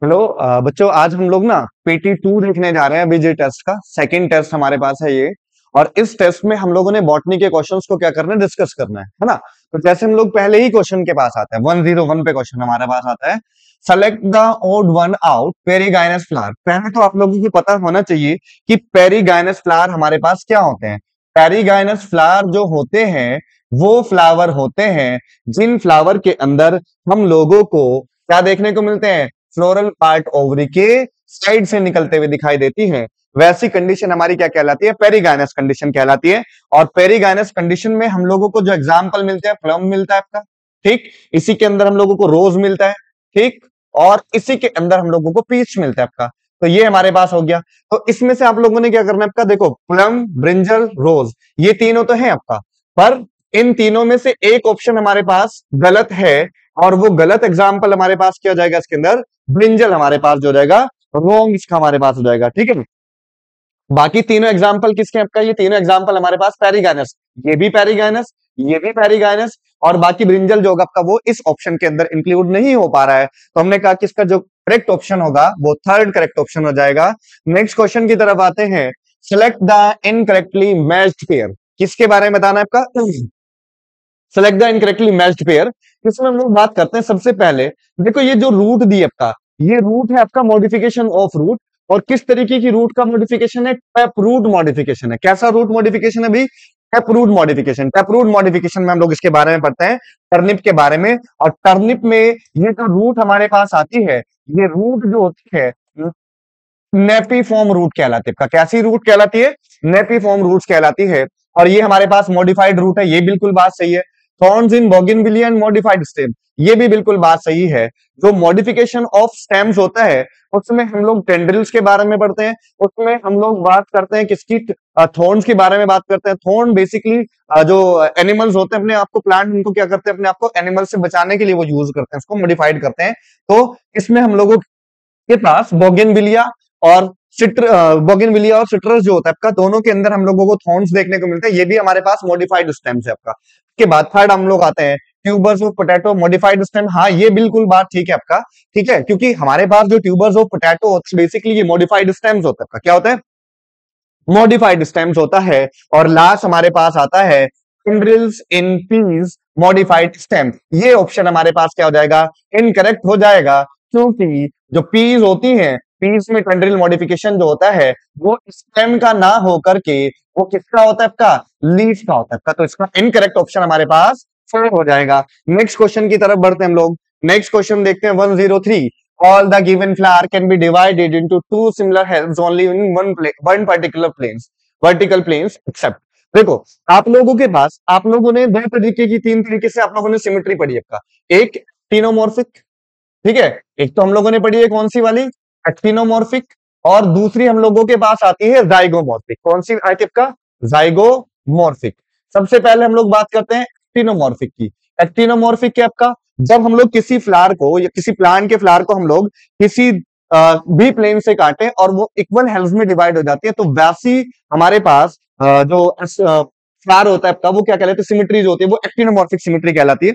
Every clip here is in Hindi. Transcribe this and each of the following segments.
हेलो बच्चों, आज हम लोग ना PT2 देखने जा रहे हैं। अभी जी टेस्ट का सेकंड टेस्ट हमारे पास है ये। और इस टेस्ट में हम लोगों ने बॉटनी के क्वेश्चंस को क्या करना है, डिस्कस करना है ना। तो जैसे हम लोग पहले ही क्वेश्चन के पास आते हैं, 101 पे क्वेश्चन हमारे पास आता है। Select the odd one out perigynous flower. पहले तो आप लोगों को पता होना चाहिए कि पेरीगाइनस फ्लावर हमारे पास क्या होते हैं। पेरीगाइनस फ्लावर जो होते हैं वो फ्लावर होते हैं जिन फ्लावर के अंदर हम लोगों को क्या देखने को मिलते हैं, फ्लोरल पार्ट ओवरी के साइड से निकलते हुए दिखाई देती है। वैसी कंडीशन हमारी क्या कहलाती है, पेरीगाइनस कंडीशन कहलाती है। और पेरीगाइनस कंडीशन में हम लोगों को जो एग्जाम्पल मिलते हैं, प्लम मिलता है आपका, ठीक। इसी के अंदर हम लोगों को रोज मिलता है, ठीक। और इसी के अंदर हम लोगों को पीच मिलता है आपका। तो ये हमारे पास हो गया। तो इसमें से आप लोगों ने क्या करना है आपका, देखो प्लम, ब्रिंजल, रोज, ये तीनों तो है आपका। पर इन तीनों में से एक ऑप्शन हमारे पास गलत है। और वो गलत एग्जाम्पल हमारे पास क्या हो जाएगा, इसके अंदर ब्रिंजल हमारे पास जो हो जाएगा, रोंग इसका हमारे पास हो जाएगा, ठीक है। बाकी तीनों एग्जाम्पल किसके आपका, ये तीनों एग्जाम्पल हमारे पास पेरीगाइनस, ये भी पेरीगाइनस, ये भी पेरीगाइनस। और बाकी ब्रिंजल जो होगा आपका वो इस ऑप्शन के अंदर इंक्लूड नहीं हो पा रहा है। तो हमने कहा कि इसका जो करेक्ट ऑप्शन होगा वो थर्ड करेक्ट ऑप्शन हो जाएगा। नेक्स्ट क्वेश्चन की तरफ आते हैं। Select the incorrectly matched pair. किसके बारे में बताना है आपका, select the incorrectly matched pair. इसमें हम लोग बात करते हैं सबसे पहले। देखो ये जो रूट दी आपका, ये रूट है आपका मॉडिफिकेशन ऑफ रूट। और किस तरीके की रूट का मॉडिफिकेशन है, टैप रूट मॉडिफिकेशन है। कैसा रूट मॉडिफिकेशन है भाई, tap root modification. Tap root modification में हम लोग इसके बारे में पढ़ते हैं, टर्निप के बारे में। और टर्निप में ये जो रूट हमारे पास आती है, ये रूट जो होती है नेपी फॉर्म रूट कहलाती है। कैसी रूट कहलाती है, नेपी फॉर्म रूट कहलाती है। और ये हमारे पास मॉडिफाइड रूट है, ये बिल्कुल बात सही है। Thorns in bougainvillea and modified stem, ये भी बिल्कुल बात सही है। जो मॉडिफिकेशन ऑफ स्टेम्स होता है उसमें हम लोग टेंड्रिल्स के बारे में पढ़ते हैं। उसमें हम लोग बात करते हैं किसकी, थॉर्न्स के बारे में बात करते हैं। थॉर्न बेसिकली जो एनिमल्स होते हैं अपने आप को, प्लांट उनको क्या करते हैं, अपने आप को एनिमल से बचाने के लिए वो यूज करते हैं, उसको मॉडिफाइड करते हैं। तो इसमें हम लोगों के पास बोगनविलिया और बोगनविलिया और सिट्रस जो होता है आपका, दोनों के अंदर हम लोगों को थॉर्न्स देखने को मिलते हैं। ये भी हमारे पास मॉडिफाइड स्टेम्स है आपका। उसके बाद थर्ड हम लोग आते हैं, tubers of potato modified stem. हाँ ये बिल्कुल बात ठीक है आपका, ठीक है। क्योंकि हमारे पास जो ट्यूबर्स ऑफ पोटैटो बेसिकली ये मॉडिफाइड स्टेम्स होता है आपका। क्या होता है, मॉडिफाइड स्टेम्स होता है। और लास्ट हमारे पास आता है tendrils in peace modified stem. ये ऑप्शन हमारे पास क्या हो जाएगा, इनकरेक्ट हो जाएगा। क्योंकि जो पीस होती है, पीस में टेंड्रिल मॉडिफिकेशन जो होता है वो स्टेम का ना होकर के वो किसका होता है आपका, लीफ का होता है आपका। तो इसका इनकरेक्ट ऑप्शन हमारे पास फोर हो जाएगा। नेक्स्ट क्वेश्चन की तरफ बढ़ते हैं हम लोग। नेक्स्ट क्वेश्चन देखते हैं 103। All the given flower can be divided into two similar halves only in one particular planes, vertical planes except। देखो आप लोगों के पास, आप लोगों ने दो तरीके की, तीन तरीके से आप लोगों ने सिमेट्री पढ़ी है आपका। एक एक्टिनोमॉर्फिक, ठीक है। एक तो हम लोगों ने पढ़ी है कौन सी वाली, एक्टिनोमॉर्फिक। और दूसरी हम लोगों के पास आती है जाइगोमॉर्फिक। कौन सी आती है आपका, जाइगोमॉर्फिक। सबसे पहले हम लोग बात करते हैं एक्टिनोमॉर्फिक की। एक्टिनोमॉर्फिक क्या आपका, जब हम लोग किसी फ्लावर को या किसी प्लांट के फ्लावर को हम लोग किसी भी प्लेन से काटे और वो इक्वल हेल्स में डिवाइड हो जाती है, तो वैसी हमारे पास जो फ्लावर होता है आपका वो क्या कहलाती है, सिमेट्री जो होती है वो एक्टिनोमॉर्फिक सिमेट्री कहलाती है।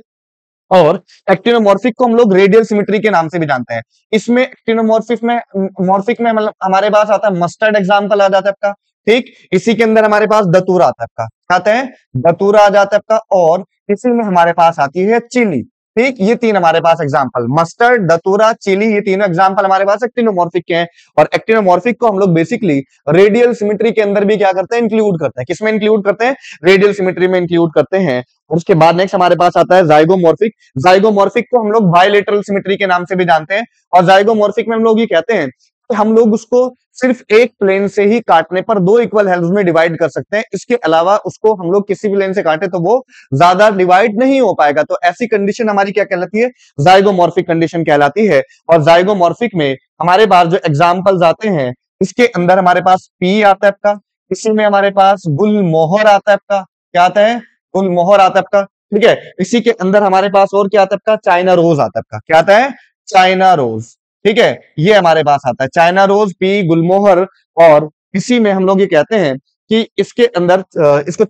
और एक्टिनोमॉर्फिक को हम लोग रेडियल सिमेट्री के नाम से भी जानते हैं। इसमें एक्टिनोमॉर्फिक में, मॉर्फिक में मतलब हमारे पास आता है मस्टर्ड, एग्जांपल आ जाता है आपका, ठीक। इसी के अंदर हमारे पास दतूरा आता है आपका, क्या आता है, दतूरा आ जाता है आपका। और इसी में हमारे पास आती है चिली, ठीक। ये तीन हमारे पास एग्जांपल, मस्टर्ड, दतूरा, चिली, ये तीनों एग्जांपल हमारे पास एक्टिनोमॉर्फिक के हैं। और एक्टिनोमॉर्फिक को हम लोग बेसिकली रेडियल सिमेट्री के अंदर भी क्या करते हैं, इंक्लूड करते हैं। किसमें इंक्लूड करते हैं, रेडियल सिमेट्री में इंक्लूड करते हैं। और उसके बाद नेक्स्ट हमारे पास आता है जाइगोमॉर्फिक। जाइगोमॉर्फिक को हम लोग बायलेटरल सिमेट्री के नाम से भी जानते हैं। और जाइगोमॉर्फिक में हम लोग ये कहते हैं कि हम लोग उसको सिर्फ एक प्लेन से ही काटने पर दो इक्वल हेल्प्स में डिवाइड कर सकते हैं। इसके अलावा उसको हम लोग किसी भी प्लेन से काटे तो वो ज्यादा डिवाइड नहीं हो पाएगा। तो ऐसी कंडीशन हमारी क्या कहलाती है, जाइगोमॉर्फिक कंडीशन कहलाती है। और जाइगोमॉर्फिक में हमारे पास जो एग्जाम्पल्स आते हैं, इसके अंदर हमारे पास पी आता है आपका, इसी में हमारे पास गुलमोहर आता है आपका, क्या आता है, गुलमोहर आता है आपका, ठीक है। इसी के अंदर हमारे पास और क्या आता है आपका, चाइना रोज आता है आपका, क्या आता है, चाइना रोज, ठीक है। ये हमारे पास आता है चाइना रोज, पी, गुलमोहर। और इसी में हम लोग ये कहते हैं कि इसके अंदर इसको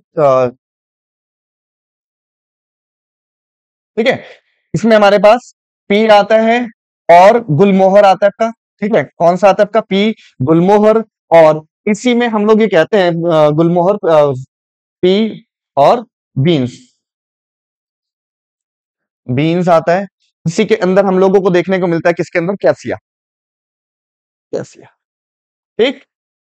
ठीक है, इसमें हमारे पास पी आता है, और गुलमोहर आता है आपका, ठीक है, कौन सा आता है आपका, पी, गुलमोहर। और इसी में हम लोग ये कहते हैं गुलमोहर, पी और बीन्स, बीन्स आता है। इसी के अंदर हम लोगों को देखने को मिलता है किसके अंदर, कैसिया, कैसिया, ठीक,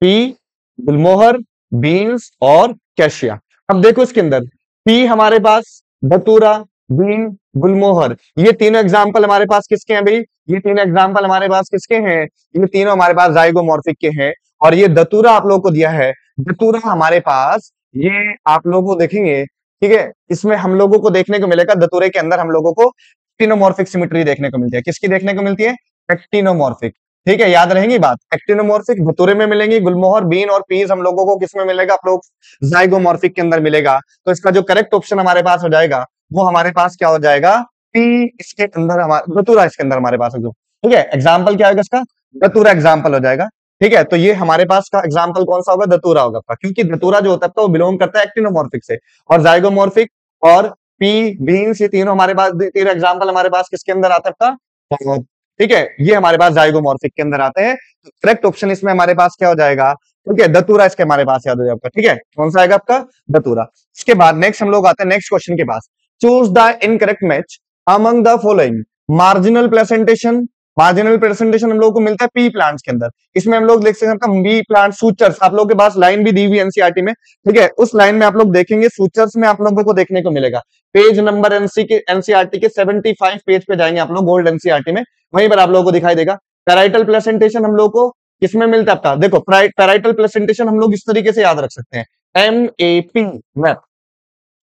पी, गुलमोहर, बीन्स और कैशिया। अब देखो इसके अंदर पी हमारे पास धतूरा, बीन, गुलमोहर, ये तीनों एग्जाम्पल हमारे पास किसके हैं भाई, ये तीनों एग्जाम्पल हमारे पास किसके हैं, ये तीनों हमारे पास जाइगोमॉर्फिक के हैं। और ये धतूरा आप लोगों को दिया है, धतूरा हमारे पास, ये आप लोगों को देखेंगे, ठीक है, इसमें हम लोगों को देखने को मिलेगा, धतूरे के अंदर हम लोगों को एक्टिनोमॉर्फिक सिमेट्री देखने को मिलती है। किसकी देखने को मिलती है, एक्टिनोमॉर्फिक, ठीक है, याद रहेंगी बात, एक्टिनोमॉर्फिक धतूरे में मिलेंगी, गुलमोहर, बीन और पीस हम लोगों को किसमें मिलेगा, आप लोग जाइगोमॉर्फिक के अंदर मिलेगा। तो इसका जो करेक्ट ऑप्शन हमारे पास हो जाएगा वो हमारे पास क्या हो जाएगा, पी, इसके अंदर हमारा धतूरा, इसके अंदर हमारे पास है जो, ठीक है, एग्जाम्पल क्या होगा इसका, धतूरा एग्जाम्पल हो जाएगा। ठीक है, तो ये हमारे पास का एग्जाम्पल कौन सा होगा, धतूरा होगा आपका, क्योंकि धतूरा जो होता है वो बिलोंग करता है एक्टिनोमॉर्फिक से। और जाइगोमॉर्फिक और पी, बीन्स, ये तीनों हमारे पास, तीनों एग्जाम्पल हमारे पास किसके अंदर आता है आपका, ठीक है, ये हमारे पास जाइगोमॉर्फिक के अंदर आते हैं। तो करेक्ट ऑप्शन इसमें हमारे पास क्या हो जाएगा, ठीक है, धतूरा इसके हमारे पास याद हो जाएगा आपका, ठीक है, कौन सा आएगा आपका, धतूरा। इसके बाद नेक्स्ट हम लोग आते हैं नेक्स्ट क्वेश्चन के पास, choose the incorrect match among the following, marginal placentation, marginal presentation हम लोगों को मिलता है पी प्लांट्स के अंदर। इसमें हम लोग देख सकते हैं बी प्लांट सूचर्स, आप लोगों के पास लाइन भी दी हुई एनसीईआरटी में, ठीक है, उस लाइन में आप लोग देखेंगे सूचर्स में आप लोगों को देखने को मिलेगा, पेज नंबर एनसीईआरटी के 75 पेज पे जाएंगे आप लोग, गोल्ड एनसीईआरटी में, वहीं पर आप लोगों को दिखाई देगा। पैराइटल प्लेसेंटेशन हम लोग को किसमें मिलता है आपका, देखो पैराइटल प्लेसेंटेशन हम लोग इस तरीके से याद रख सकते हैं, MAP, map,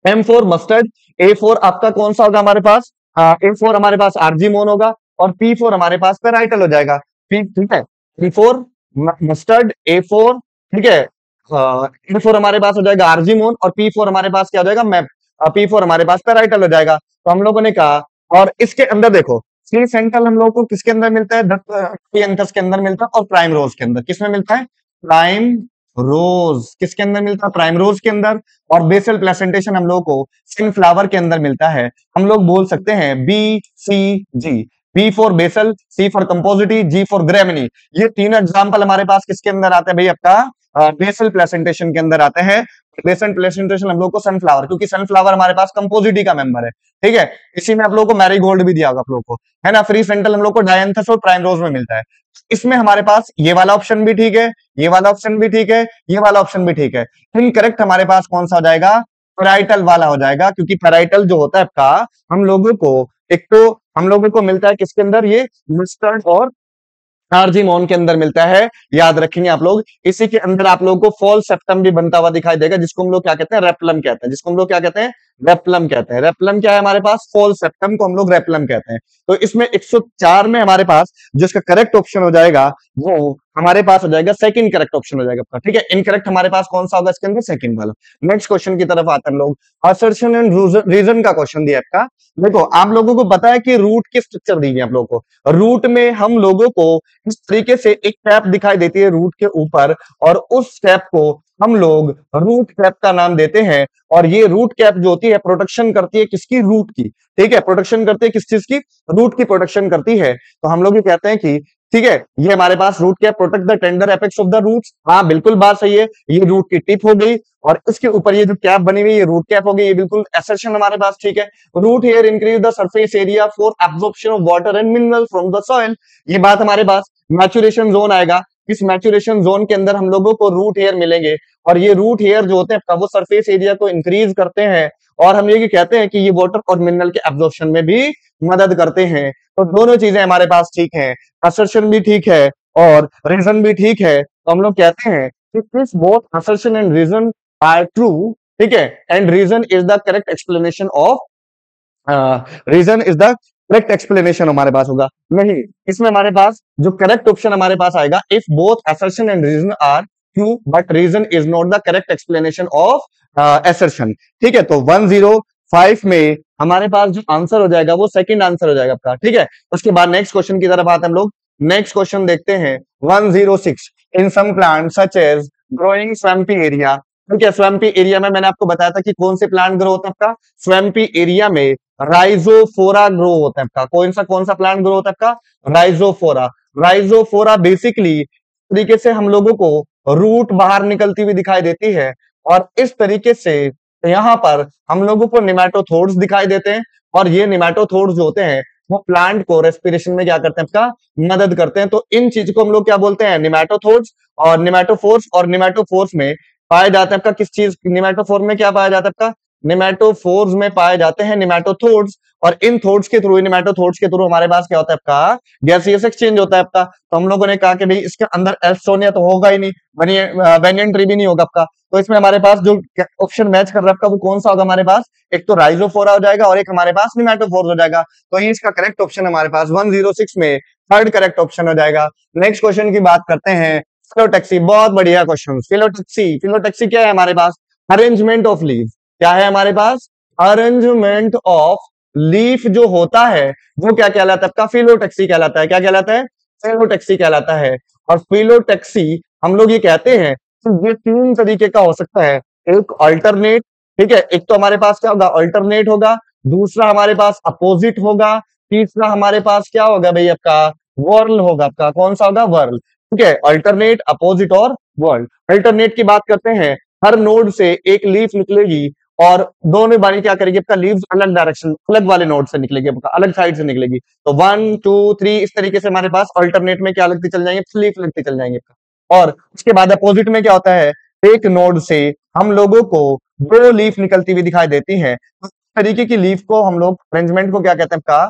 M for mustard, A for आपका कौन सा होगा हमारे पास, A फॉर हमारे पास आर्जीमोन होगा, और P फॉर हमारे पास पैराइटल हो जाएगा, ठीक है, P for mustard, A for, ठीक है, A फॉर हमारे पास हो जाएगा आर्जीमोन, और P फॉर हमारे पास क्या हो जाएगा, मैप, P फॉर हमारे पास पैराइटल हो जाएगा। तो हम लोगों ने कहा, और इसके अंदर देखो सी सेंट्रल हम लोग को किसके अंदर मिलता है, के अंदर मिलता है, और प्राइम रोज के अंदर किसमें मिलता है, प्राइम रोज किसके अंदर मिलता है, प्राइम रोज के अंदर। और बेसल प्लेसेंटेशन हम लोग को सनफ्लावर के अंदर मिलता है। हम लोग बोल सकते हैं BCG, B for basal, C for compositae, G for gramineae. ये तीनों एग्जाम्पल हमारे पास किसके अंदर आते हैं भाई, आपका बेसल प्लेसेंटेशन के अंदर आते हैं। बेसल प्लेसेंटेशन हम लोग को सनफ्लावर, क्योंकि सनफ्लावर हमारे पास कंपोजिटी का मेंबर है, ठीक है, इसी में आप लोगों को मैरीगोल्ड भी दिया होगा आप लोगों को, है ना। फ्री सेंट्रल हम लोग को डायंथस और प्राइम रोज में मिलता है। इसमें हमारे पास ये वाला ऑप्शन भी ठीक है, ये वाला ऑप्शन भी ठीक है, ये वाला ऑप्शन भी ठीक है। इनकरेक्ट हमारे पास कौन सा हो जाएगा, पैराइटल वाला हो जाएगा, क्योंकि पैराइटल जो होता है आपका हम लोगों को, एक तो हम लोगों को मिलता है किसके अंदर, ये मस्टर्ड और आर्जीमोन के अंदर मिलता है, याद रखेंगे आप लोग। इसी के अंदर आप लोगों को फॉल सेप्टम भी बनता हुआ दिखाई देगा, जिसको हम लोग क्या कहते हैं, रेप्लम कहते हैं, जिसको हम लोग क्या कहते हैं, रेप्लम कहते हैं। रेप्लम क्या है हमारे पास, फॉल सेप्टम को हम लोग रेप्लम कहते हैं। तो इसमें 104 में हमारे पास जो इसका करेक्ट ऑप्शन हो जाएगा वो हमारे पास हो जाएगा सेकंड करेक्ट ऑप्शन हो जाएगा आपका, ठीक है। इनकरेक्ट हमारे पास कौन सा होगा इसके अंदर, सेकंड वाला। नेक्स्ट क्वेश्चन की तरफ आते हैं हम लोग, असर्शन एंड रीजन का क्वेश्चन दिया आपका। देखो आप लोगों को पता है कि रूट की स्ट्रक्चर दी है आप लोगों को, रूट में हम लोगों को इस तरीके से एक कैप दिखाई देती है रूट के ऊपर, और उस कैप को हम लोग रूट कैप का नाम देते हैं। और ये रूट कैप जो होती है प्रोटेक्शन करती है किसकी, रूट की, ठीक है, प्रोटेक्शन करती है किस चीज की, रूट की प्रोटेक्शन करती है। तो हम लोग ये कहते हैं कि ठीक है, ये हमारे पास root cap protect the tender apex of the roots. हाँ बिल्कुल बात सही है, ये रूट की टिप हो गई, और इसके ऊपर ये जो कैप बनी हुई ये रूट कैप हो गई, ये बिल्कुल असर्शन हमारे पास ठीक है। Root hair increase the surface area for absorption of water and mineral from the soil. ये बात हमारे पास मैचुरेशन जोन आएगा, इस मैचुरेशन जोन के अंदर हम लोगों को रूट हेयर मिलेंगे, और ये रूट हेयर जो होते हैं वो सरफेस एरिया को इंक्रीज करते हैं, और हम ये कहते हैं कि ये वाटर और मिनरल के एब्जॉर्प्शन में भी मदद करते हैं। तो दोनों चीजें हमारे पास ठीक है, असर्शन भी ठीक है और रीजन भी ठीक है। तो हम लोग कहते हैं कि this both assertion and reason are true, ठीक है, and reason is the correct explanation of, reason is the correct explanation हमारे पास होगा। नहीं, इसमें हमारे पास जो करेक्ट ऑप्शन हमारे पास आएगा, if both assertion and reason are true but reason is not the correct explanation of assertion, ठीक है। तो 105 में हमारे पास जो आंसर हो जाएगा वो सेकंड आंसर हो जाएगा आपका, ठीक है। उसके बाद नेक्स्ट क्वेश्चन की तरफ आते हैं हम लोग। नेक्स्ट क्वेश्चन देखते हैं 106, in some plant such as growing swampy area, ठीक है। स्वैम्पी एरिया में मैंने आपको बताया था कि कौन से प्लांट ग्रो होता है आपका, स्वैम्पी एरिया में राइजोफोरा ग्रो होता है आपका। कौन सा प्लांट ग्रो होता है आपका? राइजोफोरा। राइजोफोरा बेसिकली तरीके से हम लोगों को रूट बाहर निकलती हुई दिखाई देती है, और इस तरीके से यहाँ पर हम लोगों को निमेटोथोड्स दिखाई देते हैं, और ये निमेटोथोड्स जो होते हैं वो प्लांट को रेस्पिरेशन में क्या करते हैं आपका? मदद करते हैं। तो इन चीज को हम लोग क्या बोलते हैं? निमेटोथोड्स और निमेटोफोर्स। और निमेटोफोर्स में पाया जाता है आपका किस चीज? निमेटोफोर में क्या पाया जाता है आपका? निमेटोफोर्स में पाए जाते हैं निमेटोथोड्स, और इन थोड्स के थ्रू, निमेटोथोड्स के थ्रू हमारे पास क्या होता है आपका? गैसियस एक्सचेंज होता है आपका। तो हम लोगों ने कहा कि भाई इसके अंदर एल्स्टोनिया तो होगा ही नहीं, बेनियन ट्री भी नहीं होगा आपका। तो इसमें हमारे पास जो ऑप्शन मैच कर रहा है आपका वो कौन सा होगा हमारे पास? एक तो राइजोफोरा हो जाएगा और एक हमारे पास निमेटोफोर्स हो जाएगा। तो ये इसका करेक्ट ऑप्शन हमारे पास 106 में थर्ड करेक्ट ऑप्शन हो जाएगा। नेक्स्ट क्वेश्चन की बात करते हैं, फिलोटैक्सी। बहुत बढ़िया क्वेश्चन। फिलोटैक्सी, फिलोटैक्सी क्या है हमारे पास? Arrangement of leave. क्या है हमारे पास? अरेंजमेंट ऑफ लीफ जो होता है वो क्या कहलाता है आपका? फिलोटैक्सी कहलाता है। क्या कहलाता है? फिलोटैक्सी कहलाता है। और फिलोटैक्सी हम लोग ये कहते हैं कि ये तीन तरीके का हो सकता है। एक अल्टरनेट, ठीक है, एक तो हमारे पास क्या होगा? अल्टरनेट होगा, दूसरा हमारे पास अपोजिट होगा, तीसरा हमारे पास क्या होगा भाई आपका? वर्ल होगा आपका। कौन सा होगा? वर्ल। ठीक है, अल्टरनेट, अपोजिट और वर्ल। अल्टरनेट की बात करते हैं, हर नोड से एक लीफ निकलेगी और दोनों बारी क्या करेगी आपका? लीव्स अलग डायरेक्शन, अलग वाले नोड से निकलेगी आपका, अलग साइड से निकलेगी। तो 1 2 3 इस तरीके से हमारे पास अल्टरनेट में क्या लगती चल जाएंगे? लीफ लगती चल जाएंगे। और उसके बाद अपोजिट में क्या होता है? एक नोड से हम लोगों को दो लीफ निकलती हुई दिखाई देती है। तो इस तरीके की लीफ को हम लोग अरेंजमेंट को क्या कहते हैं आपका?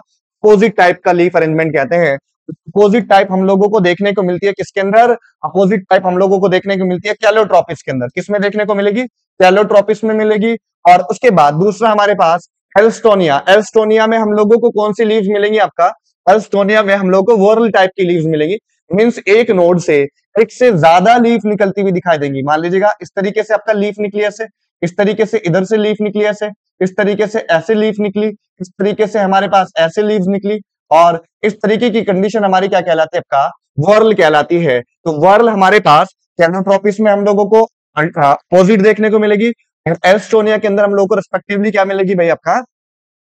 अपोजिट टाइप का लीफ अरेंजमेंट कहते हैं। अपोजिट टाइप हम लोगों को देखने को मिलती है किसके अंदर? अपोजिट टाइप हम लोगों को देखने को मिलती है कैलोट्रोपिस के अंदर। किसमें देखने को मिलेगी? कैलोट्रोपिस में मिलेगी। और उसके बाद दूसरा हमारे पास एल्स्टोनिया। एल्स्टोनिया में हम लोगों को कौन सी लीव्स मिलेंगी आपका? एल्स्टोनिया में हम लोगों को वर्ल टाइप की लीव्स मिलेगी। मींस एक नोड से एक से ज्यादा लीफ निकलती हुई दिखाई देंगी। मान लीजिएगा इस तरीके से आपका लीफ निकली ऐसे, इस तरीके से इधर से लीफ निकली ऐसे, इस तरीके से ऐसे लीफ निकली, इस तरीके से हमारे पास ऐसे लीव्स निकली, और इस तरीके की कंडीशन हमारी क्या कहलाती है आपका? वर्ल कहलाती है। तो वर्ल हमारे पास कैलोट्रोपिस में हम लोगों को अपोजिट देखने को मिलेगी, और एल्स्टोनिया के अंदर हम लोगों को रिस्पेक्टिवली क्या मिलेगी भाई आपका?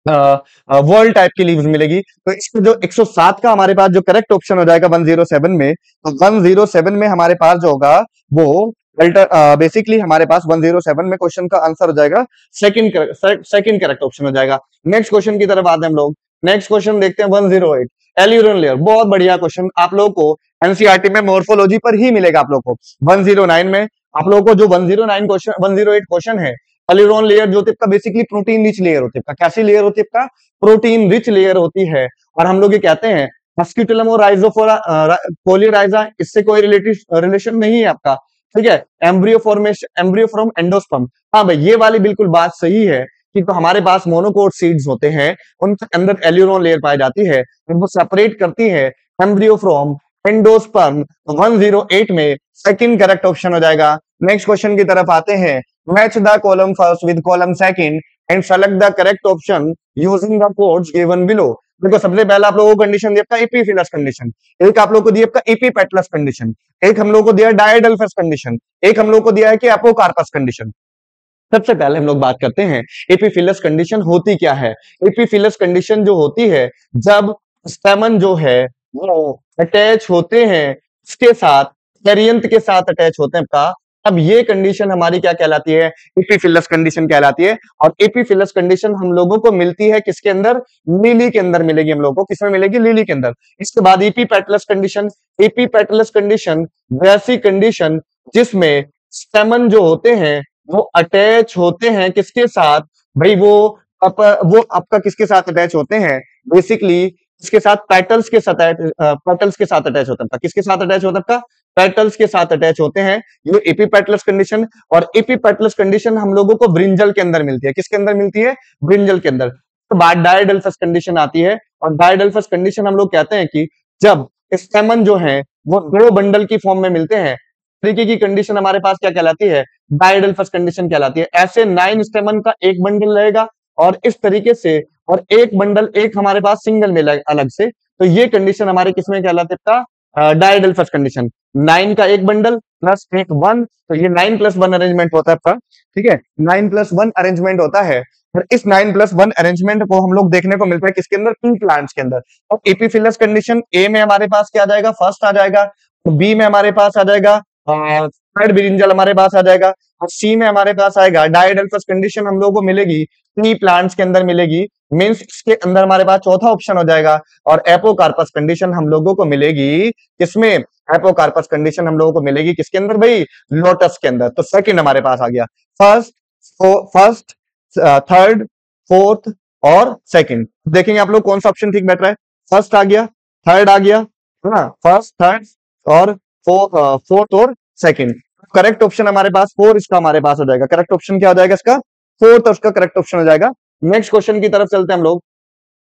वर्ल्ड टाइप की लीव्स मिलेगी। तो इसमें जो 107 का हमारे पास जो करेक्ट ऑप्शन हो जाएगा 107 में, तो 107 में हमारे पास जो होगा वो बेसिकली हमारे पास 107 में क्वेश्चन का आंसर हो जाएगा सेकंड करेक्ट ऑप्शन हो जाएगा। नेक्स्ट क्वेश्चन की तरफ आते हैं हम लोग। नेक्स्ट क्वेश्चन देखते हैं 108, एल्यूरन लेयर। बहुत बढ़िया क्वेश्चन, आप लोगों को एनसीईआरटी में मॉर्फोलॉजी पर ही मिलेगा आप लोगों को। 109 में आप लोगों को जो 109 क्वेश्चन 108 क्वेश्चन है, एल्यूरोन लेयर जो होती है बेसिकली प्रोटीन रिच लेयर होती है। कैसी लेयर होती है? प्रोटीन रिच लेयर होती है। और हम लोग ये कहते हैं मस्क्यूटेलम और राइजोफोरा पोलीराइजा, इससे कोई रिलेशन नहीं है आपका। ठीक है, embryo formation, embryo from endosperm. हाँ भाई, ये वाली बिल्कुल बात सही है कि तो हमारे पास मोनोकोट सीड्स होते हैं, उनके अंदर एल्यूरोन लेयर पाई जाती है, उनको सेपरेट करती है एम्ब्रियो फ्रॉम एंडोस्पर्म। 108 में सेकंड करेक्ट ऑप्शन हो जाएगा। नेक्स्ट क्वेश्चन की तरफ आते हैं। Match the column first with column second and select the correct option using the codes given below. देखो, सबसे पहला आप लोगों को कंडीशन दिया एपीफिलस कंडीशन, एक आप लोगों को दिया एपीपेटलस कंडीशन, एक हम लोग को दिया डायडेल्फस कंडीशन, एक हम लोग को दिया है कि एपोकार्पस कंडीशन। सबसे पहले हम लोग बात करते हैं एपीफिलस कंडीशन होती क्या है। एपीफिलस कंडीशन जो होती है जब स्टेमन जो है वो अटैच होते हैं इसके साथ, कैरियंथ के साथ अटैच होते हैं का, अब ये कंडीशन हमारी क्या कहलाती है? एपीफिलस कंडीशन कहलाती है। और एपीफिलस कंडीशन हम लोगों को मिलती है किसके अंदर? लिली के अंदर मिलेगी हम लोगों को। किसमें मिलेगी? लिली के अंदर। इसके बाद एपीपेटलस कंडीशन। एपीपेटलस कंडीशन वैसी कंडीशन जिसमें स्टेमन जो होते हैं वो अटैच होते हैं किसके साथ भाई? वो आपका किसके साथ अटैच होते हैं? बेसिकली इसके साथ पेटल्स के साथ, पेटल्स के साथ अटैच होता है। किसके साथ अटैच होता है? पेटल्स के साथ अटैच होते हैं। ये एपीपेटलस कंडीशन। और एपीपेटलस कंडीशन हम लोगों को ब्रिंजल के अंदर मिलती है। किसके अंदर मिलती है? ब्रिंजल के अंदर। तो बाद डायडेल्फस कंडीशन आती है। और डायडेल्फस कंडीशन हम लोग कहते हैं कि जब स्टेमन जो है वो दो बंडल की फॉर्म में मिलते हैं, तरीके की कंडीशन हमारे पास क्या कहलाती है? डायडेल्फस कंडीशन कहलाती है। ऐसे 9 स्टेमन का एक बंडल रहेगा और इस तरीके से, और एक बंडल एक हमारे पास सिंगल में अलग से। तो ये कंडीशन हमारे किसमें कहलाती है? डायडेल्फस कंडीशन। 9 का एक बंडल प्लस एक 1, तो ये 9+1 अरेंजमेंट होता है आपका। ठीक है, 9+1 अरेंजमेंट होता है। और इस 9+1 अरेंजमेंट को हम लोग देखने को मिलता है किसके अंदर, पी प्लांट्स के अंदर। और एपिफिलस कंडीशन ए में हमारे पास क्या आ जाएगा, फर्स्ट आ जाएगा। बी में हमारे पास आ जाएगा थर्ड ब्रिंजल हमारे पास आ जाएगा। और सी में हमारे पास आएगा डायडेल्फस कंडीशन हम लोगों को मिलेगी, पी प्लांट्स के अंदर मिलेगी। मींस इसके अंदर हमारे पास चौथा ऑप्शन हो जाएगा। और एपोकार्पस कंडीशन हम लोगों को मिलेगी किसमें, एपोकार्पस कंडीशन हम लोगों को मिलेगी किसके अंदर भाई, लोटस के अंदर। तो सेकंड हमारे पास आ गया, फर्स्ट थर्ड फोर्थ और सेकंड। देखेंगे आप लोग कौन सा ऑप्शन ठीक बैठ रहा है। फर्स्ट आ गया, थर्ड आ गया, है ना, फर्स्ट थर्ड और फोर्थ और सेकंड। करेक्ट ऑप्शन हमारे पास 4 इसका हमारे पास हो जाएगा। करेक्ट ऑप्शन क्या हो जाएगा इसका, फोर्थ उसका करेक्ट ऑप्शन हो जाएगा। नेक्स्ट क्वेश्चन की तरफ चलते हैं हम लोग।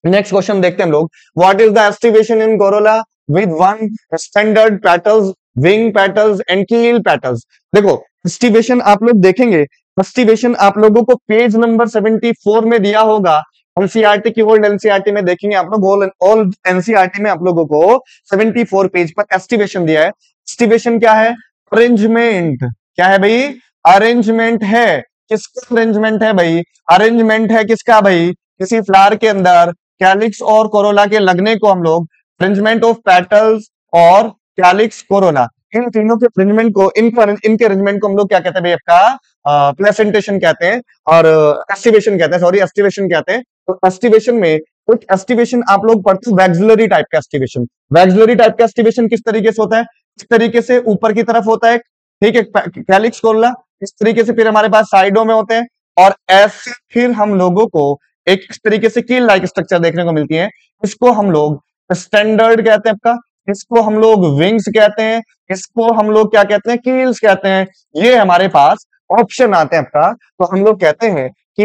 नेक्स्ट क्वेश्चन देखते हैं हम लोग, what is the aestivation in Corolla with one standard petals, wing petals and कील पेटल्स। देखो एस्टिवेशन आप लोग देखेंगे, एस्टिवेशन आप लोगों को पेज नंबर 74 में दिया होगा। एनसीईआरटी की ओल्ड एनसीईआरटी में देखेंगे आप लोग, ओल्ड एनसीईआरटी में आप लोगों को 74 पेज पर एस्टिवेशन दिया है। एस्टिवेशन क्या है, अरेंजमेंट। क्या है भाई, अरेंजमेंट है। किसका अरेंजमेंट है भाई, अरेंजमेंट है किसका भाई, किसी फ्लावर के अंदर कैलिक्स और कोरोला के लगने को हम लोग अरेंजमेंट ऑफ पेटल्स और कैलिक्स कोरोला, इन तीनों के अरेंजमेंट को, इनके अरेंजमेंट को हम लोग क्या कहते हैं भाई, आपका प्लेसेंटेशन कहते हैं और एस्टिवेशन कहते हैं, सॉरी एस्टिवेशन कहते हैं। तो एस्टिवेशन में कुछ एस्टिवेशन आप लोग पढ़ते हो वैक्सिलरी टाइप का एस्टिवेशन। वैक्सिलरी टाइप का एस्टिवेशन किस तरीके से होता है, इस तरीके से ऊपर की तरफ होता है, ठीक है, कैलिक्स कोरोला। इस तरीके से फिर हमारे पास साइडों में होते हैं और ऐसे फिर हम लोगों को एक इस तरीके से कील लाइक स्ट्रक्चर देखने को मिलती है। इसको हम लोग स्टैंडर्ड कहते हैं आपका, इसको हम लोग विंग्स कहते हैं, इसको हम लोग क्या कहते हैं, कील्स कहते हैं। ये हमारे पास ऑप्शन आते हैं आपका। तो हम लोग कहते हैं कि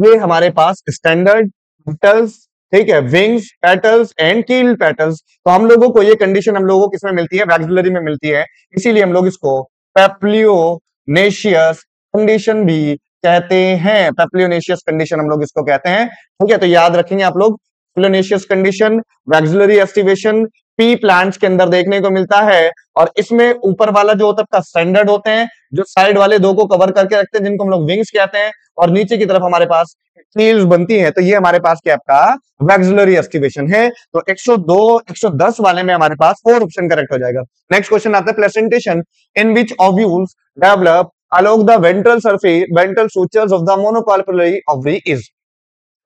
ये हमारे पास स्टैंडर्ड पेटल्स, ठीक है, विंग्स पेटल्स एंड कील पेटल्स। तो हम लोगों को ये कंडीशन हम लोगों को किसमें मिलती है, वैक्सिलरी में मिलती है। इसीलिए हम लोग इसको पेप्लियोनेशियस कंडीशन भी कहते हैं। पेप्लियोनेशियस कंडीशन हम लोग इसको कहते हैं। ठीक है, तो याद रखेंगे आप लोग, papilionaceous condition, vexillary aestivation pea plants के अंदर देखने को मिलता है। और इसमें ऊपर वाला जो होता है स्टैंडर्ड होते हैं, जो साइड वाले दो को कवर करके रखते हैं जिनको हम लोग विंग्स कहते हैं, और नीचे की तरफ हमारे पास कील्स बनती है। तो ये हमारे पास क्या आपका वैक्सिलरी एस्टिवेशन है। तो 102 110 वाले में हमारे पास 4 ऑप्शन करेक्ट हो जाएगा। नेक्स्ट क्वेश्चन आता है, placentation in which ovules develop along the ventral surface, ventral sutures of the monocarpellary ovary is।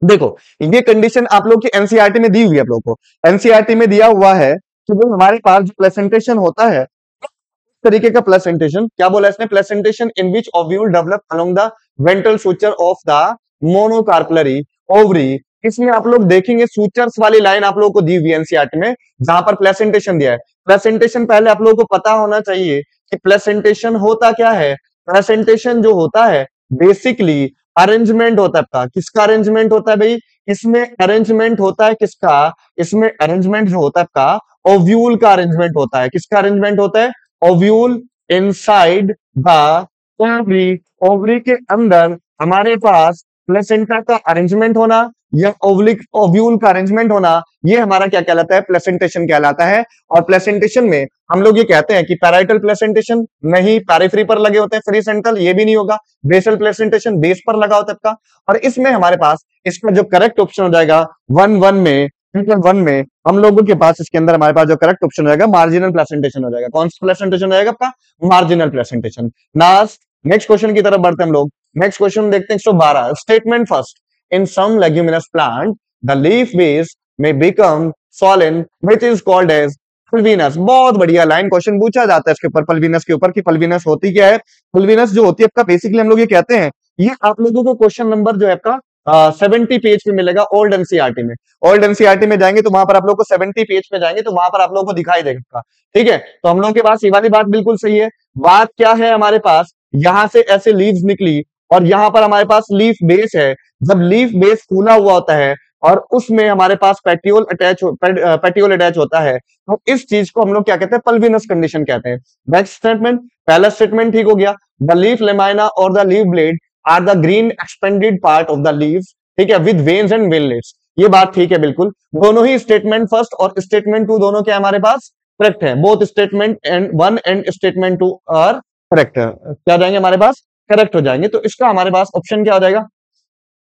देखो ये कंडीशन आप लोग की एनसीईआरटी में दी हुई है, आप लोगों को एनसीईआरटी में दिया हुआ है कि जो हमारे पास जो प्लेसेंटेशन होता है, इस तरीके का प्लेसेंटेशन, क्या बोला इसने, placentation in which ovule develop along the ventral suture of the monocarpellary ovary। इसमें आप लोग देखेंगे सूचर्स वाली लाइन आप लोगों को दी हुई है एनसीईआरटी में, जहां पर प्लेसेंटेशन दिया है। प्लेसेंटेशन पहले आप लोगों को पता होना चाहिए कि प्लेसेंटेशन होता क्या है। प्रेजेंटेशन जो होता है बेसिकली अरेंजमेंट होता है आपका। किसका अरेंजमेंट होता है भाई, इसमें अरेंजमेंट होता है किसका, इसमें अरेंजमेंट जो होता है आपका ओव्यूल का अरेंजमेंट होता है। किसका अरेंजमेंट होता है, ovule inside the ovary. Ovary के अंदर हमारे पास प्लेसेंटा का अरेंजमेंट होना या ओव्यूल का अरेंजमेंट होना, ये हमारा क्या कहलाता है, प्लेसेंटेशन कहलाता है। और प्लेसेंटेशन में हम लोग ये कहते हैं कि पैराइटल प्लेसेंटेशन नहीं, पैरिफेरी पर लगे होते हैं, फ्री सेंट्रल ये भी नहीं होगा, बेसल प्लेसेंटेशन बेस पर लगा होता है आपका। और इसमें हमारे पास इसका जो करेक्ट ऑप्शन हो जाएगा 1 में, 1 में हम लोगों के पास इसके अंदर हमारे पास जो करेक्ट ऑप्शन हो जाएगा मार्जिनल प्लेसेंटेशन हो जाएगा। कौन सा प्लेसेंटेशन हो जाएगा आपका, मार्जिनल प्लेसेंटेशन। नेक्स्ट क्वेश्चन की तरफ बढ़ते हैं हम लोग। नेक्स्ट क्वेश्चन देखते हैं 112, statement first, in some leguminous plant the leaf base may become swollen which is called as pulvinus। बहुत बढ़िया लाइन क्वेश्चन पूछा जाता है इसके ऊपर, पल्विनस के ऊपर, कि पल्विनस होती क्या है। पल्विनस जो होती है आपका बेसिकली हम लोग ये कहते हैं, ये आप लोगों को क्वेश्चन नंबर जो है आपका 70 पेज पे मिलेगा ओल्ड एनसीईआरटी में। ओल्ड एनसीईआरटी में जाएंगे तो वहां पर आप लोग को 70 पेज पे जाएंगे तो वहां पर आप लोगों को दिखाई देगा। ठीक है, तो हम लोग के पास ये वाली बात बिल्कुल सही है। बात क्या है, हमारे पास यहां से ऐसे लीव्स निकली और यहां पर हमारे पास लीफ बेस है। जब लीफ बेस फूला हुआ होता है और उसमें हमारे पास पेटियोल अटैच होता है, तो इस चीज को हम लोग क्या कहते हैं, पल्विनस कंडीशन कहते हैं। नेक्स्ट स्टेटमेंट, पहला स्टेटमेंट ठीक हो गया, द लीफ लेमाइना और the leaf blade are the green expanded part of the leaf, ठीक है, विद वेन्स एंड वेनलेट्स। ये बात ठीक है बिल्कुल। दोनों ही स्टेटमेंट फर्स्ट और स्टेटमेंट 2 दोनों क्या है हमारे पास करेक्ट है, both statement and one and statement two are correct. क्या जाएंगे हमारे पास, करेक्ट हो जाएंगे। तो इसका हमारे पास ऑप्शन क्या हो जाएगा,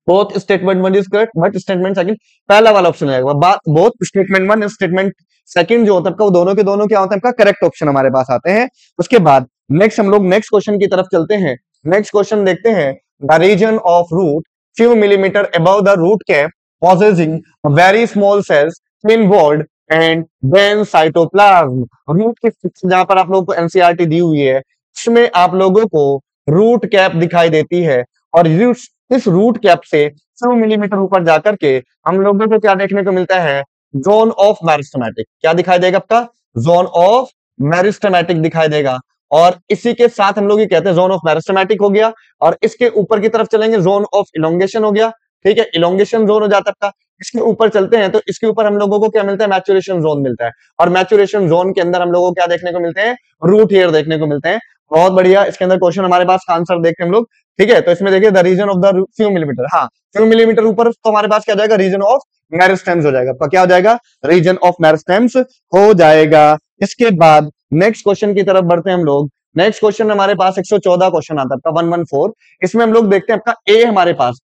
both statement one is correct but statement second, पहला वाला ऑप्शन आएगा। Both statement one statement second जो होता है वो दोनों के दोनों क्या होता है आपका करेक्ट ऑप्शन हमारे पास आते हैं। उसके बाद नेक्स्ट हम लोग नेक्स्ट क्वेश्चन की तरफ चलते हैं। नेक्स्ट क्वेश्चन देखते हैं, the reason of root few millimeter above the root cap possessing a very small cells involved and then cytoplasm। Root के जहां पर आप लोगों को एनसीईआरटी दी हुई है इसमें आप लोगों को रूट कैप दिखाई देती है और इस रूट कैप से 100 मिलीमीटर ऊपर जाकर के हम लोगों को क्या देखने को मिलता है, जोन ऑफ मेरिस्टेमेटिक। क्या दिखाई देगा आपका, जोन ऑफ मेरिस्टेमेटिक दिखाई देगा। और इसी के साथ हम लोग ये कहते हैं जोन ऑफ मेरिस्टेमेटिक हो गया, और इसके ऊपर की तरफ चलेंगे जोन ऑफ इलोंगेशन हो गया। ठीक है, इलोंगेशन जोन हो जाता है। इसके ऊपर चलते हैं तो इसके ऊपर हम लोगों को क्या मिलता है, मैचुरेशन जोन मिलता है। और मैचुरेशन जोन के अंदर हम लोगों को क्या देखने को मिलते हैं, रूट हेयर देखने को मिलते हैं। बहुत बढ़िया, इसके अंदर क्वेश्चन हमारे पास आंसर देखते हैं हम लोग। ठीक है, तो इसमें देखिए the reason of the few millimeter, हाँ फ्यू मिलीमीटर ऊपर तो हमारे पास क्या जाएगा, रीजन ऑफ मेरिस्टेम्स हो जाएगा। क्या हो जाएगा, रीजन ऑफ मेरिस्टेम्स हो जाएगा। इसके बाद नेक्स्ट क्वेश्चन की तरफ बढ़ते हैं हम लोग। नेक्स्ट क्वेश्चन हमारे पास 114 क्वेश्चन आता है आपका 114। इसमें हम लोग देखते हैं आपका ए हमारे पास,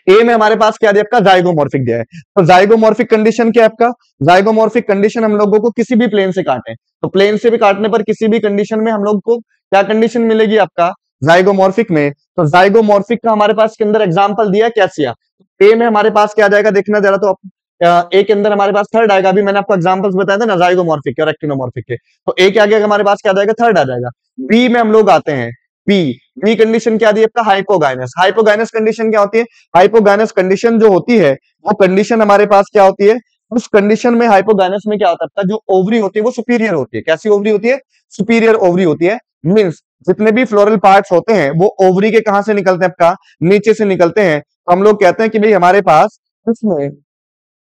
ए में हमारे पास क्या दिया आपका, जाइगोमॉर्फिक दिया है। तो जाइगोमॉर्फिक कंडीशन क्या है आपका, जाइगोमॉर्फिक कंडीशन हम लोगों को किसी भी प्लेन से काटे तो प्लेन से भी काटने पर किसी भी कंडीशन में हम लोग को क्या कंडीशन मिलेगी आपका, जाइगोमॉर्फिक में। तो जाइगोमॉर्फिक का हमारे पास के अंदर एग्जांपल दिया कैसिया। ए में हमारे पास क्या जाएगा देखना जरा, तो ए के अंदर हमारे पास थर्ड आएगा। अभी मैंने आपको एग्जांपल्स बताए थे ना जाइगोमॉर्फिक और एक्टिनोमॉर्फिक के, तो ए के आगे हमारे पास क्या जाएगा, थर्ड आ जाएगा। बी में हम लोग आते हैं, बी बी कंडीशन क्या दी है आपका, हाइपोगाइनस। हाइपोगाइनस कंडीशन क्या होती है, हाइपोगाइनस कंडीशन जो होती है वो कंडीशन हमारे पास क्या होती है, उस कंडीशन में हाइपोगाइनस में क्या होता है, जो ओवरी होती है वो सुपीरियर होती है। कैसी ओवरी होती है, सुपीरियर ओवरी होती है। मींस जितने भी फ्लोरल पार्ट्स होते हैं वो ओवरी के कहां से निकलते हैं आपका, नीचे से निकलते हैं। तो हम लोग कहते हैं कि भाई हमारे पास इसमें,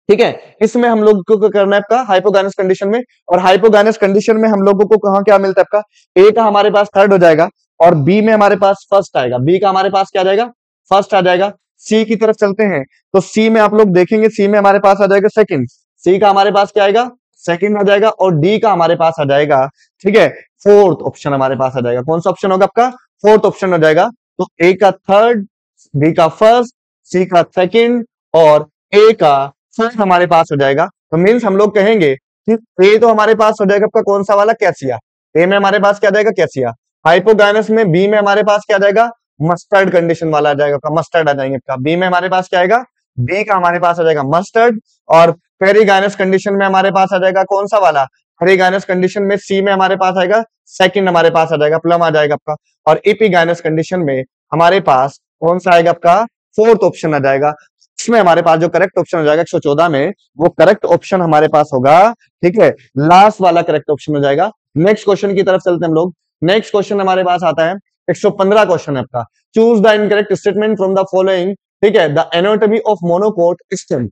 ठीक है, इसमें हम लोग को करना है आपका हाइपोगाइनस कंडीशन में। और हाइपोगाइनस कंडीशन में हम लोगों को कहां क्या मिलता है आपका, ए का हमारे पास थर्ड हो जाएगा और बी में हमारे पास फर्स्ट आएगा। बी का हमारे पास क्या जाएगा, फर्स्ट आ जाएगा। सी की तरफ चलते हैं तो सी में आप लोग देखेंगे, सी में हमारे पास आ जाएगा सेकंड। सी का हमारे पास क्या आएगा, सेकंड आ जाएगा। और डी का हमारे पास आ जाएगा, ठीक है, फोर्थ ऑप्शन हमारे पास आ जाएगा। कौन सा ऑप्शन होगा आपका, फोर्थ ऑप्शन हो जाएगा। तो ए का थर्ड, बी का फर्स्ट, सी का सेकंड और ए का फोर्थ हमारे पास हो जाएगा। तो मीन्स हम लोग कहेंगे कि ए तो हमारे पास हो जाएगा आपका कौन सा वाला, कैसिया। ए में हमारे पास क्या जाएगा, कैसिया। हाइपोगाइनस में बी में हमारे पास क्या जाएगा, मस्टर्ड कंडीशन वाला आ जाएगा, मस्टर्ड आ जाएंगे आपका। बी में हमारे पास क्या आएगा, बी का हमारे पास आ जाएगा मस्टर्ड। और पेरीगाइनस कंडीशन में हमारे पास आ जाएगा कौन सा वाला, पेरीगाइनस कंडीशन में सी में हमारे पास आएगा सेकंड, हमारे पास आ जाएगा प्लम आ जाएगा आपका। और एपिगाइनस कंडीशन में हमारे पास कौन सा आएगा आपका, फोर्थ ऑप्शन आ जाएगा। इसमें हमारे पास जो करेक्ट ऑप्शन हो जाएगा 114 में, वो करेक्ट ऑप्शन हमारे पास होगा, ठीक है, लास्ट वाला करेक्ट ऑप्शन हो जाएगा। नेक्स्ट क्वेश्चन की तरफ चलते हैं हम लोग। नेक्स्ट क्वेश्चन हमारे पास आता है 115 क्वेश्चन है आपका, choose the incorrect statement from the following. ठीक है, the anatomy of monocot stem.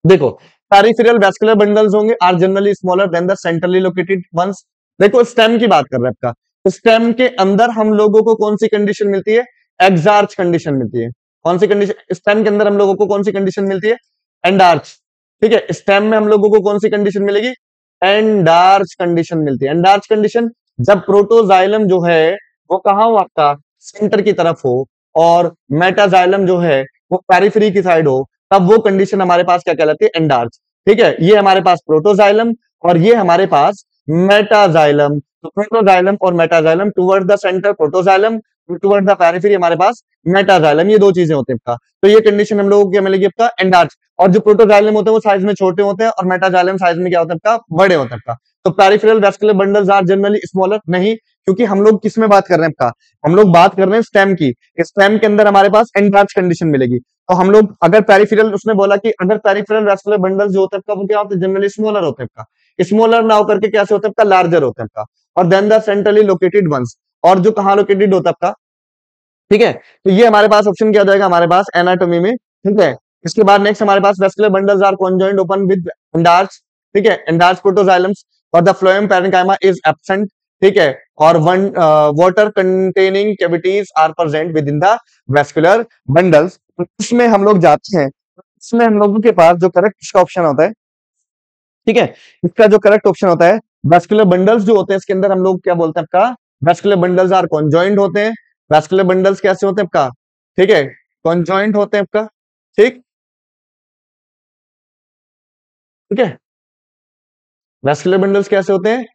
देखो, पेरिफेरल वैस्कुलर बंडल्स होंगे are generally smaller than the centrally located ones. देखो स्टेम की बात कर रहे हैं आपका, तो स्टेम के अंदर हम लोगों को कौन सी कंडीशन मिलती है, एक्सार्च कंडीशन मिलती है। कौन सी कंडीशन, स्टेम के अंदर हम लोगों को कौन सी कंडीशन मिलती है, एंडार्च। ठीक है, स्टेम में हम लोगों को कौन सी कंडीशन मिलेगी, एंडार्च कंडीशन मिलती है। एंडार्च कंडीशन जब प्रोटोजाइलम जो है वो कहां हो आपका, सेंटर की तरफ हो, और मेटाजाइलम जो है वो पेरिफेरी की साइड हो, तब वो कंडीशन हमारे पास क्या कहलाती है, एंडार्च। ठीक है, ये हमारे पास प्रोटोजाइलम और ये हमारे पास मेटाजाइलम। तो प्रोटोजाइलम और metaxylem, toward the centre protoxylem, toward the periphery हमारे पास मेटाजाइलम, ये दो चीजें होती हैं आपका। तो ये कंडीशन हम लोगों को क्या मिलेगी आपका, एंडार्च। और जो प्रोटोजाइलम होते हैं वो साइज में छोटे होते हैं और मेटाजाइलम साइज में क्या होता है आपका, बड़े होते हैं आपका। तो peripheral vascular bundles are generally smaller, नहीं, क्योंकि हम लोग किस में बात कर रहे हैं आपका, हम लोग बात कर रहे हैं स्टेम की। स्टेम के अंदर हमारे पास एंडार्च कंडीशन मिलेगी। तो हम लोग अगर पेरिफेरल, उसने बोला कि अगर पेरिफेरल वैस्कुलर बंडल्स जो होते हैं आपका वो क्या होते हैं, जनरली स्मॉलर होते हैं आपका। स्मॉलर ना होकर के कैसे होते हैं आपका, लार्जर होते हैं आपका। और then the centrally located ones, और जो कहां लोकेटेड होता है आपका, ठीक है। तो ये हमारे पास ऑप्शन क्या जाएगा हमारे पास, एनाटॉमी में। ठीक है, इसके बाद नेक्स्ट हमारे पास vascular bundles are conjoint open with endarch. ठीक है, एंडार्च प्रोटोजाइलम्स और the phloem parenchyma is absent. ठीक है, और one water containing cavities are present within the vascular bundles. इसमें हम लोग जाते हैं, इसमें हम लोगों के पास जो करेक्ट इसका ऑप्शन होता है, ठीक है। इसका जो करेक्ट ऑप्शन होता है, वैस्कुलर बंडल्स जो होते हैं इसके अंदर हम लोग क्या बोलते हैं आपका, वैस्कुलर बंडल्स आर कॉन्जॉइंट होते हैं। वैस्कुलर बंडल्स कैसे होते हैं आपका, ठीक है, कॉन्जॉइंट होते हैं आपका, ठीक, ठीक है। वैस्कुलर बंडल्स कैसे होते हैं,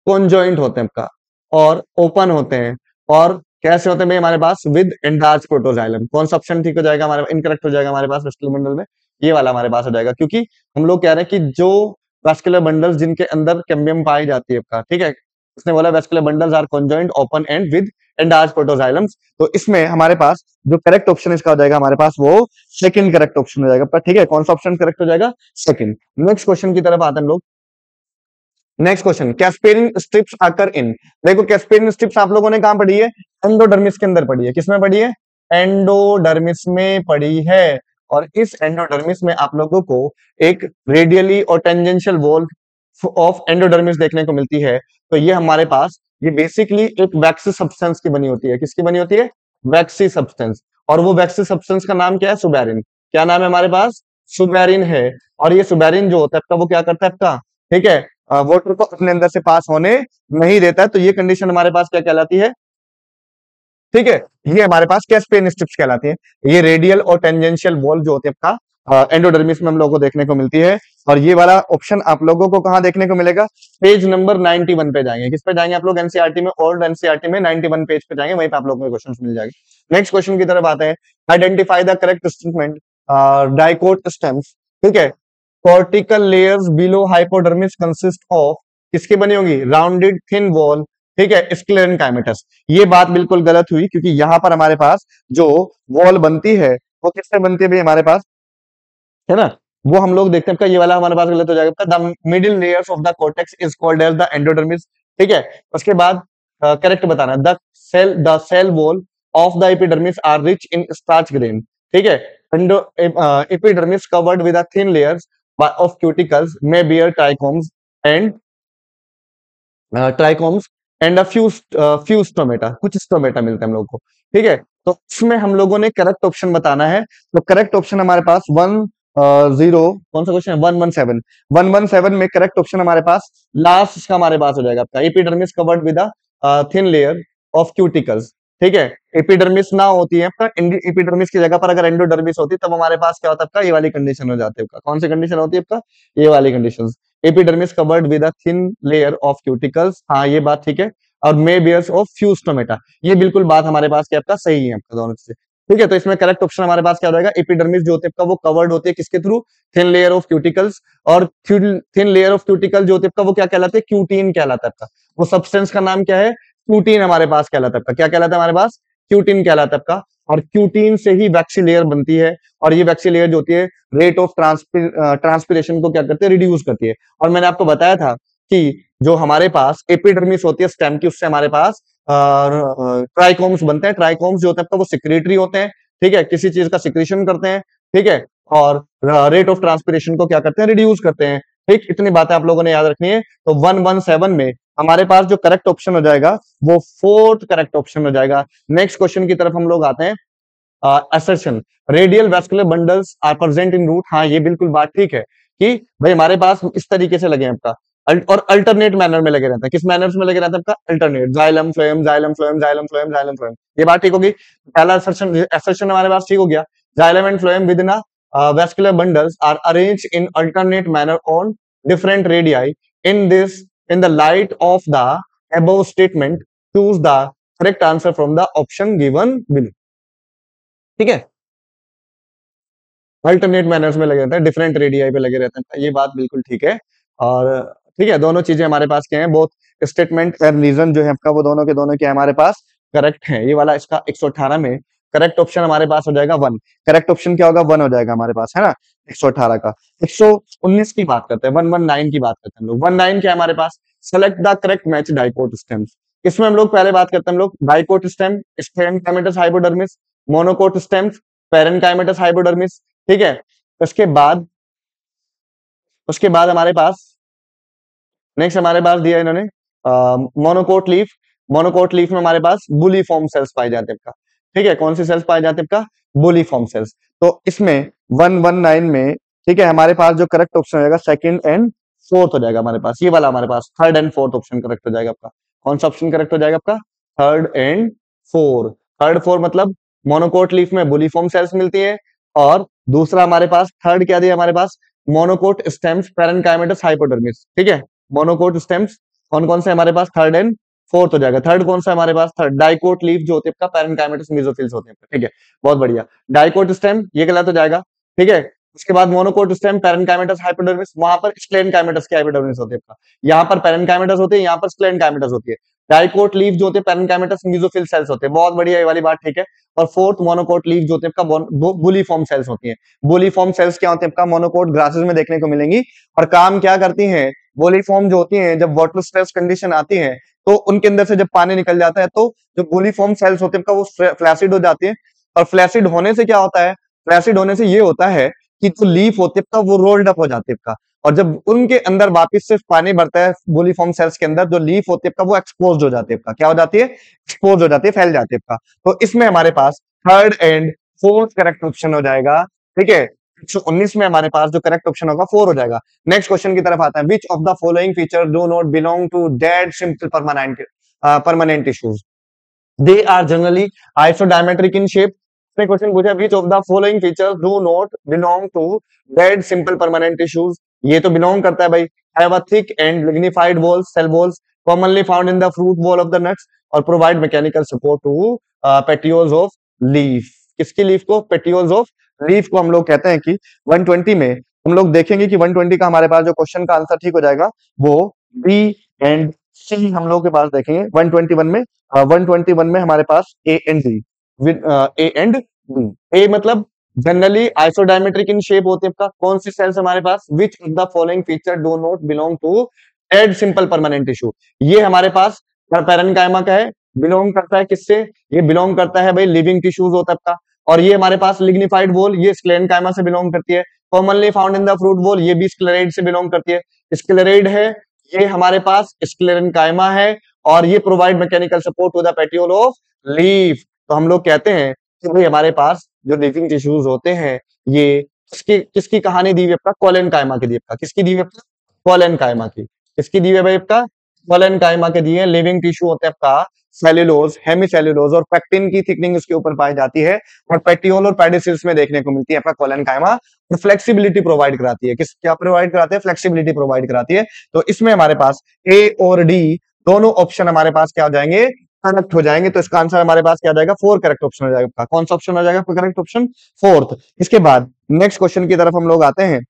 कॉन्जॉइंट होते हैं आपका, और ओपन होते हैं, और कैसे होते हैं भाई हमारे पास, विद एंडार्च प्रोटोजाइलम। कौन सा ऑप्शन ठीक हो जाएगा हमारे, इनकरेक्ट हो जाएगा हमारे पास वैस्कुलर बंडल में, ये वाला हमारे पास हो जाएगा, क्योंकि हम लोग कह रहे हैं कि जो वैस्कुलर बंडल्स जिनके अंदर कैम्बियम पाई जाती है आपका, ठीक है, उसने बोला vascular bundles are conjoint open and with endarch protoxylems. तो इसमें हमारे पास जो करेक्ट ऑप्शन इसका हो जाएगा हमारे पास, वो सेकंड करेक्ट ऑप्शन हो जाएगा, ठीक है। कौन सा ऑप्शन करेक्ट हो जाएगा, सेकंड। नेक्स्ट क्वेश्चन की तरफ आते हैं हम लोग। नेक्स्ट क्वेश्चन, कैस्पेरिन स्ट्रिप्स आकर इन। देखो कैस्पेरिन स्ट्रिप्स आप लोगों ने कहां पढ़ी है, एंडोडर्मिस के अंदर पढ़ी है। किसमें पढ़ी है, एंडोडर्मिस में पढ़ी है। और इस एंडोडर्मिस में आप लोगों को एक रेडियली और टेंजेंशियल वॉल ऑफ एंडोडर्मिस देखने को मिलती है। तो ये हमारे पास, ये बेसिकली एक वैक्सी सब्सटेंस की बनी होती है। किसकी बनी होती है, वैक्सी सब्सटेंस। और वो वैक्सी सब्सटेंस का नाम क्या है, सुबेरिन। क्या नाम है हमारे पास, सुबेरिन है। और ये सुबेरिन जो होता है आपका, वो क्या करता है आपका, ठीक है, वाटर को अपने अंदर से पास होने नहीं देता है। तो ये कंडीशन हमारे पास क्या कहलाती है, ठीक है, ये हमारे पास कैस्पियन स्ट्रिप्स कहलाती है। ये रेडियल और टेंजेंशियल वॉल जो होती है आपका एंडोडर्मिस में हम लोगों को देखने को मिलती है। और ये वाला ऑप्शन आप लोगों को कहां देखने को मिलेगा, पेज नंबर 91 पे जाएंगे। किस पे जाएंगे आप लोग, एनसीईआरटी में, ओल्ड एनसीईआरटी में 91 पेज पे जाएंगे, वहीं पे आप लोगों को क्वेश्चन मिल जाएंगे। नेक्स्ट क्वेश्चन की तरफ आते हैं। Identify the correct statement, dicot stems, ठीक है, cortical layers below hypodermis consist of, किसकी बनी होगी, राउंडेड थिन वॉल, ठीक है, स्क्लेरेनकाइमेटस। ये बात बिल्कुल गलत हुई, क्योंकि यहां पर हमारे पास जो वॉल बनती है वो किससे बनती है भाई हमारे पास, है ना, वो हम लोग देखते हैं आपका, ये वाला हमारे पास गलत हो जाएगा। The middle layers of the cortex is called as the endodermis, ठीक है। उसके बाद करेक्ट बताना, the cell wall of the epidermis are rich in starch grain, ठीक है। Epidermis covered with a thin layers of cuticles may bear trichomes and trichomes and a few stomata, कुछ स्टोमेटा मिलते हैं हम लोग को, ठीक है। तो इसमें हम लोगों ने करेक्ट ऑप्शन बताना है। तो करेक्ट ऑप्शन हमारे पास 10, कौन सा क्वेश्चन है, 117। 117 में करेक्ट ऑप्शन हमारे पास लास्ट का हमारे पास हो जाएगा आपका, epidermis covered with a thin layer of cuticles, ठीक है। एपिडर्मिस ना होती है आपका, एपिडर्मिस की जगह पर अगर एंडोडर्मिस होती तब हमारे पास क्या होता है आपका, ये वाली कंडीशन हो जाती है आपका। कौन सी कंडीशन होती है आपका, ये वाली condition, epidermis covered with a thin layer of cuticles, हाँ ये बात ठीक है। और मे बियर्स ऑफ फ्यू स्टोमेटा, ये बिल्कुल बात हमारे पास क्या आपका सही है आपका दोनों चीजें, ठीक है। तो इसमें करेक्ट ऑप्शन हमारे पास क्या हो जाएगा, एपिडर्मिस जो होती है आपका वो कवर्ड होती है किसके through, thin layer of cuticles. और थिन लेयर ऑफ क्यूटिकल जो होती है आपका वो क्या कहलाते हैं, क्यूटीन कहलाता है आपका। वो सब्सटेंस का नाम क्या है, क्यूटीन हमारे पास कहलाता है आपका। क्या कहलाता है हमारे पास, क्यूटीन कहलाता है आपका। और क्यूटीन से ही वैक्सी लेयर बनती है। और ये वैक्सी लेयर जो होती है रेट ऑफ ट्रांसपिरेशन को क्या करती है, रिड्यूस करती है। और मैंने आपको बताया था कि जो हमारे पास एपिडर्मिस होती है स्टेम की, उससे हमारे पास ट्राइकोम्स बनते हैं। ट्राइकोम्स जो होते हैं आपका वो सिक्रेटरी होते हैं, ठीक है, किसी चीज का सिक्रेशन करते हैं, ठीक है। और रेट ऑफ ट्रांसपिरेशन को क्या करते हैं, रिड्यूस करते हैं, ठीक। इतनी बातें आप लोगों ने याद रखनी है। तो 117 में हमारे पास जो करेक्ट ऑप्शन हो जाएगा वो फोर्थ करेक्ट ऑप्शन हो जाएगा। नेक्स्ट क्वेश्चन की तरफ हम लोग आते हैं। Assertion, radial vascular bundles are present in root, हाँ ये बिल्कुल बात ठीक है कि भाई हमारे पास इस तरीके से लगे हैं आपका, और अल्टरनेट मैनर में लगे रहते हैं। किस मैनर में लगे रहते हैं आपका, alternate, xylem phloem xylem phloem xylem phloem xylem phloem, ये बात ठीक होगी। पहला असर्शन हमारे पास ठीक हो गया, xylem and phloem within vascular bundles are arranged in alternate manner on different radii. in the light of the above statement, choose the correct answer from the option given below, ठीक है। अल्टरनेट मैनर्स में लगे रहते हैं, डिफरेंट रेडियाई पे लगे रहते हैं, ये बात बिल्कुल ठीक है। और ठीक है, दोनों चीजें हमारे पास क्या है, बोथ स्टेटमेंट एंड रीजन जो है आपका वो दोनों के दोनों क्या हमारे पास करेक्ट है। ये वाला इसका 118 में करेक्ट ऑप्शन हमारे पास हो जाएगा 1। करेक्ट ऑप्शन क्या होगा, 1 हो जाएगा हमारे पास, है ना। 118 का 119 की बात करते हैं, 119 की बात करते हैं हम लोग। 19 क्या है हमारे पास, select the correct match dicot stems. इसमें हम लोग पहले बात करते हैं हम लोग dicot stem, sclerenchymatous hypodermis, monocot stems, parenchymatous hypodermis, ठीक है। उसके बाद हमारे पास नेक्स्ट हमारे पास दिया इन्होंने मोनोकोट लीफ। मोनोकोट लीफ में हमारे पास बुलीफॉर्म सेल्स पाए जाते हैं आपका, ठीक है। कौन सी सेल्स पाए जाते हैं आपका, बुलीफॉर्म सेल्स। तो इसमें 119 में, ठीक है, हमारे पास जो करेक्ट ऑप्शन रहेगा सेकंड एंड फोर्थ हो जाएगा हमारे पास, ये वाला हमारे पास third and fourth option correct हो जाएगा आपका। कौन सा ऑप्शन करेक्ट हो जाएगा आपका? Third and fourth. Third four मतलब मोनोकोट लीफ में बुलीफॉर्म सेल्स मिलती है, और दूसरा हमारे पास थर्ड क्या दिया हमारे पास? Monocot stems parenchymatous hypodermis. ठीक है, मोनोकोट स्टेम्स कौन कौन से हमारे पास? थर्ड एंड फोर्थ हो जाएगा। थर्ड कौन सा हमारे पास? थर्ड डाइकोट लीफ जो होते हैं आपका पैरेनकाइमेटस मेसोफिल्स होते हैं। ठीक है, बहुत बढ़िया। डाइकोट स्टेम ये गलत हो जाएगा। ठीक है, उसके बाद मोनोकोट स्टेम पैरेनकाइमेटस हाइपोडर्मिस, वहां पर स्क्लेरेनकाइमेटस की हाइपोडर्मिस होती है आपका। यहाँ पर पैरेनकाइमेटस होते हैं, यहाँ पर स्क्लेरेनकाइमेटस होती है। डाइकोट लीफ जो होते हैं पैरेनकाइमेटस मेसोफिल सेल्स होते हैं। बहुत बढ़िया, ये वाली बात ठीक है। और फोर्थ मोनोकोट लीफ जो होते हैं आपका बुलीफॉर्म सेल्स होती है। बुलीफॉर्म सेल्स क्या होते हैं आपका? मोनोकोट ग्रासेस में देखने को मिलेंगी, और काम क्या करती हैं? बुलीफॉर्म जो होती हैं, जब वाटर स्ट्रेस कंडीशन आती है तो उनके अंदर से जब पानी निकल जाता है तो जो बुलीफॉर्म सेल्स होते हैं आपका वो फ्लैसिड हो जाती है। और फ्लैसिड होने से क्या होता है? फ्लैसिड होने से ये होता है कि जो लीफ होते हैं आपका वो रोल्ड अप हो जाते हैं आपका, और जब उनके अंदर वापस से पानी भरता है बुलीफॉर्म सेल्स के अंदर, जो लीफ होती है आपका वो एक्सपोज हो जाती है आपका। क्या हो जाती है? एक्सपोज हो जाती है, फैल जाती है आपका। तो इसमें हमारे पास third and fourth correct option हो जाएगा। ठीक है, 119 में हमारे पास जो करेक्ट ऑप्शन होगा 4 हो जाएगा। नेक्स्ट क्वेश्चन की तरफ आता है। Which of the following feature do not belong to dead simple permanent tissues? They are generally isodiametric in shape. Question पूछा which of the following features do not belong to dead simple permanent tissues? ये तो बिलोंग करता है भाई। Have a thick and lignified walls, cell walls, commonly found in the fruit ball of the nuts, और provide mechanical support to petioles of leaf। किसकी लीफ को? पेटियोल्स ऑफ लीफ को हम लोग कहते हैं कि 120 में हम लोग देखेंगे कि 120 का हमारे पास जो क्वेश्चन का आंसर ठीक हो जाएगा वो बी एंड सी हम लोग के पास देखेंगे। 121 में 121 में हमारे पास A and D, A and D. A मतलब जनरली आइसोडायमेट्रिक इन शेप होते हैं। कौन सी सेल्स हमारे पास? Which of the following feature do not belong to dead simple permanent tissue? ये हमारे पास पैरेन्काइमा का है। बिलोंग करता है किससे? ये बिलोंग करता है भाई लिविंग टिश्यूज होता है आपका। और ये हमारे पास लिग्निफाइड वॉल, ये स्क्लेरेनकाइमा से बिलोंग करती है। Commonly found in the fruit wall, ये भी स्क्लेराइड से बिलोंग करती है। स्क्लेराइड है ये हमारे पास, स्क्लेरेनकाइमा है, और ये provide mechanical support to the petiole of leaf. तो हम लोग कहते हैं कि भाई हमारे पास जो लिविंग टिश्यूज होते हैं ये किसकी किसकी कहानी दी हुई है? कोलेनकाइमा की दी है। किसकी दी हुई है? कोलेनकाइमा की। किसकी दी है भाई आपका? कोलेनकाइमा के दिए। लिविंग टिश्यू होता है आपका सेल्यूलोज, हेमीसेल्यूलोज, और पेक्टिन की थिकनिंग उसके ऊपर पाई जाती है, और पेटियोल और पेडिसिल्स में देखने को मिलती है आपका कोलेनकाइमा। और फ्लेक्सिबिलिटी प्रोवाइड कराती है। किस क्या प्रोवाइड कराते हैं? फ्लेक्सिबिलिटी प्रोवाइड कराती है। तो इसमें हमारे पास ए और डी दोनों ऑप्शन हमारे पास क्या हो जाएंगे? करेक्ट हो जाएंगे। तो इसका आंसर हमारे पास क्या आ जाएगा? 4 करेक्ट ऑप्शन हो जाएगा आपका। कौन सा ऑप्शन हो जाएगा करेक्ट ऑप्शन? फोर्थ। इसके बाद नेक्स्ट क्वेश्चन की तरफ हम लोग आते हैं।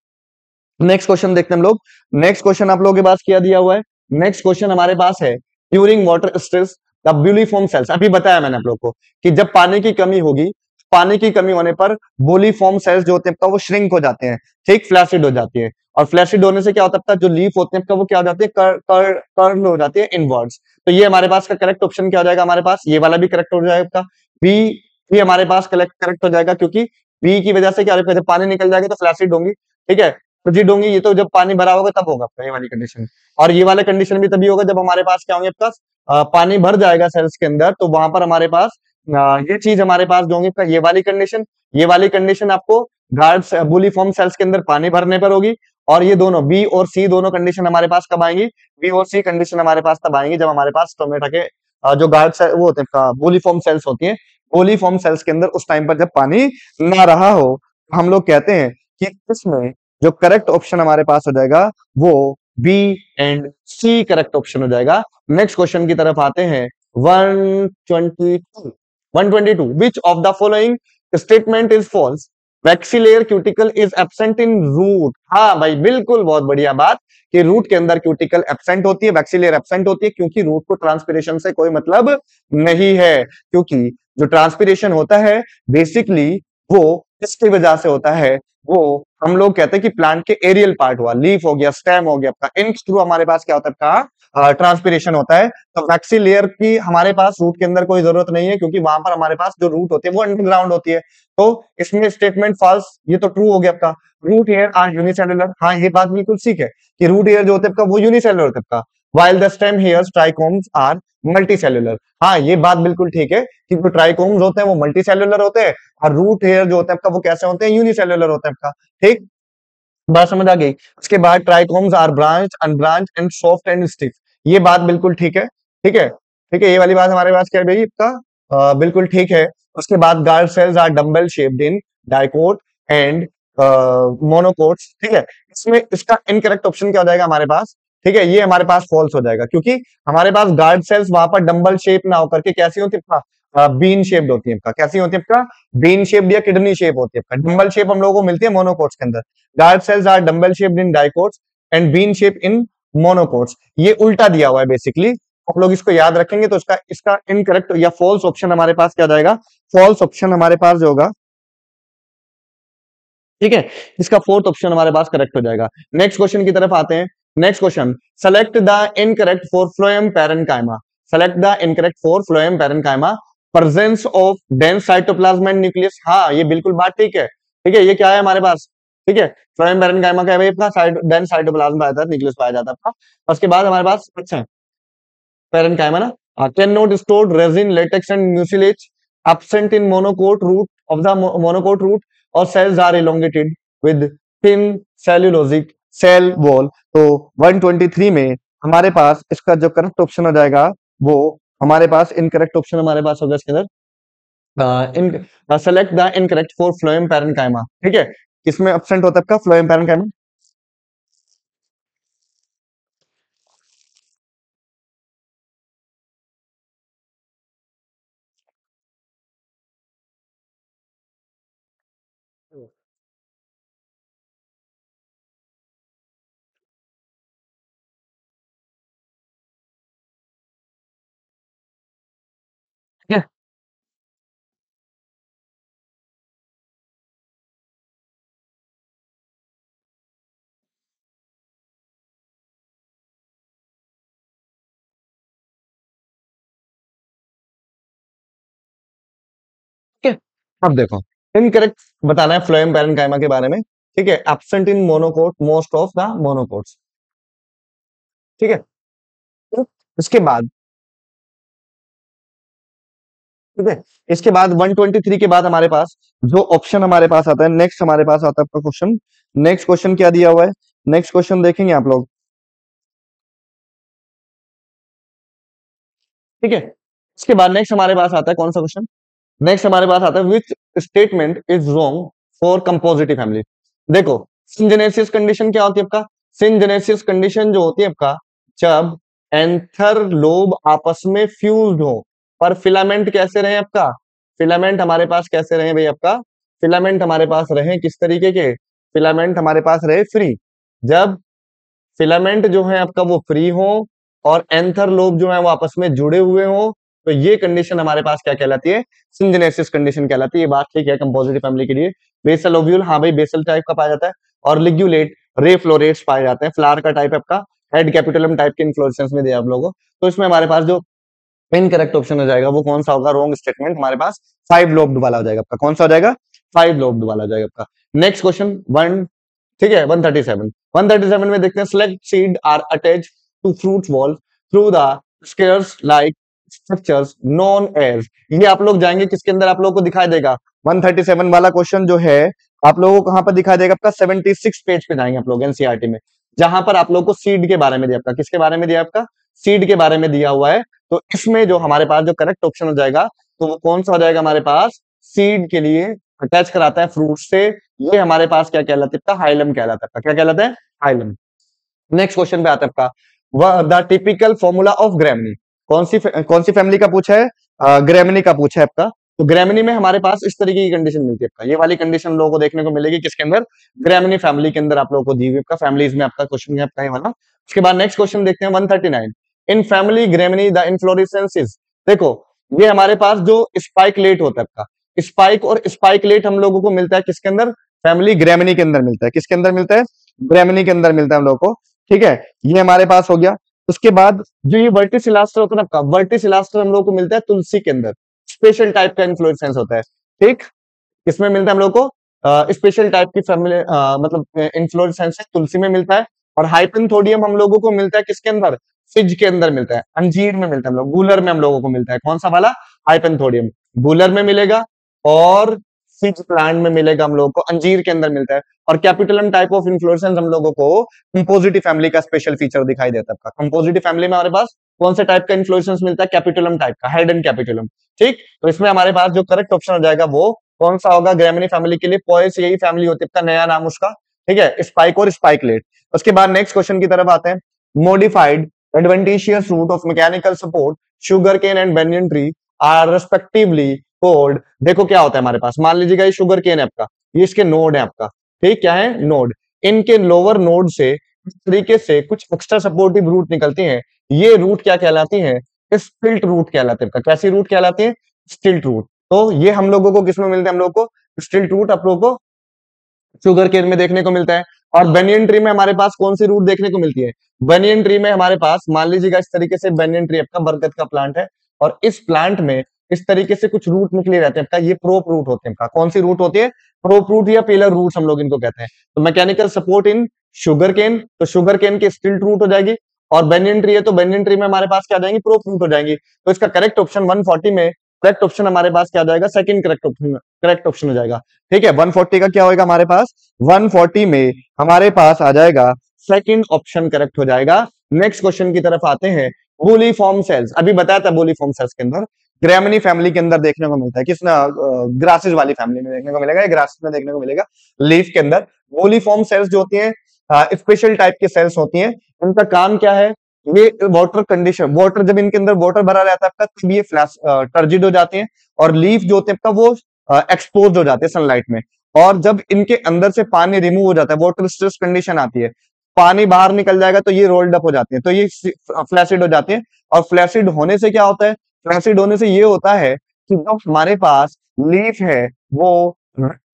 नेक्स्ट क्वेश्चन देखते हैं हम लोग। नेक्स्ट क्वेश्चन आप लोगों के पास क्या दिया हुआ है? नेक्स्ट क्वेश्चन हमारे पास है during water stress the bulliform cells. अभी बताया मैंने आप लोग को कि जब पानी की कमी होगी, पानी की कमी होने पर बुलीफॉर्म सेल्स जो होते हैं वो श्रिंक हो जाते हैं। ठीक, फ्लैसिड हो जाती है। और फ्लैसिड होने से क्या होता है? जो लीफ होते हैं वो क्या हो जाते हैं? कर्ल हो जाती है इनवर्ड्स। तो ये हमारे पास का करेक्ट ऑप्शन क्या हो जाएगा? हमारे पास ये वाला भी करेक्ट हो जाएगा आपका। बी भी हमारे पास करेक्ट हो जाएगा, क्योंकि बी की वजह से क्या होगा? जब पानी निकल जाएगा तो फ्लैसिड होंगी। ठीक है, फ्रिजिड होंगी। ये तो जब पानी भरा होगा तब होगा आपका ये वाली कंडीशन। और ये वाला कंडीशन भी तभी होगा जब हमारे पास क्या होंगे आपका? पानी भर जाएगा सेल्स के अंदर, तो वहां पर हमारे पास ये चीज हमारे पास जो होंगी आपका ये वाली कंडीशन आपको गार्ड्स बुलीफॉर्म सेल्स के अंदर पानी भरने पर होगी। और ये दोनों बी और सी दोनों कंडीशन हमारे पास कब आएंगी? बी और सी कंडीशन हमारे पास तब आएंगी जब हमारे पास टोमेटो के जो गार्ड्स वो होते हैं बुलीफॉर्म सेल्स होती है, बुलीफॉर्म सेल्स के अंदर उस टाइम पर जब पानी ना रहा हो। हम लोग कहते हैं कि इसमें जो करेक्ट ऑप्शन हमारे पास हो जाएगा वो B and C correct option हो जाएगा। नेक्स्ट क्वेश्चन की तरफ आते हैं। 122 which of the following statement is false? Waxy layer cuticle is absent in root. हाँ भाई बिल्कुल, बहुत बढ़िया बात कि रूट के अंदर क्यूटिकल एब्सेंट होती है, वैक्सीलेयर एब्सेंट होती है, क्योंकि रूट को ट्रांसपिरेशन से कोई मतलब नहीं है। क्योंकि जो ट्रांसपिरेशन होता है बेसिकली वो किसकी वजह से होता है? वो हम लोग कहते हैं कि प्लांट के एरियल पार्ट हुआ, लीफ हो गया, स्टेम हो गया आपका, इन थ्रू हमारे पास क्या होता है आपका? ट्रांसपिरेशन होता है। तो वैक्सी लेयर की हमारे पास रूट के अंदर कोई जरूरत नहीं है, क्योंकि वहां पर हमारे पास जो रूट होती है वो अंडरग्राउंड होती है। तो इसमें स्टेटमेंट फॉल्स, ये तो ट्रू हो गया आपका। Root hair are unicellular. हाँ, ये बात बिल्कुल ठीक है कि रूट हेयर जो होते हैं आपका वो यूनिसेलुलर होता है आपका, while the stem hairs trichomes are multicellular। हाँ, ये बात बिल्कुल ठीक है कि जो ट्राइकोम्स होते हैं वो मल्टीसेलुलर होते हैं, और रूट हेयर जो होते हैं आपका वो कैसे होते हैं? यूनिसेलुलर होते हैं आपका। ठीक, बात समझ आ गई। उसके बाद trichomes are branch unbranch and soft and stiff, ये बात बिल्कुल ठीक है, ठीक है, ठीक है, ये वाली बात हमारे पास क्या है भाई इसका, बिल्कुल ठीक है। उसके बाद guard cells are dumbbell shaped in dicot and monocots, ठीक है। इसमें इसका इनकरेक्ट ऑप्शन क्या हो जाएगा हमारे पास, ठीक है, ये हमारे पास फॉल्स हो जाएगा, क्योंकि हमारे पास गार्ड सेल्स वहां पर डम्बल शेप ना होकर के कैसी होती है, बीन शेप्ड होती है, कैसी होती है, बीन शेप्ड या किडनी शेप होती है। डम्बल शेप हम लोगों को मिलती है मोनोकोट्स के अंदर। Guard cells are dumbbell shaped in dicots and bean shape in monocots, ये उल्टा दिया हुआ है बेसिकली। आप लोग इसको याद रखेंगे तो इसका इसका इनकरेक्ट या फॉल्स ऑप्शन हमारे पास क्या जाएगा, फॉल्स ऑप्शन हमारे पास जो होगा, ठीक है, इसका फोर्थ ऑप्शन हमारे पास करेक्ट हो जाएगा। नेक्स्ट क्वेश्चन की तरफ आते हैं। Next question, select the incorrect for phloem parenchyma, select the incorrect for phloem parenchyma, presence of dense cytoplasm and nucleus, हाँ ये बिल्कुल बात ठीक है, ठीक है, ये क्या है हमारे पास, ठीक है, फ्लोएम पैरेन्काइमा क्या है भाई अपना, डेंस साइटोप्लाज्म पाया जाता है, न्यूक्लियस पाया जाता है। उसके बाद हमारे पास अच्छा पैरेन्काइमा ना, can not store resin latex and mucilage, absent in monocote root of the monocote root, और cells are elongated with thin cellulosic cell wall। तो 123 में हमारे पास इसका जो करेक्ट ऑप्शन हो जाएगा वो हमारे पास इनकरेक्ट ऑप्शन हमारे पास होगा इसके अंदर, in select the incorrect for phloem parenchyma, ठीक है, किसमें एब्सेंट होता है आपका फ्लोएम पैरेन्काइमा। ठीक है, ठीक है, अब देखो इनकरेक्ट बताना है फ्लोएम पैरेन्काइमा के बारे में, ठीक है, absent in monocot most of the monocots, ठीक है। तो इसके बाद, ठीक है, इसके बाद 123 के बाद हमारे पास जो ऑप्शन हमारे पास आता है, नेक्स्ट हमारे पास आता है आपका क्वेश्चन। नेक्स्ट क्वेश्चन क्या दिया हुआ है, नेक्स्ट क्वेश्चन देखेंगे आप लोग, ठीक है। इसके बाद नेक्स्ट हमारे पास आता है कौन सा क्वेश्चन, नेक्स्ट हमारे पास आता है which statement is wrong for compositae family. देखो सिंजेनेसिस कंडीशन क्या होती है आपका, सिंजेनेसिस कंडीशन जो होती है आपका, जब एंथर लोब आपस में फ्यूज्ड हो, पर फिलामेंट कैसे रहे आपका, फिलामेंट हमारे पास कैसे रहे भाई आपका, फिलामेंट हमारे पास रहे किस तरीके के, फिलामेंट हमारे पास रहे फ्री। जब फिलामेंट जो है आपका वो फ्री हो और एंथर लोब जो है वो आपस में जुड़े हुए हो, तो ये कंडीशन हमारे पास क्या कहलाती है, सिंजेनेसिस कंडीशन कहलाती है। ये बात ठीक है कंपोजिटिव फैमिली के लिए। बेसल ओव्यूल, हाँ भाई बेसल टाइप का पाया जाता है, और लिग्यूलेट रे फ्लोरेट्स पाए जाते हैं, फ्लावर का टाइप आपका हेड कैपिटलम टाइप के इन्फ्लोरेसेंस में दिया आप लोगों को। तो इसमें हमारे पास जो इनकरेक्ट ऑप्शन हो जाएगा वो कौन सा होगा, रॉन्ग स्टेटमेंट हमारे पास 5 लोब्ड वाला हो जाएगा आपका, कौन सा हो जाएगा, 5 लोब्ड वाला हो जाएगा आपका। नेक्स्ट क्वेश्चन वन, ठीक है, 137 में देखते हैं, select seed are attach to fruit wall through the scars like structures known as, ये आप लोग जाएंगे किसके अंदर, आप लोगों को दिखाई देगा 137 वाला क्वेश्चन जो है आप लोगों को कहां पर दिखाई देगा आपका, 76 पेज पे जाएंगे आप लोग एनसीईआरटी में, जहां पर आप लोग को सीड के बारे में दिया आपका, किसके बारे में दिया आपका, सीड के बारे में दिया हुआ है। तो इसमें जो हमारे पास जो करेक्ट ऑप्शन हो जाएगा तो वो कौन सा हो जाएगा हमारे पास, सीड के लिए अटैच कराता है फ्रूट से, ये हमारे पास क्या कहलाता है, हाइलम कहलाता है, क्या कहलाता है, हाइलम। नेक्स्ट क्वेश्चन पे आता है आपका, वह द टिपिकल फॉर्मूला ऑफ ग्रेमनी, कौन सी फैमिली का पूछा है, ग्रेमनी का पूछा है आपका। तो ग्रेमनी में हमारे पास इस तरीके की कंडीशन मिलती है आपका, ये वाली कंडीशन लोगों को देखने को मिलेगी किसके अंदर, ग्रेमनी फैमिली के अंदर आप लोगों को दी हुई आपका, फैमिलीज में आपका क्वेश्चन है आपका ये वाला। उसके बाद नेक्स्ट क्वेश्चन देखते हैं 139, इन फैमिली ग्रेमनी द इन्फ्लोरेसेंसेस, देखो ये हमारे पास जो स्पाइकलेट होता है आपका, स्पाइक और स्पाइकलेट हम लोगों को मिलता है किसके अंदर, फैमिली ग्रेमनी के अंदर मिलता है, किसके अंदर मिलता है, ग्रेमनी के अंदर मिलता है हम लोग को, ठीक है, ये हमारे पास हो गया। उसके बाद जो ये वर्टिसिलास्टर होता है ना आपका, वर्टिसिलास्टर हम लोग को मिलता है तुलसी के अंदर, स्पेशल टाइप का इन्फ्लोरेसेंस होता है, ठीक, किसमें मिलता है हम लोग को, स्पेशल टाइप की फैमिली मतलब इन्फ्लोरेसेंस है तुलसी में मिलता है। और हाइपेंथोडियम हम लोगों को मिलता है किसके अंदर, फिज के अंदर मिलता है, अंजीर में मिलता है हम लोग, गूलर में हम लोगों को मिलता है, कौन सा वाला, हाइपेंथोडियम, गूलर में मिलेगा और फिज प्लांट में मिलेगा हम लोगों को, अंजीर के अंदर मिलता है। और कैपिटलम टाइप ऑफ इन्फ्लोरेसेंस हम लोगों को कंपोजिटी फैमिली का स्पेशल फीचर दिखाई देता है। कंपोजिटी फैमिली में हमारे पास कौन से टाइप का इन्फ्लोरेसेंस मिलता है? कैपिटलम टाइप का, हेड एंड कैपिटलम। ठीक, तो इसमें हमारे पास जो करेक्ट ऑप्शन हो जाएगा वो कौन सा होगा? ग्रेमिनी फैमिली के लिए पोएस यही फैमिली होती है, नया नाम उसका। ठीक है, स्पाइक और स्पाइकलेट। उसके बाद नेक्स्ट क्वेश्चन की तरफ आते हैं। Modified adventitious root of mechanical support sugar cane and banyan tree are respectively called. देखो क्या होता है हमारे पास, मान लीजिएगा ये शुगर केन है आपका, ये इसके नोड है आपका। ठीक, क्या है? नोड। इनके लोअर नोड से इस तरीके से कुछ एक्स्ट्रा सपोर्टिव रूट निकलती हैं। ये रूट क्या कहलाती हैं? स्टिल्ट रूट कहलाते हैं। कैसी रूट कहलाती है? स्टिल्ट रूट। तो ये हम लोगों को किसमें मिलता है? हम लोगों को स्टिल्ट रूट आप लोगों को शुगर केन में देखने को मिलता है। और बेनियन ट्री में हमारे पास कौन सी रूट देखने को मिलती है? बेनियन ट्री में हमारे पास मान लीजिएगा इस तरीके से बेनियन ट्री आपका बरगद का प्लांट है, और इस प्लांट में इस तरीके से कुछ रूट निकले रहते हैं आपका, ये प्रोप रूट होते हैं आपका। कौन सी रूट होती है? प्रोप रूट या पिलर रूट हम लोग इनको कहते हैं। तो mechanical support in sugar cane, तो शुगर केन की स्टिल्ट रूट हो जाएगी। और बेनियन ट्री है तो बेनियन ट्री में हमारे पास क्या आ जाएंगी? प्रोप रूट हो जाएंगी। तो इसका करेक्ट ऑप्शन 140 में करेक्ट ऑप्शन हमारे पास क्या आ जाएगा? सेकंड करेक्ट ऑप्शन हो जाएगा। ठीक है, 140 का क्या होगा हमारे पास? 140 में हमारे पास आ जाएगा सेकंड ऑप्शन करेक्ट हो जाएगा। नेक्स्ट क्वेश्चन की तरफ आते हैं। बोलीफॉर्म सेल्स, अभी बताया था बोलीफॉर्म सेल्स के अंदर ग्रेमिनी फैमिली के अंदर देखने को मिलता है। किस ना? ग्रासेस वाली फैमिली में देखने को मिलेगा, ग्रासेस में देखने को मिलेगा। लीफ के अंदर बोलीफॉर्म सेल्स जो होती हैं स्पेशल टाइप के सेल्स होती हैं। उनका काम क्या है? ये वाटर कंडीशन, वाटर जब इनके अंदर वाटर भरा रहता है आपका, तब ये फ्लैश टर्जिड हो जाते हैं। और लीफ जो होते हैं आपका वो एक्सपोज हो जाते हैं सनलाइट में। और जब इनके अंदर से पानी रिमूव हो जाता है, वाटर स्ट्रेस कंडीशन आती है, पानी बाहर निकल जाएगा तो ये रोल्ड अप हो जाते हैं, तो ये फ्लैसिड हो जाते हैं। और फ्लैसिड होने से क्या होता है? फ्लैसिड होने से ये होता है कि जो हमारे पास लीफ है वो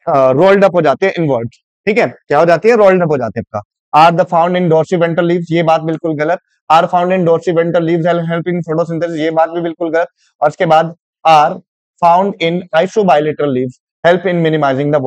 रोल्ड अप हो जाते हैं इनवर्ड। ठीक है, क्या हो जाती है? रोल्ड अप हो जाते हैं आपका। Are the found in dorsiventral leaves, ये बात बिल्कुल गलत। Are found in dorsiventral leaves help in photosynthesis, ये बात भी बिल्कुल गलत। और उसके बाद are found in isobilateral leaves help in minimising the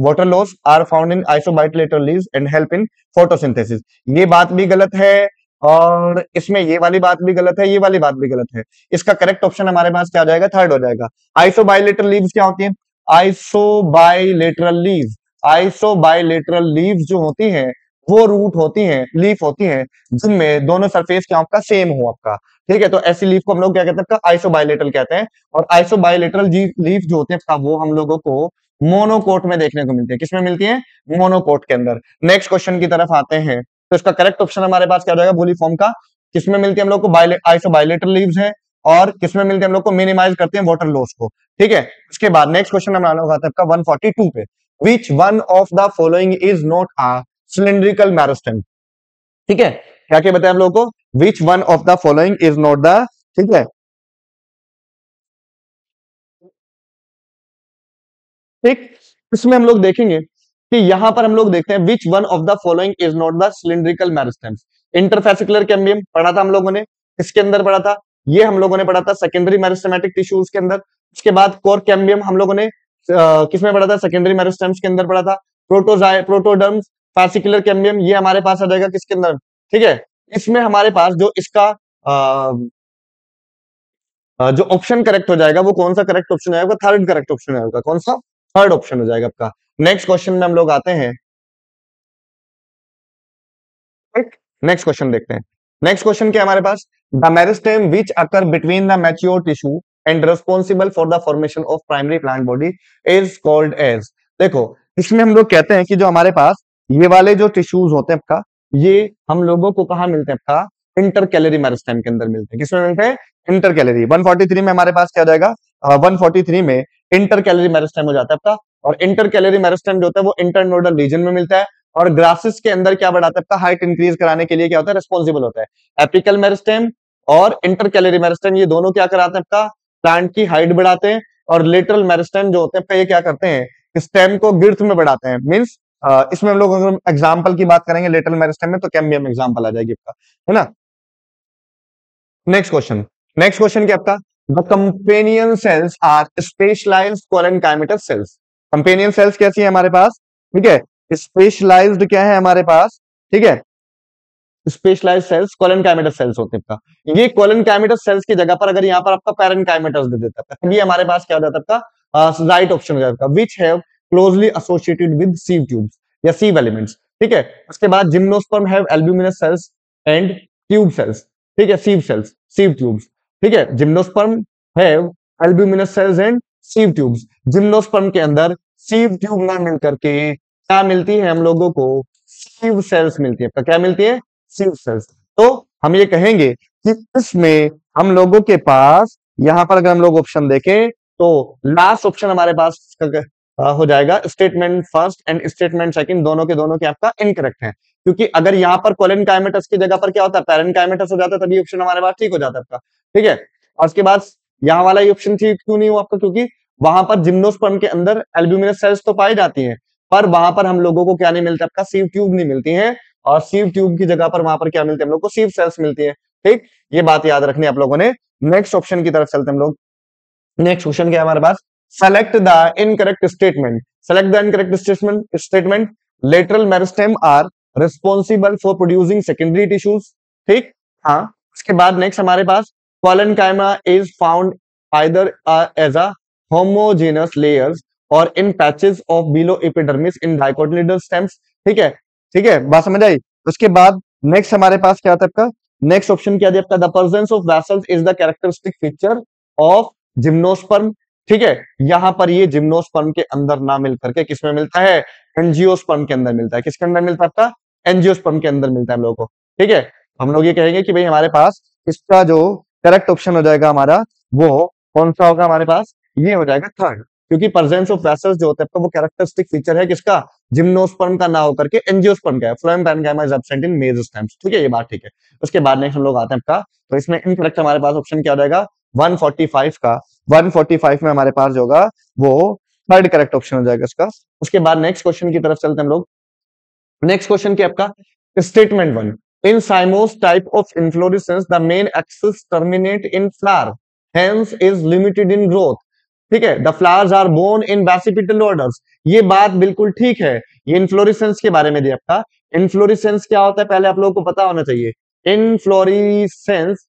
water loss, are found in isobilateral leaves and help in photosynthesis, ये बात भी गलत है। और इसमें ये वाली बात भी गलत है, ये वाली बात भी गलत है। इसका करेक्ट ऑप्शन हमारे पास क्या हो जाएगा? थर्ड हो जाएगा। आइसोबाइलेटरल लीव्स क्या होती है? आइसोबाइलेटरल लीव्स, आइसोबाइलेटरल लीव्स जो होती हैं वो रूट होती हैं, लीफ होती हैं जिनमें दोनों सरफेस क्या आपका सेम हो आपका। ठीक है, तो ऐसी लीफ को हम लोग क्या कहते हैं? आइसोबाइलेटरल कहते हैं। और आइसोबाइलेटरल लीफ जो होते हैं वो हम लोगों को मोनोकोट में देखने को मिलती है। किसमें मिलती है? मोनोकोट के अंदर। नेक्स्ट क्वेश्चन की तरफ आते हैं। तो इसका करेक्ट ऑप्शन हमारे पास क्या हो जाएगा? बोलीफॉर्म का। किसमें मिलती है हम लोग को? आइसोबाइलेटरल लीव्स है। और किसमें मिलते हैं हम लोग को? मिनिमाइज करते हैं वाटर लॉस को। ठीक है, उसके बाद नेक्स्ट क्वेश्चन हम लोग आते हैं आपका 142 पे। Which one of the following is not a cylindrical meristem? ठीक है, क्या क्या बताया हम लोग को? Which one of the following is not the, ठीक है, ठीक, इसमें हम लोग देखेंगे कि यहां पर हम लोग देखते हैं which one of the following is not the cylindrical meristem. Interfascicular cambium पढ़ा था हम लोगों ने, इसके अंदर पढ़ा था। ये हम लोगों ने पढ़ा था सेकेंडरी मेरिस्टेमेटिक टिश्यूज के अंदर। उसके बाद कोर कैम्बियम हम लोगों ने किसमें पढ़ा था? सेकेंडरी मेरिस्टेम्स के अंदर पढ़ा था। प्रोटोडर्म्स फासिकुलर कैम्बियम ये हमारे पास आ जाएगा किसके अंदर? ठीक है, इसमें हमारे पास जो इसका जो ऑप्शन करेक्ट हो जाएगा वो कौन सा करेक्ट ऑप्शन आएगा? थर्ड करेक्ट ऑप्शन आएगा। कौन सा? थर्ड ऑप्शन हो जाएगा आपका। नेक्स्ट क्वेश्चन में हम लोग आते हैं। नेक्स्ट क्वेश्चन देखते हैं। नेक्स्ट क्वेश्चन क्या हमारे पास? The meristem which occur between the mature tissue and responsible for the formation of primary plant body is called as. देखो, इसमें हम लोग कहते हैं कि जो हमारे पास ये वाले जो टिश्यूज होते हैं आपका, ये हम लोगों को कहा मिलते हैं आपका? इंटर कैलरी मेरिस्टेम के अंदर मिलते हैं। किसमें मिलते हैं? Inter calorie. 143 में हमारे पास क्या हो जाएगा? 143 में इंटर कैलरी मेरिस्टेम हो जाता है आपका। और इंटर कैलरी मेरिस्टेम जो होता है वो इंटरनोडल रीजन में मिलता है। और ग्रासेस के अंदर क्या बढ़ाता है आपका? हाइट इंक्रीज कराने के लिए क्या होता है? रिस्पॉन्सिबल होता है। एपिकल मेरिस्टेम और इंटर कैलरी मेरिस्टेम ये दोनों क्या कराते हैं आपका? प्लांट की हाइट बढ़ाते हैं। और लेटरल मेरिस्टेम जो होते हैं आपका ये क्या करते हैं? स्टेम को गिर्थ में बढ़ाते हैं। मींस इसमें हम लोग अगर एग्जांपल की बात करेंगे लेटरल मेरिस्टेम में, तो कैम्बियम एग्जांपल आ जाएगी आपका, है ना। नेक्स्ट क्वेश्चन, नेक्स्ट क्वेश्चन क्या आपका? The companion cells are specialised collenchymatous cells. Companion cells कैसी है हमारे पास? ठीक है, स्पेशलाइज्ड क्या है हमारे पास? ठीक है, स्पेशलाइज्ड सेल्स कोलेनकाइमेटस सेल्स होते हैं आपका। ये कोलेनकाइमेटस सेल्स की जगह पर अगर यहाँ पर आपका पैरेनकाइमेटस दे देता है, ये हमारे पास क्या हो जाता है आपका? राइट ऑप्शन हो जाएगा which have closely associated with sieve tubes या सीव एलिमेंट्स। ठीक है, उसके बाद gymnosperm have albuminous cells and tube cells. ठीक है, सीव सेल्स, सीव ट्यूब्स। ठीक है, gymnosperm have albuminous cells and sieve tubes. Gymnosperm के अंदर सीव ट्यूब ना मिल करके क्या मिलती है हम लोगों को, सीव सेल्स मिलती है। क्या मिलती है, सीव सेल्स। तो हम ये कहेंगे कि इसमें हम लोगों के पास यहां पर अगर हम लोग ऑप्शन देखें तो लास्ट ऑप्शन हमारे पास हो जाएगा statement first and statement second दोनों के दोनों के आपका इनकरेक्ट है, क्योंकि अगर यहाँ पर कोलेनकाइमेटस की जगह पर क्या होता है, पैरेनकाइमेटस हो जाता है, तभी ऑप्शन हमारे पास ठीक हो जाता है आपका। ठीक है, और उसके बाद यहाँ वाला ये ऑप्शन ठीक क्यों नहीं हुआ आपका, क्योंकि वहां पर जिम्नोस्पर्म के अंदर एल्ब्यूमिनस सेल्स तो पाई जाती हैं, पर वहां पर हम लोगों को क्या नहीं मिलता आपका, सीव ट्यूब नहीं मिलती है, और सीव ट्यूब की जगह पर वहां पर क्या मिलती है हम लोग को, सीव सेल्स मिलती है। ठीक, ये बात याद रखनी है आप लोगों ने। नेक्स्ट ऑप्शन की तरफ चलते हम लोग। नेक्स्ट क्वेश्चन क्या है हमारे पास, select the incorrect statement. Select the incorrect statement lateral meristem are responsible for producing secondary tissues. ठीक, हाँ। उसके बाद नेक्स्ट हमारे पास collenchyma is found either as a homogenous layers और in patches of below epidermis in dicotyledonous stems. ठीक है, ठीक है, बात समझ आई। उसके बाद नेक्स्ट हमारे पास क्या आता है आपका, नेक्स्ट ऑप्शन क्या दिया आपका, the presence of vessels is the characteristic feature of gymnosperm. ठीक है, यहां पर ये जिम्नोस्पर्म के अंदर ना मिल करके किसमें मिलता है, एंजियोस्पर्म के अंदर मिलता है। किसके अंदर मिलता है आपका, एंजियोस्पर्म के अंदर मिलता है हम लोगों को। ठीक है, हम लोग ये कहेंगे कि भाई हमारे पास इसका जो करेक्ट ऑप्शन हो जाएगा हमारा, वो कौन सा होगा हमारे पास, ये हो जाएगा थर्ड, क्योंकि प्रेजेंस ऑफ वेसल्स जो होता है वो कैरेक्टरिस्टिक फीचर है किसका, जिम्नोस्पर्म का ना होकर के एंजियोस्पर्म का है। Phloem parenchyma is absent in mesosperms. ठीक है, ये बात ठीक है। उसके बाद नेक्स्ट हम लोग आते हैं आपका, तो इसमें इनकरेक्ट हमारे पास ऑप्शन क्या हो जाएगा, 145 का। 145 में हमारे पास जो होगा वो थर्ड करेक्ट ऑप्शन हो जाएगा इसका। उसके बाद नेक्स्ट क्वेश्चन की तरफ चलते हैं हम लोग। नेक्स्ट क्वेश्चन क्या आपका, statement 1, in cymose type of inflorescence the main axis terminate in flower hence is limited in growth. ठीक है, the flowers are borne in basipetal orders. ये बात बिल्कुल ठीक है, ये इन्फ्लोरेसेंस के बारे में दिया आपका। इन्फ्लोरेसेंस क्या होता है पहले आप लोगों को पता होना चाहिए। इन्फ्लोरेसेंस,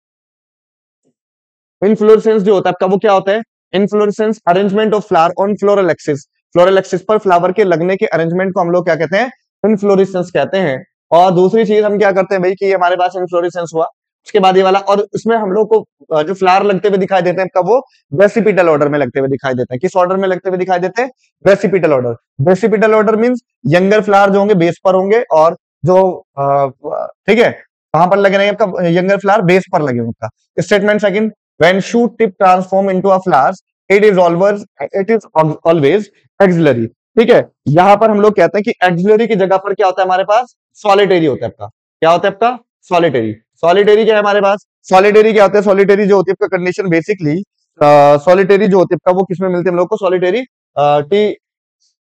इन्फ्लोरेसेंस जो होता है आपका वो क्या होता है, inflorescence arrangement of flower on floral axis. Floral axis पर फ्लावर के लगने के अरेंजमेंट को हम लोग क्या कहते हैं, इन्फ्लोरेसेंस कहते हैं। और दूसरी चीज हम क्या करते हैं भाई, कि हमारे पास इन्फ्लोरेसेंस हुआ, उसके बाद ये वाला, और इसमें हम लोग को जो फ्लावर लगते हुए दिखाई देते हैं कब, वो वेसिपिटल ऑर्डर में लगते हुए दिखाई देते हैं। किस ऑर्डर में लगते हुए दिखाई देते हैं, basipetal order. Basipetal order means younger flower जो होंगे बेस पर होंगे, और जो ठीक है कहां पर लगे रहेंगे आपका, यंगर फ्लावर बेस पर लगे उनका। Statement second, when shoot tip transform into a flowers it is always axillary। ठीक है, यहां पर हम लोग कहते हैं कि एक्सिलरी की जगह पर क्या होता है हमारे पास, सॉलिटरी होता है आपका। क्या होता है आपका, सॉलिटरी। सॉलिटरी क्या है हमारे पास, सॉलिटरी क्या होता है, सॉलिटरी जो होती है आपका कंडीशन बेसिकली, सॉलिटरी जो होती है आपका वो किसमें मिलती है हम लोग को, सॉलिटरी टी।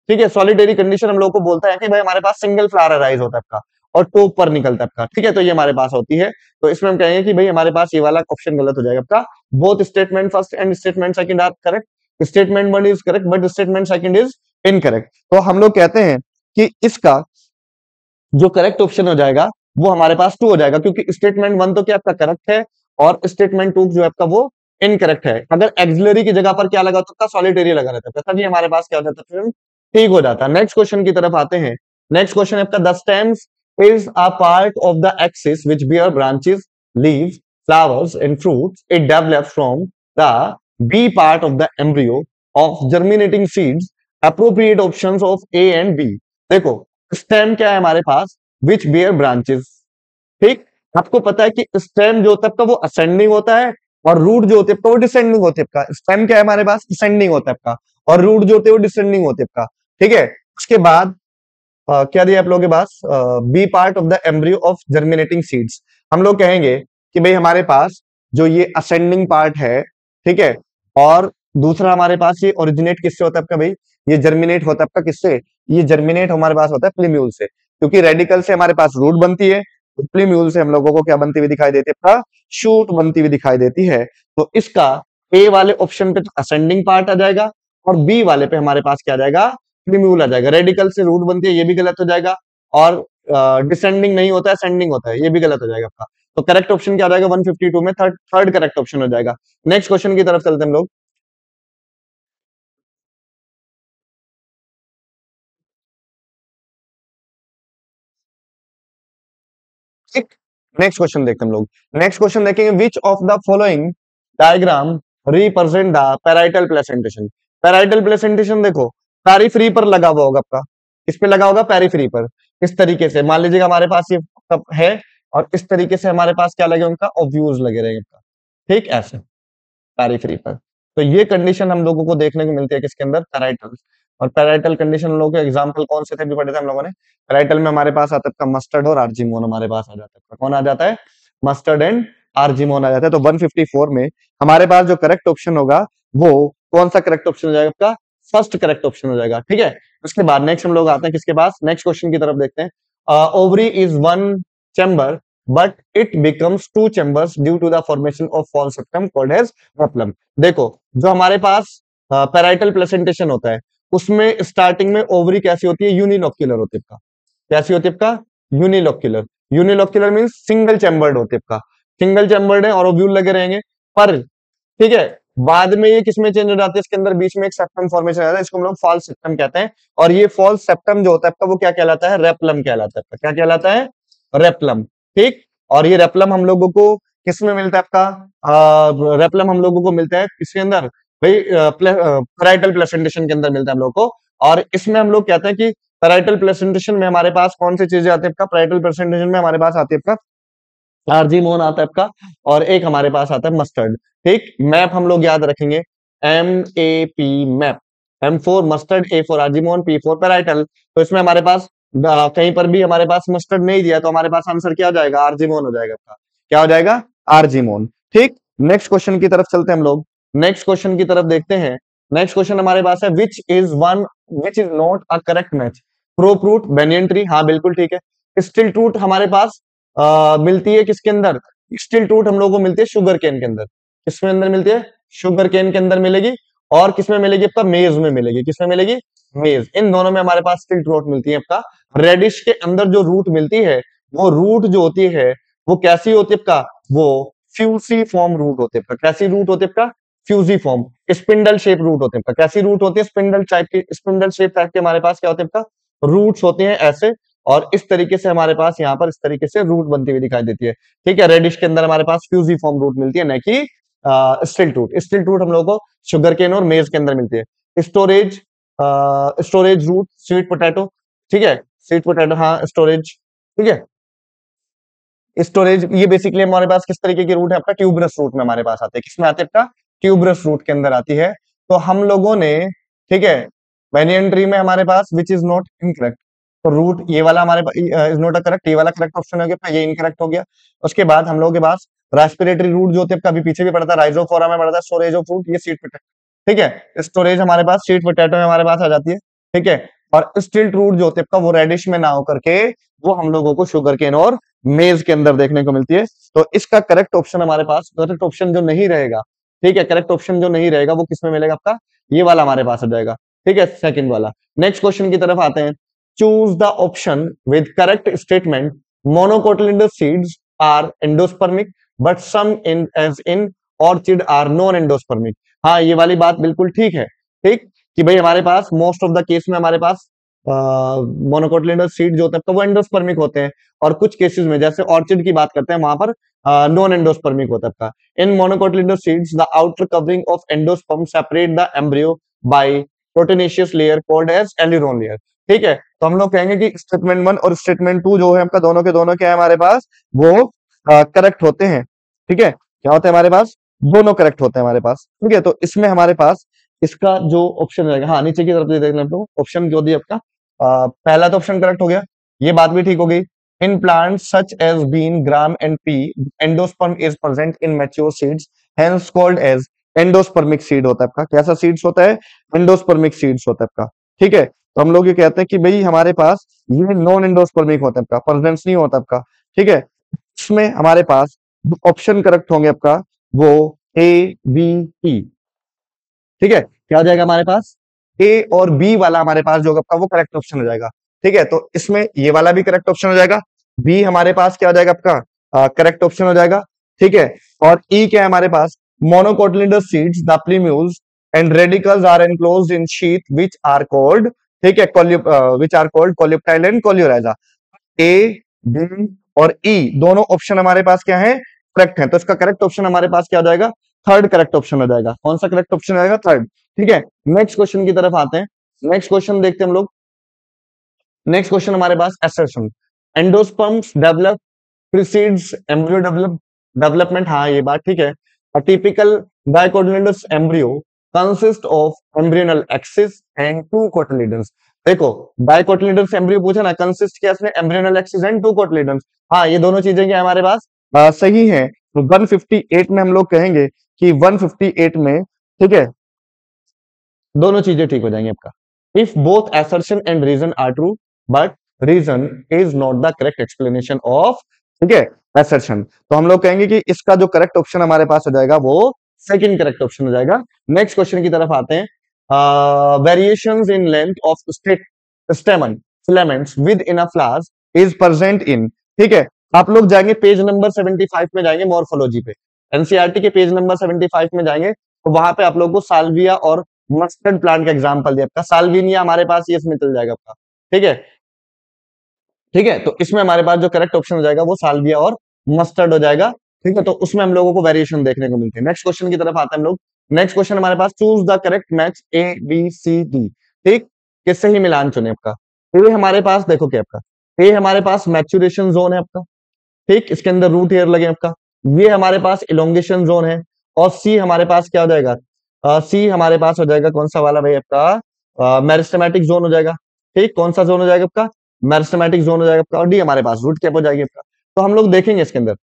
ठीक है, सॉलिटरी कंडीशन हम लोग को बोलता है कि भाई हमारे पास सिंगल फ्लावर अराइज होता है आपका और टॉप पर निकलता है आपका। ठीक है, तो ये हमारे पास होती है। तो इसमें हम कहेंगे कि भाई हमारे पास ये वाला ऑप्शन गलत हो जाएगा आपका। Both statement first and statement second are correct. Statement one is correct but statement second is incorrect. तो हम लोग कहते हैं कि इसका जो करेक्ट ऑप्शन हो जाएगा वो हमारे पास 2 हो जाएगा, क्योंकि स्टेटमेंट 1 तो क्या आपका करेक्ट है और स्टेटमेंट 2 जो है आपका वो इनकरेक्ट है। अगर एक्सिलरी की जगह पर क्या लगा होता है, सॉलिटरी लगा रहता है, तभी हमारे पास क्या हो जाता है, ठीक हो जाता है। नेक्स्ट क्वेश्चन की तरफ आते हैं। नेक्स्ट क्वेश्चन है आपका, the stems is a part of the axis which bear branches, leaves, flowers and fruits. It develops from the B part of the embryo of germinating seeds. Appropriate options of A and B. देखो स्टेम क्या है हमारे पास, which bear branches। ठीक, आपको पता है कि स्टेम जो होता है आपका वो असेंडिंग होता है और रूट जो होते हैं आपका वो डिसेंडिंग होते हैं आपका। स्टेम क्या है हमारे पास, असेंडिंग होता है आपका, और रूट जो होते हैं वो डिसेंडिंग होते हैं आपका। ठीक है, उसके बाद क्या दिया आप लोगों के पास, B part of the embryo of germinating seeds. हम लोग कहेंगे कि भाई हमारे पास जो ये असेंडिंग पार्ट है, ठीक है, और दूसरा हमारे पास ये ओरिजिनेट किससे होता है आपका, भाई ये जर्मिनेट होता है आपका किससे, ये जर्मिनेट हमारे पास होता है प्लीम्यूल से, क्योंकि रेडिकल से हमारे पास रूट बनती है, तो प्लीम्यूल से हम लोगों को क्या बनती हुई दिखाई देती है, आपका शूट बनती हुई दिखाई देती है। तो इसका ए वाले ऑप्शन पे तो असेंडिंग पार्ट आ जाएगा और बी वाले पे हमारे पास क्या आ जाएगा, प्लीम्यूल आ जाएगा। रेडिकल से रूट बनती है, ये भी गलत हो जाएगा, और डिसेंडिंग नहीं होता है, असेंडिंग होता है, ये भी गलत हो जाएगा आपका। तो करेक्ट ऑप्शन क्या हो जाएगा, 152 में थर्ड करेक्ट ऑप्शन हो जाएगा। नेक्स्ट क्वेश्चन की तरफ चलते हैं हम लोग। नेक्स्ट क्वेश्चन देखते हैं हम लोग। नेक्स्ट क्वेश्चन देखेंगे, विच of the following diagram represent the parietal placentation. Parietal placentation देखो पेरिफेरी पर लगा हुआ होगा आपका, इस पे लगा होगा पेरिफेरी पर। इस तरीके से मान लीजिएगा हमारे पास ये सब है और इस तरीके से हमारे पास क्या लगे उनका ओव्यूल्स लगे रहेंगे आपका, ठीक ऐसे पेरिफेरी पर। तो ये कंडीशन हम लोगों को देखने को मिलती है किसके अंदर, पैराइटल। और पैराइटल कंडीशन हम लोगों के एग्जांपल कौन से थे भी पढ़े थे हम लोगों ने। पैराइटल में हमारे पास आता है मस्टर्ड और आर्जिमोन हमारे पास आ जाता है। कौन आ जाता है, मस्टर्ड एंड आर्जिमोन आ जाता है। तो 154 में हमारे पास जो करेक्ट ऑप्शन होगा वो कौन सा करेक्ट ऑप्शन हो जाएगा आपका, फर्स्ट करेक्ट ऑप्शन हो जाएगा, ठीक है। उसके बाद नेक्स्ट हम लोग आते हैं किसके पास, नेक्स्ट क्वेश्चन की तरफ देखते हैं। Ovary is one chamber but it becomes two chambers due to the formation of false septum called as replum. देखो जो हमारे पास पैराइटल प्लेसेंटेशन होता है उसमें स्टार्टिंग में ओवरी कैसी होती है, यूनिलोक्यूलर होती है आपका। कैसी होती है आपका, unilocular. Unilocular means single chambered होती है आपका, सिंगल चैम्बर्ड है और ओव्यूल लगे रहेंगे। पर ठीक है बाद में ये किसमें चेंज हो जाती है, इसके अंदर बीच में एक सेप्टम फॉर्मेशन आता है, इसको हम लोग फॉल्स सेप्टम कहते हैं। और ये फॉल्स सेप्टम जो होता है आपका वो क्या कहलाता है, रेप्लम कहलाता है। क्या कहलाता है, रेप्लम, ठीक। और ये रेप्लम हम लोगों को किसमें मिलता है आपका, रेप्लम हम लोगों को मिलता है किसके अंदर भाई, पैराइटल प्लेसेंटेशन के अंदर मिलता है हम लोग को। और इसमें हम लोग कहते हैं कि पैराइटल प्लेसेंटेशन में हमारे पास कौन सी चीजें आती है आपका, पैराइटल प्लेसेंटेशन में हमारे पास आती है आपका आर्जीमोन आता है आपका, और एक हमारे पास आता है मस्टर्ड, ठीक। मैप हम लोग याद रखेंगे, MAP map, M for mustard, A for Argemone, P for parietal. तो इसमें हमारे पास कहीं पर भी हमारे पास मस्टर्ड नहीं दिया तो हमारे पास आंसर क्या हो जाएगा, आर्जीमोन हो जाएगा आपका। क्या हो जाएगा, आर्जीमोन, ठीक। नेक्स्ट क्वेश्चन की तरफ चलते हैं हम लोग। नेक्स्ट क्वेश्चन की तरफ देखते हैं। नेक्स्ट क्वेश्चन हमारे पास है, which is not a correct match, prop root, banyan tree, हाँ बिल्कुल ठीक है। स्टिल ट्रूथ हमारे पास मिलती है किसके अंदर, स्टिल ट्रूथ हम लोगों को मिलती है शुगर केन के अंदर। किसमें अंदर मिलती है, शुगर केन के अंदर मिलेगी। और किसमें मिलेगी आपका, मेज में मिलेगी। किसमें मिलेगी, मेज। इन दोनों में हमारे पास स्टिल ट्रूथ मिलती है आपका। रेडिश के अंदर जो रूट मिलती है वो रूट जो होती है वो कैसी होती है आपका, वो फ्यूसी फॉर्म रूट होते हैं। कैसी रूट होते हैं आपका, fusiform, spindle shape root होते हैं। कैसी रूट होती है, स्पिंडल टाइप की, स्पिंडल शेप टाइप के हमारे पास क्या होते हैं आपका, रूट्स होते हैं ऐसे। और इस तरीके से हमारे पास यहाँ पर इस तरीके से रूट बनती हुई दिखाई देती है, ठीक है। रेडिश के अंदर हमारे पास फ्यूजी फॉर्म रूट मिलती है, न कि स्टिल रूट। स्टिल रूट हम लोगों को शुगर केन और मेज के अंदर मिलती है। Storage, storage root, sweet potato, ठीक है, स्वीट पोटैटो, हाँ स्टोरेज, ठीक है। स्टोरेज ये बेसिकली हमारे पास किस तरीके की रूट है आपका, ट्यूबरस रूट में हमारे पास आते हैं। किसमें आते हैं आपका, ट्यूबरस रूट के अंदर आती है। तो हम लोगों ने, ठीक है, बेनियन ट्री में हमारे पास विच इज नॉट इनकरेक्ट, तो रूट ये वाला हमारे पास इज नॉट अ करेक्ट, ये वाला करेक्ट ऑप्शन हो गया, ये इनकरेक्ट हो गया। उसके बाद हम लोगों के पास रेस्पिरेटरी रूट जो होते हैं कभी पीछे भी पड़ता है, राइजोफोरा में पड़ता है, स्टोरेज ऑफ फ्रूट, ये सीड पोटैटो, ठीक है। स्टोरेज हमारे पास सीड पोटैटो में हमारे पास आ जाती है, ठीक है। और स्टिल रूट जो होते हैं वो रेडिश में ना होकर के वो हम लोगों को शुगर केन और मेज के अंदर देखने को मिलती है। तो इसका करेक्ट ऑप्शन हमारे पास, करेक्ट ऑप्शन जो नहीं रहेगा, ठीक है, करेक्ट ऑप्शन जो नहीं रहेगा वो किसमें मिलेगा आपका, ये वाला हमारे पास आ जाएगा, ठीक है, सेकंड वाला। नेक्स्ट क्वेश्चन की तरफ आते हैं। Choose the option with correct statement, monocotyledonous seeds are endospermic but some in as in orchid are non endospermic. हाँ ये वाली बात बिल्कुल ठीक है, ठीक, कि भाई हमारे पास मोस्ट ऑफ द केस में हमारे पास मोनोकोटिलिडोनस सीड जो होते हैं वो एंडोस्पर्मिक होते हैं। और कुछ केसेस में जैसे ऑर्चिड की बात करते हैं वहां पर नॉन एंडोस्पर्मिक होता है। In monocotyledonous seeds the outer covering of endosperm separate the embryo by proteinaceous layer called as aleurone layer, ठीक है। तो हम लोग कहेंगे कि स्टेटमेंट 1 और स्टेटमेंट 2 जो है आपका दोनों के दोनों क्या है हमारे पास, वो करेक्ट होते हैं, ठीक है। क्या होते हैं हमारे पास, दोनों करेक्ट होते हैं हमारे पास, ठीक है। तो इसमें हमारे पास इसका जो ऑप्शन रहेगा, हाँ नीचे की तरफ देखना आपको ऑप्शन जो दिया आपका, पहला तो ऑप्शन करेक्ट हो गया, ये बात भी ठीक हो गई। In plant such as bean, gram and pea, endosperm is present in mature seeds, hence called as endospermic seed होता है आपका। कैसा सीड्स होता है, एंडोस्पर्मिक सीड्स होता है आपका, ठीक है। तो हम लोग ये कहते हैं कि भाई हमारे पास ये नॉन एंडोस्पर्मिक होता है आपका, प्रेजेंस नहीं होता आपका, ठीक है। इसमें हमारे पास ऑप्शन करेक्ट होंगे आपका वो A, B, P, ठीक है। क्या हो जाएगा हमारे पास, ए और बी वाला हमारे पास जो आपका वो करेक्ट ऑप्शन हो जाएगा, ठीक है। तो इसमें ये वाला भी करेक्ट ऑप्शन हो जाएगा, बी हमारे पास क्या हो जाएगा आपका, करेक्ट ऑप्शन हो जाएगा, ठीक है। और ई क्या है हमारे पास, monocotyledonous seeds the plumules and radicles are enclosed in sheath which are called, ठीक है, which are called coleoptile and coleorhiza. A, B, और ई दोनों ऑप्शन हमारे पास क्या है, करेक्ट है। तो इसका करेक्ट ऑप्शन हमारे पास क्या हो जाएगा, थर्ड करेक्ट ऑप्शन हो जाएगा। कौन सा करेक्ट ऑप्शन आएगा, थर्ड। ठीक है, नेक्स्ट क्वेश्चन की तरफ आते हैं। नेक्स्ट क्वेश्चन देखते हैं हम लोग। नेक्स्ट क्वेश्चन हमारे पास assertion, endosperms develop precedes embryo development. हाँ ये बात ठीक है। A typical dicotyledonous embryo consist of embryonal axis and two cotyledons. देखो डाइकोटिलेडनस एम्ब्रियो पूछा ना, कंसिस्ट क्या इसमें, embryonal axis and two cotyledons. हाँ ये दोनों चीजें क्या हमारे पास सही है। तो 158 में हम लोग कहेंगे कि 158 में, ठीक है, दोनों चीजें ठीक हो जाएंगी आपका। If both assertion and reason are true but reason is not the correct explanation of, ठीक है, एसर्शन। तो हम लोग कहेंगे कि इसका जो करेक्ट ऑप्शन हमारे पास हो जाएगा वो सेकंड करेक्ट ऑप्शन हो जाएगा। नेक्स्ट क्वेश्चन की तरफ आते हैं। Variations in length of स्टेमन filaments with in a flowers is present इन, ठीक है। आप लोग जाएंगे पेज नंबर 75 में, जाएंगे मॉर्फोलॉजी पे, एनसीईआरटी के पेज नंबर 75 में जाएंगे, तो वहां पे आप लोग को साल्विया और मस्टर्ड प्लांट का एग्जांपल दिया आपका। साल्विनिया हमारे पास ये इसमें चल जाएगा आपका, ठीक है। ठीक है, तो इसमें हमारे पास जो करेक्ट ऑप्शन हो जाएगा वो साल्विया और मस्टर्ड हो जाएगा। ठीक है, तो उसमें हम लोगों को वेरिएशन देखने को मिलती है। नेक्स्ट क्वेश्चन की तरफ आते हैं हम लोग। नेक्स्ट क्वेश्चन हमारे पास, choose the correct match A B C D. ठीक, किससे ही मिलान चुने आपका। ये हमारे पास देखो क्या आपका, ये हमारे पास मैच्योरेशन जोन है आपका, ठीक, इसके अंदर रूट हेयर लगे आपका। ये हमारे पास इलोंगेशन जोन है। और सी हमारे पास क्या हो जाएगा, सी हमारे पास हो जाएगा कौन सा वाला भाई आपका, मेरिस्टेमेटिक जोन हो जाएगा। ठीक, कौन सा जोन हो जाएगा आपका, मेरिस्टेमेटिक जोन हो जाएगा आपका। और डी हमारे पास रूट कैप हो जाएगी आपका। तो हम लोग देखेंगे इसके अंदर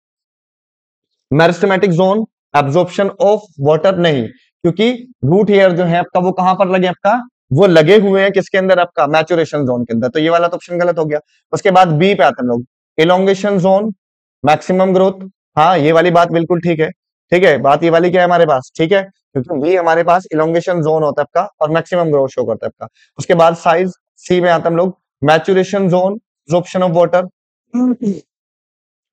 meristematic zone absorption of water नहीं, क्योंकि रूट हेयर जो है आपका वो कहां पर लगे आपका, वो लगे हुए हैं किसके अंदर आपका, मैच्योरेशन जोन के अंदर। तो ये वाला तो ऑप्शन गलत हो गया। उसके बाद बी पे आते हैं हम लोग, इलोंगेशन जोन मैक्सिमम ग्रोथ। हाँ ये वाली बात बिल्कुल ठीक है। ठीक है, बात ये वाली क्या है हमारे पास, ठीक है, क्योंकि बी हमारे पास इलोंगेशन जोन होता है आपका और मैक्सिमम ग्रोथ शो करता है आपका। उसके बाद साइज, सी में आता है हम लोग maturation zone absorption of water.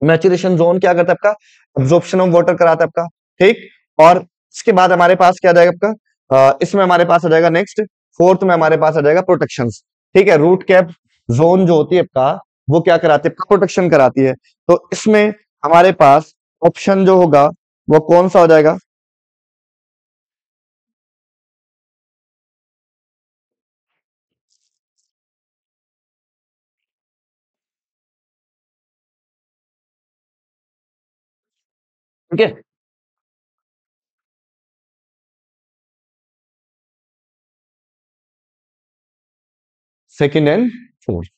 Maturation zone क्या करता है आपका, एब्जॉर्प्शन ऑफ वाटर कराता है आपका। ठीक, और इसके बाद हमारे पास क्या आ जाएगा आपका, इसमें हमारे पास आ जाएगा नेक्स्ट, फोर्थ में हमारे पास आ जाएगा प्रोटेक्शन। ठीक है, रूट कैप जोन जो होती है आपका वो क्या कराती है, प्रोटेक्शन कराती है। तो इसमें हमारे पास ऑप्शन जो होगा वो कौन सा हो जाएगा, ठीक है। सेकंड एंड फोर्थ,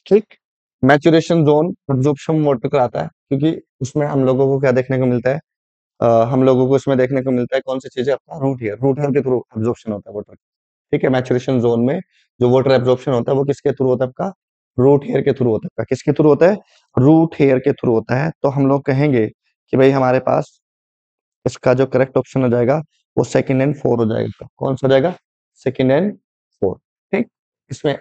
ठीक, मैच्योरेशन जोन एब्जॉर्प्शन वाटर कराता है, क्योंकि उसमें हम लोगों को क्या देखने को मिलता है, हम लोगों को इसमें देखने को मिलता है कौन सी चीजें आपका, रूट हेयर के थ्रू एब्जॉर्प्शन होता है वाटर। ठीक है, मैच्योरेशन जोन में जो वाटर एब्जॉर्प्शन होता है वो किसके थ्रू होता है आपका, रूट हेयर के थ्रू होता है आपका। किसके थ्रू होता है, रूट हेयर के थ्रू होता है। तो हम लोग कहेंगे कि भाई हमारे पास इसका जो करेक्ट ऑप्शन हो जाएगा वो सेकंड एंड फोर हो जाएगा। कौन सा हो जाएगा, सेकंड एंड फोर। ठीक, इसमें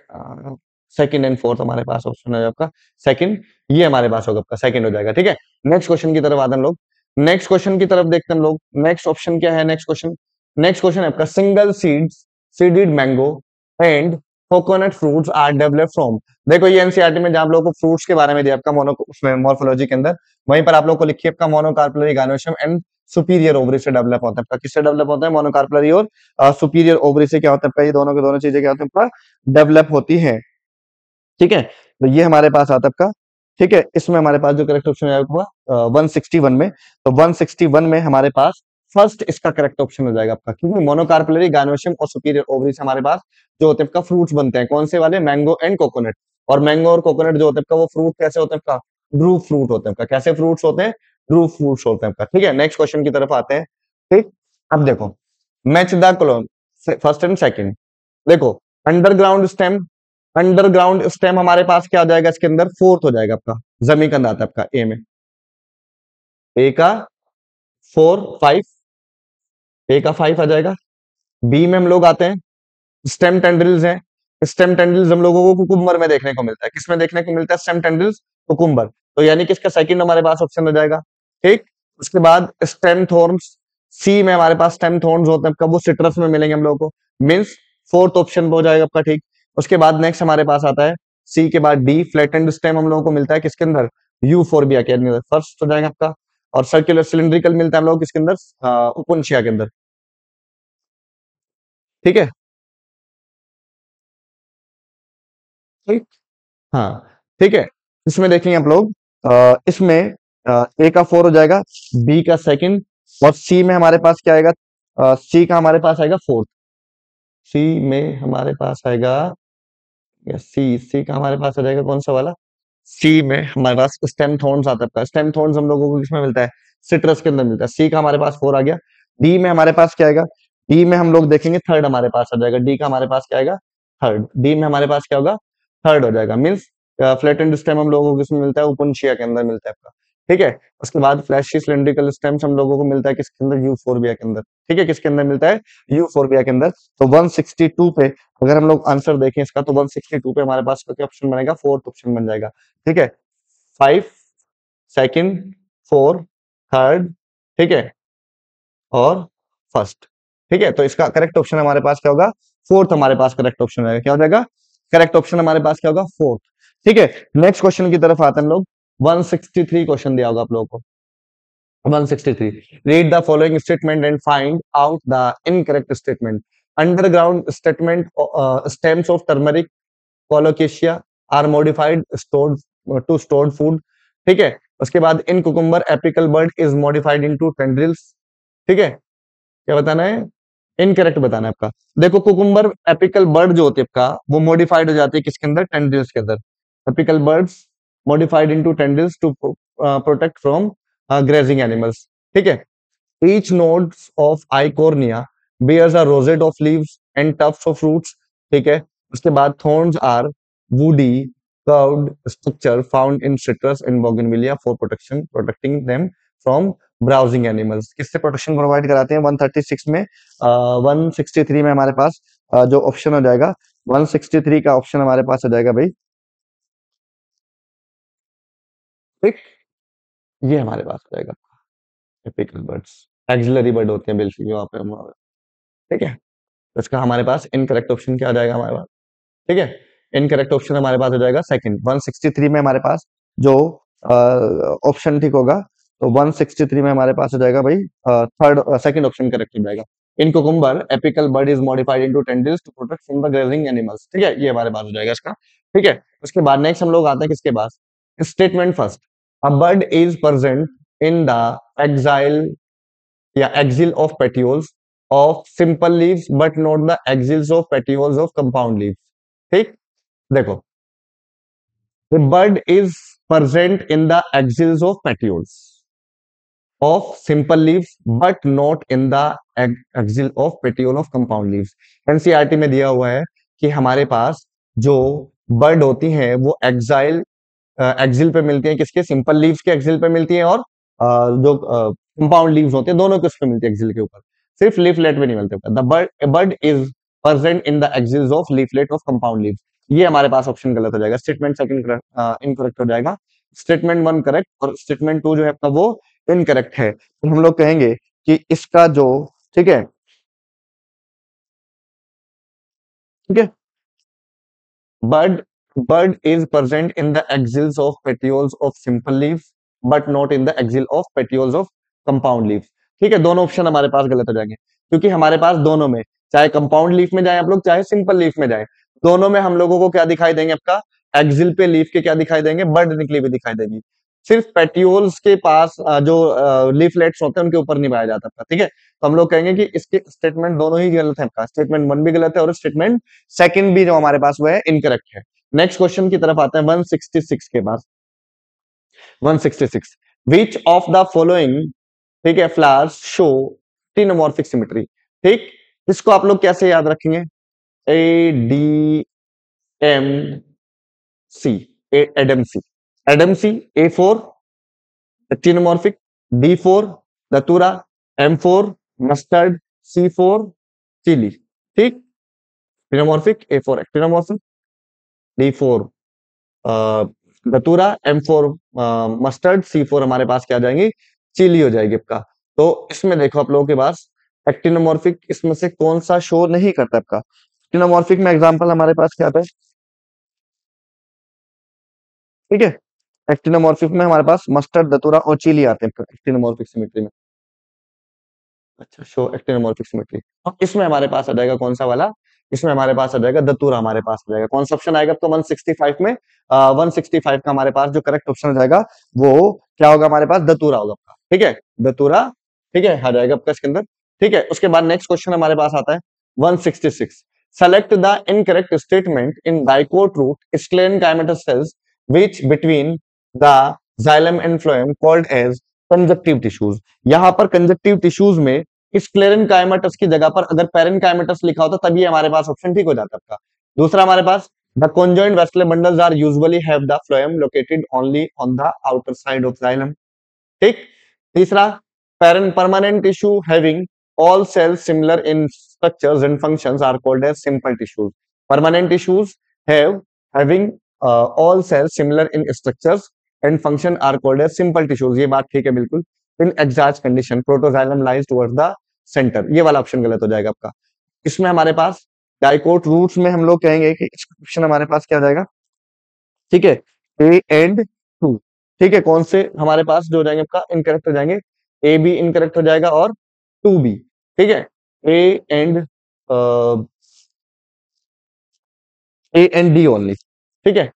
सेकंड एंड फोर्थ हमारे पास ऑप्शन है आपका सेकंड, ये हमारे पास होगा आपका सेकंड हो जाएगा। ठीक है, नेक्स्ट क्वेश्चन की तरफ आते हैं हम लोग। नेक्स्ट क्वेश्चन की तरफ देखते हैं हम लोग। नेक्स्ट ऑप्शन क्या है, नेक्स्ट क्वेश्चन, नेक्स्ट क्वेश्चन है आपका, single seeded mango and coconut fruits are develop from. देखो ये एनसीईआरटी में जहां आप लोगों को फ्रूट्स के बारे में दिया आपका मोनो, उसमें मॉर्फोलॉजी के अंदर, वहीं पर आप लोग को लिखिए आपका monocarpellary gynoecium and superior ovary से डेवलप होता है आपका। किससे डेवलप होता है, मोनोकार्पलरी और सुपीरियर ओवरी से क्या होता है आपका, ये दोनों के दोनों चीजें क्या होती है आपका, डेवलप होती है। ठीक है, तो ये हमारे पास आता है आपका। ठीक है, इसमें हमारे पास जो करेक्ट ऑप्शन हुआ 161 में, तो 161 में हमारे पास फर्स्ट इसका करेक्ट ऑप्शन हो जाएगा आपका, क्योंकि मोनोकार्पलरी गाइनोशियम और सुपीरियर ओवरी से हमारे पास जो होते हैं आपका फ्रूट्स बनते हैं, कौन से वाले, मैंगो एंड कोकोनट। और मैंगो और कोकोनट जो होते हैं आपका वो फ्रूट कैसे होते हैं आपका, ड्रू फ्रूट होते हैं आपका। कैसे फ्रूट्स होते हैं, ड्रू फ्रूट्स होते हैं आपका। ठीक है, नेक्स्ट क्वेश्चन की तरफ आते हैं। ठीक, अब देखो match the column first and second. देखो अंडरग्राउंड स्टेम, अंडरग्राउंड स्टेम हमारे पास क्या आ जाएगा, इसके अंदर फोर्थ हो जाएगा आपका, जमीन कंद आता है आपका ए में, ए का 4 5, ए का 5 आ जाएगा। बी में हम लोग आते हैं, स्टेम टेंड्रिल्स हैं। स्टेम टेंड्रिल्स हम लोगों को कुकुम्बर में देखने को मिलता है। किसमें देखने को मिलता है, स्टेम टेंड्रिल्स, कुकुम्बर। तो यानी कि इसका सेकंड हमारे पास ऑप्शन हो जाएगा। ठीक, उसके बाद स्टेम थॉर्न्स, सी में हमारे पास स्टेम थॉर्न्स होते हैं, कब वो सिट्रस में मिलेंगे हम लोगों को, मींस फोर्थ ऑप्शन हो जाएगा आपका। ठीक, उसके बाद नेक्स्ट हमारे पास आता है सी के बाद डी, फ्लैटेंड स्टेम हम लोगों को मिलता है किसके अंदर, यूफोरबिया के अंदर, फर्स्ट हो जाएगा आपका। और सर्कुलर सिलिंड्रिकल मिलता है हम लोग किसके अंदर, ओपुन्शिया के अंदर। ठीक है, ठीक, हाँ ठीक है। इसमें देखेंगे आप लोग, इसमें ए का 4 हो जाएगा, बी का सेकंड, और सी में हमारे पास क्या आएगा, सी का हमारे पास आएगा फोर्थ। सी में हमारे पास आएगा, सी सी का हमारे पास आ जाएगा कौन सा वाला, सी में हमारे पास स्टेम थॉर्न्स आता है। स्टेम थॉर्न्स हम लोगों को किसमें मिलता है, सिट्रस के अंदर मिलता है। सी का हमारे पास 4 आ गया। डी में हमारे पास क्या आएगा, डी में हम लोग देखेंगे थर्ड हमारे पास आ जाएगा, डी का हमारे पास क्या आएगा, थर्ड। डी में हमारे पास क्या होगा, थर्ड हो जाएगा। मीन्स फ्लैटेंड स्टेम हम लोगों को किसमें मिलता है, ओपुन्शिया के अंदर मिलता है आपका। ठीक है, उसके बाद फ्लैशी सिलिंड्रिकल स्टेम्स हम लोगों को मिलता है किसके अंदर, यूफोरबिया के अंदर। ठीक है, किसके अंदर मिलता है, यूफोरबिया के अंदर। तो 162 पे अगर हम लोग आंसर देखें इसका, तो 162 पे हमारे पास क्या ऑप्शन बनेगा, फोर्थ ऑप्शन बन जाएगा। ठीक है, 5, सेकंड, 4, थर्ड, ठीक है, और फर्स्ट। ठीक है, तो इसका करेक्ट ऑप्शन हमारे पास क्या होगा, फोर्थ हमारे पास करेक्ट ऑप्शन रहेगा। क्या हो जाएगा, करेक्ट ऑप्शन हमारे पास क्या होगा, फोर्थ। ठीक है, नेक्स्ट क्वेश्चन की तरफ आते हैं हम लोग। 163 क्वेश्चन दिया होगा आप लोगों को। 163, read the following statement and find out the incorrect statement. Underground statement, stems of turmeric colocasia are modified stored to stored food. ठीक है, उसके बाद in cucumber apical bud is modified into tendrils. ठीक है, क्या बताना है, इनकरेक्ट बताना है आपका। देखो, कुकुम्बर एपिकल बर्ड जो होती है आपका, वो मॉडिफाइड हो जाती है किसके अंदर, टेंड्रिल्स के अंदर। Apical buds modified into tendrils to protect from grazing animals. ठीक है, each nodes of icornea bears a rosette of leaves and tufts of roots। ठीक है, उसके बाद thorns are woody curved structure found in citrus and bougainvillea for protecting them from browsing animals। किससे प्रोटेक्शन प्रोवाइड कराते हैं, 136 में। 163 में हमारे पास जो ऑप्शन हो जाएगा, 163 का ऑप्शन हमारे पास हो जाएगा भाई, ठीक, ये हमारे पास हो जाएगा। एपिकल बर्ड्स एक्सिलरी बर्ड होते हैं बेसिकली वहां पे हमारे। ठीक है, तो इसका हमारे पास इनकरेक्ट ऑप्शन क्या आ जाएगा हमारे पास। ठीक है, इनकरेक्ट ऑप्शन हमारे पास हो जाएगा सेकंड। 163 में हमारे पास जो ऑप्शन ठीक होगा, तो 163 में हमारे पास हो जाएगा भाई, थर्ड सेकंड ऑप्शन करेक्ट हो जाएगा। In cucumber apical bud is modified into tendrils to protect from the grazing animals. ठीक है, ये हमारे पास हो जाएगा इसका। ठीक है, उसके बाद नेक्स्ट हम लोग आते हैं किसके पास, statement first. A bud is present in the axil या axil of petioles of simple leaves but not the axils of petioles of compound leaves. ठीक, देखो, the bud is present in the axils of petioles of simple leaves but not in the axil of petiole of compound leaves. NCERT में दिया हुआ है कि हमारे पास जो बर्ड होती हैं वो एक्साइल एक्सिल पे मिलती है किसके, सिंपल लीव्स के एक्सिल पे मिलती है, और जो कंपाउंड लीव्स होते हैं दोनों के उस पे मिलती है एक्सिल के ऊपर, सिर्फ लीफलेट में नहीं मिलते। The bud is present in the axils of leaflet of compound leaves. ये हमारे पास ऑप्शन गलत हो जाएगा, स्टेटमेंट सेकंड इनकरेक्ट हो जाएगा। स्टेटमेंट 1 करेक्ट और स्टेटमेंट 2 जो है आपका वो इनकरेक्ट है। तो हम लोग कहेंगे कि इसका जो, ठीक है, ठीक है, Bud bud is present in the axils of petioles of simple leaves but not in the axil of petioles of compound leaves। ठीक है, दोनों ऑप्शन हमारे पास गलत हो जाएंगे क्योंकि हमारे पास दोनों में, चाहे कंपाउंड लीफ में जाए आप लोग चाहे सिंपल लीफ में जाए, दोनों में हम लोगों को क्या दिखाई देंगे, आपका एक्सिल पे लीफ के क्या दिखाई देंगे, बर्ड निकली हुई दिखाई देगी। सिर्फ पेटियोल्स के पास जो लीफलेट्स होते हैं उनके ऊपर नहीं पाया जाता था। ठीक है, तो हम लोग कहेंगे कि इसके स्टेटमेंट दोनों ही गलत है, आपका स्टेटमेंट 1 भी गलत है और स्टेटमेंट सेकंड भी जो हमारे पास वो है इनकरेक्ट है। नेक्स्ट क्वेश्चन की तरफ आते हैं 166 के पास। 166, विच ऑफ द फॉलोइंग, ठीक है, फ्लावर्स शो टिनोमॉर्फिक सिमेट्री। ठीक, इसको आप लोग कैसे याद रखेंगे, A D M C, Adam C, Adam C, A4 actinomorphic, D4 datura, M4 mustard, C4 chilli. ठीक, actinomorphic, A4 actinomorphic, D4 दतूरा, M4 mustard, C4 हमारे पास क्या आ जाएंगी, चिली हो जाएगी आपका। तो इसमें देखो आप लोगों के पास एक्टिनोमॉर्फिक इसमें से कौन सा शो नहीं करता आपका। एक्टिनोमॉर्फिक में एग्जांपल हमारे पास क्या आता है, ठीक है। एक्टिनोमॉर्फिक में हमारे पास मस्टर्ड, दतूरा और चीली आते हैं एक्टिनोमॉर्फिक सिमेट्री में। अच्छा, शो एक्टिनोमॉर्फिक सिमेट्री। अब इसमें हमारे पास आ जाएगा कौन सा वाला, इसमें हमारे पास आ जाएगा दतूरा, हमारे पास आ जाएगा कौन सा ऑप्शन आएगा, तो 165 में 165 का हमारे पास जो करेक्ट ऑप्शन आ जाएगा वो क्या होगा, हमारे पास दतूरा होगा आपका। ठीक है, दतूरा। ठीक है, आ जाएगा आपका इसके अंदर। ठीक है, उसके बाद नेक्स्ट क्वेश्चन हमारे पास आता है 166। Select the incorrect statement in dicot root sclerenchymatous cells which between the xylem and phloem called as conjunctive tissues. यहाँ पर कंजक्टिव टिश्यूज में स्क्लेरेनकाइमेटस की जगह पर अगर पेरेनकाइमेटस लिखा होता तभी हमारे पास ऑप्शन ठीक हो जाता आपका। दूसरा हमारे पास the conjoined vascular bundles are usually have the phloem located only on the outer side of xylem। ठीक। तीसरा, permanent tissue having all cells similar in structures and functions are called as simple tissues। permanent tissues have having all cells similar in structures and function are called as simple tissues। ये बात ठीक है बिल्कुल। in exact condition protoxylem lies towards the center। ये वाला ऑप्शन गलत हो जाएगा आपका। इसमें हमारे पास डाइकोट रूट्स में हम लोग कहेंगे कि इसका ऑप्शन हमारे पास क्या हो जाएगा। ठीक है, ए एंड टू। ठीक है, कौन से हमारे पास जो हो जाएंगे आपका इनकरेक्ट हो जाएंगे, ए बी इनकरेक्ट हो जाएगा और टू बी। ठीक है, A and A and D only. ठीक है,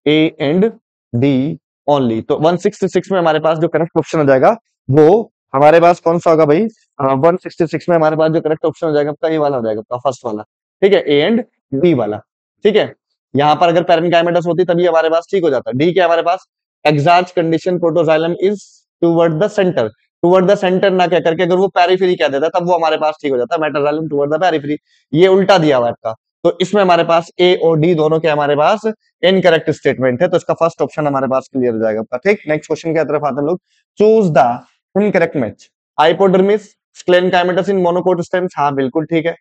ए एंड डी ओनली। तो 166 में हमारे पास जो करेक्ट ऑप्शन हो जाएगा वो हमारे पास कौन सा होगा भाई, 166 में हमारे पास जो करेक्ट ऑप्शन हो जाएगा आपका ये वाला हो जाएगा आपका फर्स्ट वाला। ठीक है, ए एंड डी वाला। ठीक है, यहाँ पर अगर पेरेनकाइमेटस होती तभी हमारे पास ठीक हो जाता। डी के हमारे पास exarch condition protoxylem is toward the centre, toward the centre ना कह करके अगर वो पेरिफेरी कह देता तब वो हमारे पास ठीक हो जाता, मेटाजाइलम टुवर्ड द पेरिफेरी। ये उल्टा दिया हुआ है आपका। तो इसमें हमारे पास ए और डी दोनों के हमारे पास इनकरेक्ट स्टेटमेंट है, तो इसका फर्स्ट ऑप्शन हमारे पास क्लियर हो जाएगा आपका। ठीक, नेक्स्ट क्वेश्चन की तरफ आते हैं लोग। Choose the incorrect match, hypodermis sclerenchymatous in monocot stems. हाँ बिल्कुल ठीक है।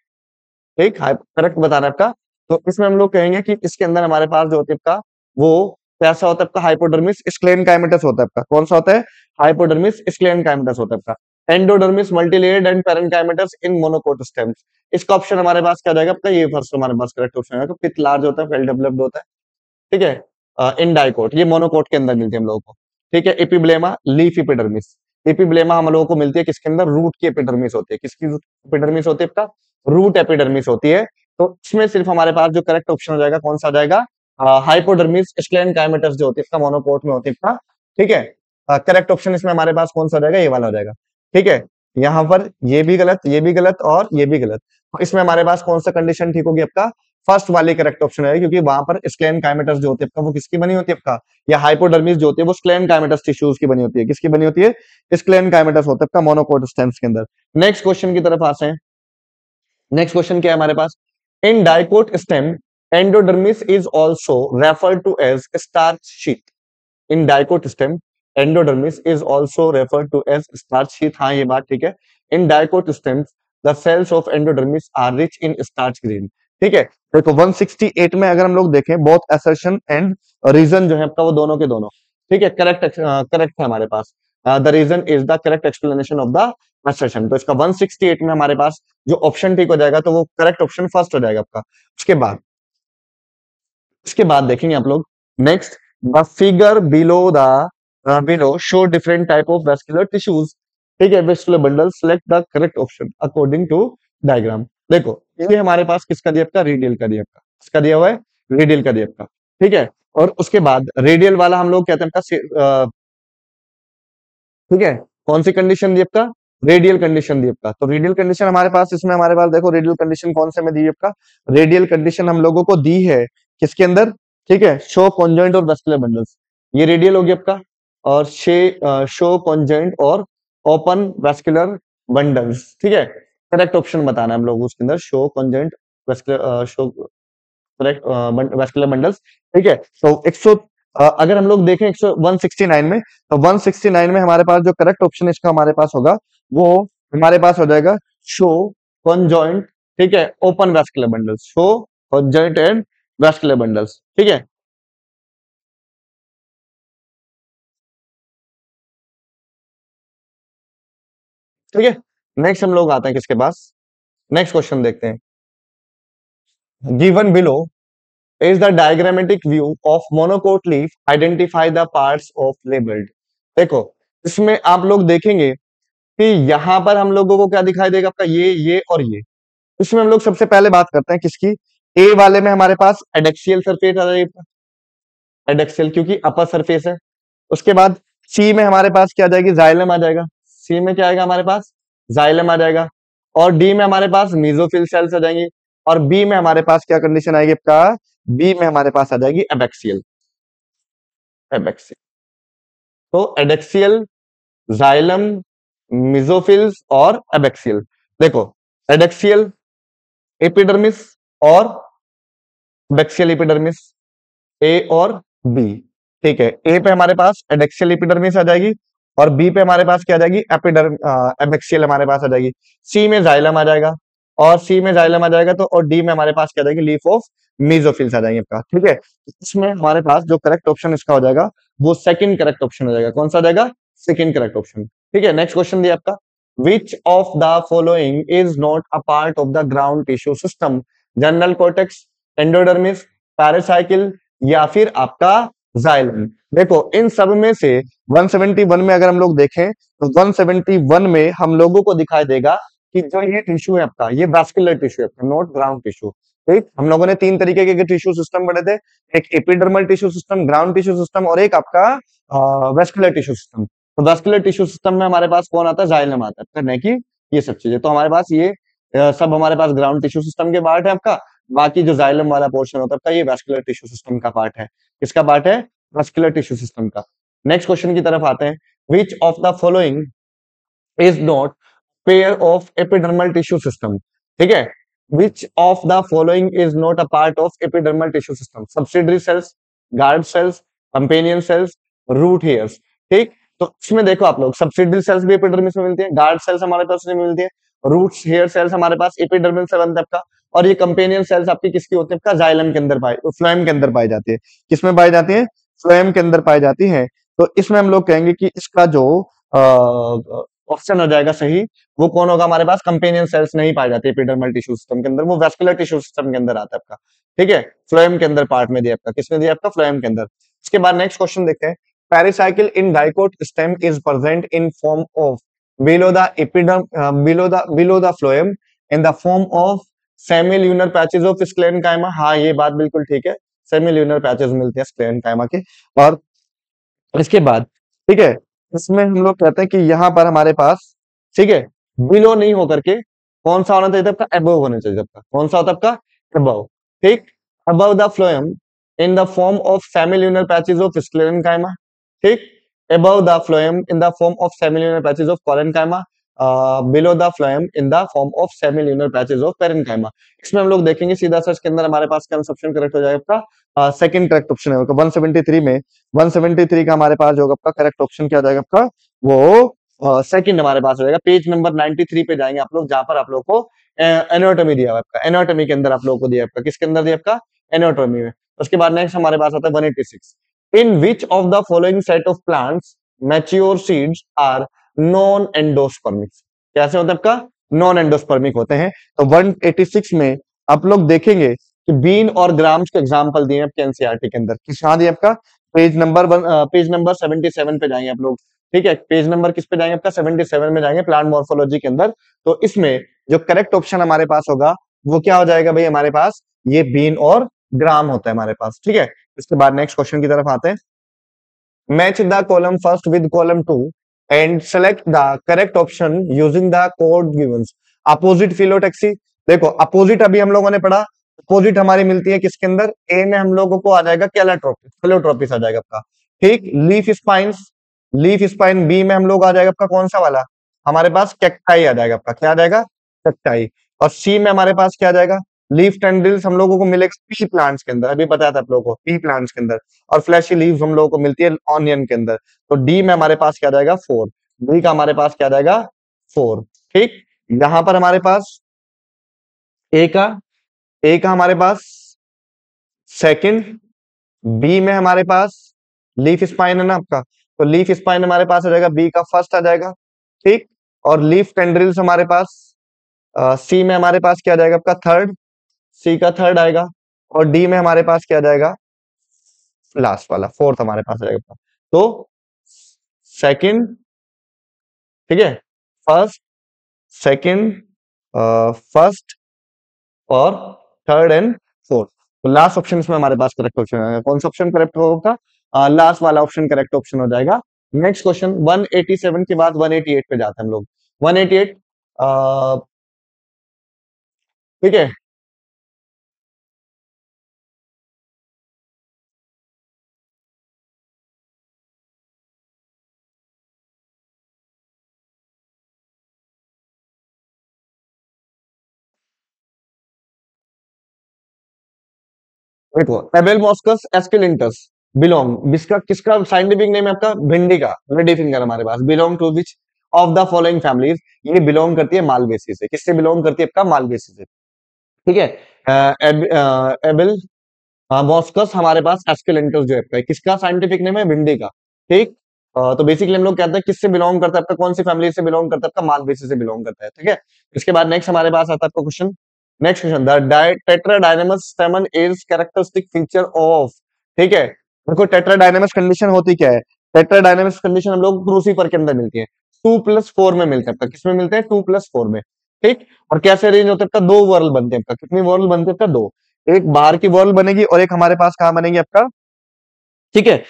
ठीक, करेक्ट बता रहा है आपका। तो इसमें हम लोग कहेंगे कि इसके अंदर हमारे पास जो होता है आपका वो कैसा होता है आपका, हाइपोडर्मिस स्क्लेरेनकाइमेटस होता है आपका। कौन सा होता है, हाइपोडर्मिस स्क्लेरेनकाइमेटस होता है आपका। Endodermis multilayered and parenchymatous in monocot stems. इसका ऑप्शन हमारे पास क्या हो जाएगा आपका, ये फर्स्ट हमारे पास करेक्ट ऑप्शन है। पित लार्ज होता है, वेल डेवलप्ड होता है। ठीक है, इन डाइकोट, ये मोनोकोट के अंदर मिलती है हम लोगों को। ठीक है, एपिब्लेमा लीफ एपिडर्मिस। एपिब्लेमा हम लोगों को मिलती है किसके अंदर, रूट की एपिडर्मिस होती है। किसकी एपिडर्मिस होती है आपका, रूट एपिडर्मिस होती है। तो इसमें सिर्फ हमारे पास जो करेक्ट ऑप्शन हो जाएगा कौन सा हो जाएगा, हाइपोडर्मिस स्क्लेरेनकाइमेटस जो होती है इसका मोनोकोट में होती है आपका। ठीक है, करेक्ट ऑप्शन इसमें हमारे पास कौन सा हो जाएगा, ये वाला हो जाएगा। ठीक है, यहाँ पर ये भी गलत, ये भी गलत और ये भी गलत। तो इसमें हमारे पास कौन सा कंडीशन ठीक होगी आपका, फर्स्ट वाली करेक्ट ऑप्शन है, क्योंकि वहां पर स्क्लेरेनकाइमेटस जो होती है आपका वो किसकी बनी होती है आपका, या हाइपोडर्मिस जो होती है वो स्क्लेरेनकाइमेटस टिश्यूज की बनी होती है। किसकी बनी होती है, स्क्लेरेनकाइमेटस होता है आपका मोनोकोट स्टेम्स के अंदर। नेक्स्ट क्वेश्चन की तरफ आते हैं। नेक्स्ट क्वेश्चन क्या है हमारे पास, in dicot stem endodermis is also referred to as starch sheath. In dicot stem endodermis is also referred to as starch sheath. हाँ ये बात ठीक है। In dicot stems the cells of endodermis are rich in starch grain. ठीक है, देखो 168 में अगर हम लोग देखें बोथ असर्शन एंड रीजन जो है आपका वो दोनों के दोनों ठीक है करेक्ट, करेक्ट है हमारे पास। The reason is the correct explanation of the assertion. तो इसका 168 में हमारे पास जो ऑप्शन ठीक हो जाएगा तो वो करेक्ट ऑप्शन फर्स्ट हो जाएगा आपका। उसके बाद देखेंगे आप लोग next, the figure below show different type of vascular tissues. ठीक है, vascular bundle, select the correct option according to diagram. देखो ये हमारे पास किसका दिया आपका, रेडियल का दिया आपका। किसका दिया हुआ है, रेडियल का दिया आपका। ठीक है, और उसके बाद रेडियल वाला हम लोग कहते हैं आपका, ठीक है, कौन सी कंडीशन दी आपका, रेडियल कंडीशन दी आपका। तो रेडियल कंडीशन हमारे पास इसमें हमारे पास देखो रेडियल कंडीशन कौन से में दी है आपका, रेडियल कंडीशन हम लोगों को दी है किसके अंदर, ठीक है, शो कॉन्जॉइंट और वेस्कुलर बंडल्स। ये रेडियल हो गया आपका। और शो कॉन्जॉइंट और ओपन वेस्कुलर बंडल्स। ठीक है, करेक्ट ऑप्शन बताना है हम लोग उसके अंदर, show conjoint vascular show correct vascular bundles. ठीक है, तो 100 अगर हम लोग देखें 169 में, तो 169 में हमारे पास जो करेक्ट ऑप्शन इसका हमारे पास होगा वो हमारे पास हो जाएगा शो कॉन्जॉइंट, ठीक है, open vascular bundles, show conjoint and vascular bundles. ठीक है, ठीक है, नेक्स्ट हम लोग आते हैं किसके पास, नेक्स्ट क्वेश्चन देखते हैं। Given below is the diagrammatic view of monocot leaf, identify the parts of labelled. देखो इसमें आप लोग देखेंगे कि यहां पर हम लोगों को क्या दिखाई देगा आपका, ये और ये। इसमें हम लोग सबसे पहले बात करते हैं किसकी, ए वाले में हमारे पास एडेक्सियल सरफेस आ जाएगी, एडेक्सियल क्योंकि अपर सरफेस है। उसके बाद सी में हमारे पास क्या आ जाएगी, जाइलम आ जाएगा। सी में क्या आएगा हमारे पास, जाइलम आ जाएगा। और डी में हमारे पास मीजोफिल सेल्स आ जाएंगी। और बी में हमारे पास क्या कंडीशन आएगी आपका, बी में हमारे पास आ जाएगी एबैक्सियल, एबैक्सियल। तो एडेक्सियल, जाइलम, मिजोफिल्स और एबैक्सियल। देखो एडेक्सियल एपिडर्मिस और बैक्सियल एपिडर्मिस, ए और बी। ठीक है, ए पे हमारे पास एडेक्सियल एपिडर्मिस आ जाएगी और बी पे हमारे पास क्या आ जाएगी, एबैक्सियल हमारे पास आ जाएगी। सी में जाइलम आ जाएगा और सी में जाइलम आ जाएगा तो, और डी में हमारे पास क्या आ जाएगी, लीफ ऑफ मीजोफिल्स आ जाएंगे आपका। ठीक है, तो इसमें हमारे पास जो करेक्ट ऑप्शन इसका हो जाएगा वो सेकंड करेक्ट ऑप्शन हो जाएगा। कौन सा हो जाएगा, सेकंड करेक्ट ऑप्शन। ठीक है, नेक्स्ट क्वेश्चन दिया आपका, which of the following is not a part of the ground tissue system, general cortex, endodermis, pericycle या फिर आपका जाइलम। देखो इन सब में से 171 में अगर हम लोग देखें तो 171 में हम लोगों को दिखाई देगा कि जो ये टिश्यू है आपका, ये वैस्कुलर टिश्यू है आपका, नॉट ग्राउंड टिश्यू। ठीक, हम लोगों ने तीन तरीके के टिश्यू सिस्टम पढ़े थे, एक epidermal tissue system, ground tissue system और एक आपका वेस्कुलर टिश्यू सिस्टम। तो वेस्कुलर टिश्यू सिस्टम में हमारे पास कौन आता है, जाइलम आता है, नहीं कि ये सब चीजें। तो हमारे पास ये सब हमारे पास ग्राउंड टिश्यू सिस्टम के पार्ट है आपका। बाकी जो जाइलम वाला पोर्शन होता है आपका, ये वेस्कुलर टिश्यू सिस्टम का पार्ट है। किसका पार्ट है, वेस्कुलर टिश्यू सिस्टम का। नेक्स्ट क्वेश्चन की तरफ आते हैं, which of the following is not pair of epidermal tissue system. ठीक है, which of the following is not a part of epidermal tissue system, subsidiary cells, guard cells, companion cells, root hairs. ठीक, तो इसमें देखो आप लोग, सब्सिडरी सेल्स भी एपिडर्मिस में मिलती है, गार्ड सेल्स हमारे पास मिलती है, रूट्स हेयर सेल्स हमारे पास एपिडर्मिस से बनता है आपका। और ये कंपेनियन सेल्स आपकी किसकी होती है, आपका जाइलम के अंदर पाई, फ्लोएम के अंदर पाई जाती है। किसमें पाई जाती है, फ्लोएम के अंदर पाई जाती है। तो इसमें हम लोग कहेंगे कि इसका जो ऑप्शन हो जाएगा सही, वो कौन होगा, हमारे पास कंपेनियन सेल्स नहीं पाई जाती एपिडर्मल टिश्यू सिस्टम के अंदर, वो वेस्कुलर टिश्यू सिस्टम के अंदर आता है आपका। ठीक है, फ्लोएम के अंदर पार्ट में दिया आपका, किसने दिया आपका, फ्लोएम के अंदर। इसके बाद नेक्स्ट क्वेश्चन देखते हैं, pericycle in dicot stem is present in form of below the epiderm below the phloem in the form of semilunar patches of sclerenchyma. हाँ ये बात बिल्कुल ठीक है, सेमिल्यूनर पैचेस मिलते हैं स्क्लेरेनकाइमा के। और इसके बाद ठीक है, इसमें हम लोग कहते हैं कि यहाँ पर हमारे पास ठीक है, बिलो नहीं होकर के कौन सा होना चाहिए आपका, अबव होना चाहिए आपका। कौन सा होता है आपका, अबव। ठीक, above the phloem in the form of semilunar patches of sclerenchyma. ठीक, above the phloem in the form of semilunar patches of parenchyma, below the phloem in the form of semilunar patches of parenchyma। इसमें हम लोग देखेंगे सीधा सर्च के अंदर हमारे पास क्या ऑप्शन करेक्ट हो जाएगा आपका, सेकंड करेक्ट ऑप्शन है आपका 173 में। 173 का हमारे पास जो होगा आपका करेक्ट ऑप्शन क्या हो जाएगा आपका, वो सेकंड हमारे पास हो जाएगा। पेज नंबर 93 पे जाएंगे आप लोग, जहां पर आप लोग को एनाटॉमी दिया हुआ है आपका, एनाटॉमी के अंदर आप लोगों को दिया आपका, किसके अंदर दिया आपका, एनाटॉमी में। उसके बाद नेक्स्ट हमारे पास आता है 186, in which of the following set of plants mature seeds are non endospermic। कैसे होता है आपका, नॉन एंडोस्पर्मिक होते हैं। तो 186 में आप लोग देखेंगे कि बीन और ग्राम्स के एग्जांपल दिए आपके एनसीईआरटी के अंदर। किसका दिया आपका, पेज नंबर 77 पे जाएंगे आप लोग। ठीक है, पेज नंबर किस पे जाएंगे आपका, 77 में जाएंगे, प्लांट मॉर्फोलॉजी के अंदर। तो इसमें जो करेक्ट ऑप्शन हमारे पास होगा वो क्या हो जाएगा भाई, हमारे पास ये बीन और ग्राम होता है हमारे पास। ठीक है, इसके बाद नेक्स्ट क्वेश्चन की तरफ आते हैं, match the column first with column 2 and select the correct option using the code givens. Opposite phyllotaxy. देखो अपोजिट अभी हम लोगों ने पढ़ा, अपोजिट हमारी मिलती है किसके अंदर, ए में हम लोगों को आ जाएगा कैलाट्रोपिस, फिलोट्रोपिस आ जाएगा आपका। ठीक, leaf spines, leaf spine B में हम लोग आ जाएगा आपका कौन सा वाला, हमारे पास कैक्टाई आ जाएगा आपका, क्या आ जाएगा, कैक्टाई। और सी में हमारे पास क्या आ जाएगा, लीफ टेंड्रिल्स हम लोगों को मिलेगा पी प्लांट्स के अंदर, अभी बताया था आप लोगों को, पी प्लांट्स के अंदर। और फ्लैशी लीव्स हम लोगों को मिलती है ऑनियन के अंदर। तो डी में हमारे पास क्या आ जाएगा, 4। डी का हमारे पास क्या आ जाएगा, 4। ठीक, यहां पर हमारे पास ए का हमारे पास सेकंड, बी में हमारे पास लीफ स्पाइन है ना आपका, तो लीफ स्पाइन हमारे पास आ जाएगा, बी का फर्स्ट आ जाएगा। ठीक, और लीफ टेंड्रिल्स हमारे पास सी में हमारे पास क्या आ जाएगा आपका, थर्ड, सी का थर्ड आएगा। और डी में हमारे पास क्या आ जाएगा, लास्ट वाला फोर्थ हमारे पास आ जाएगा। तो सेकंड, ठीक है, फर्स्ट, सेकंड, फर्स्ट और थर्ड एंड फोर्थ। तो लास्ट ऑप्शन इसमें हमारे पास करेक्ट ऑप्शन आएगा। कौन सा ऑप्शन करेक्ट होगा? लास्ट वाला ऑप्शन करेक्ट ऑप्शन हो जाएगा। नेक्स्ट क्वेश्चन 187 के बाद 188 पे जाते हैं हम लोग। 188, ठीक है, देखो एबेल मॉस्कस एस्केलेंटस बिलोंग, किसका किसका साइंटिफिक नेम है आपका, भिंडी का, लेडी फिंगर हमारे पास, belong to which of the following families, ये बिलोंग करती है मालवेसी से। किससे बिलोंग करती है आपका, मालवेसी से, ठीक है। एबेल मॉस्कस हमारे पास एस्केलेंटस जो है किसका साइंटिफिक नेम है, भिंडी का, ठीक। तो बेसिकली हम लोग कहते हैं किससे बिलोंग करता है आपका, कौन सी फैमिली से बिलोंग करता है आपका, मालवेसी से बिलोंग करता है, ठीक है। इसके बाद नेक्स्ट हमारे पास आता है आपका question. Next question, the tetradynamous stamen is characteristic feature of, ठीक है। देखो टेट्राडाइनमस कंडीशन होती क्या है, टेट्राडाइनमस कंडीशन हम लोग क्रूसीफर के अंदर मिलती है, 2+4 में मिलता है आपका, किसमें मिलते हैं, 2+4 में, ठीक। और कैसे अरेंज होता है आपका, दो वर्ल बनते हैं आपका, कितनी वर्ल बनते हैं आपका, दो, एक बाहर की वॉल बनेगी और एक हमारे पास कहाँ बनेगी आपका, ठीक है।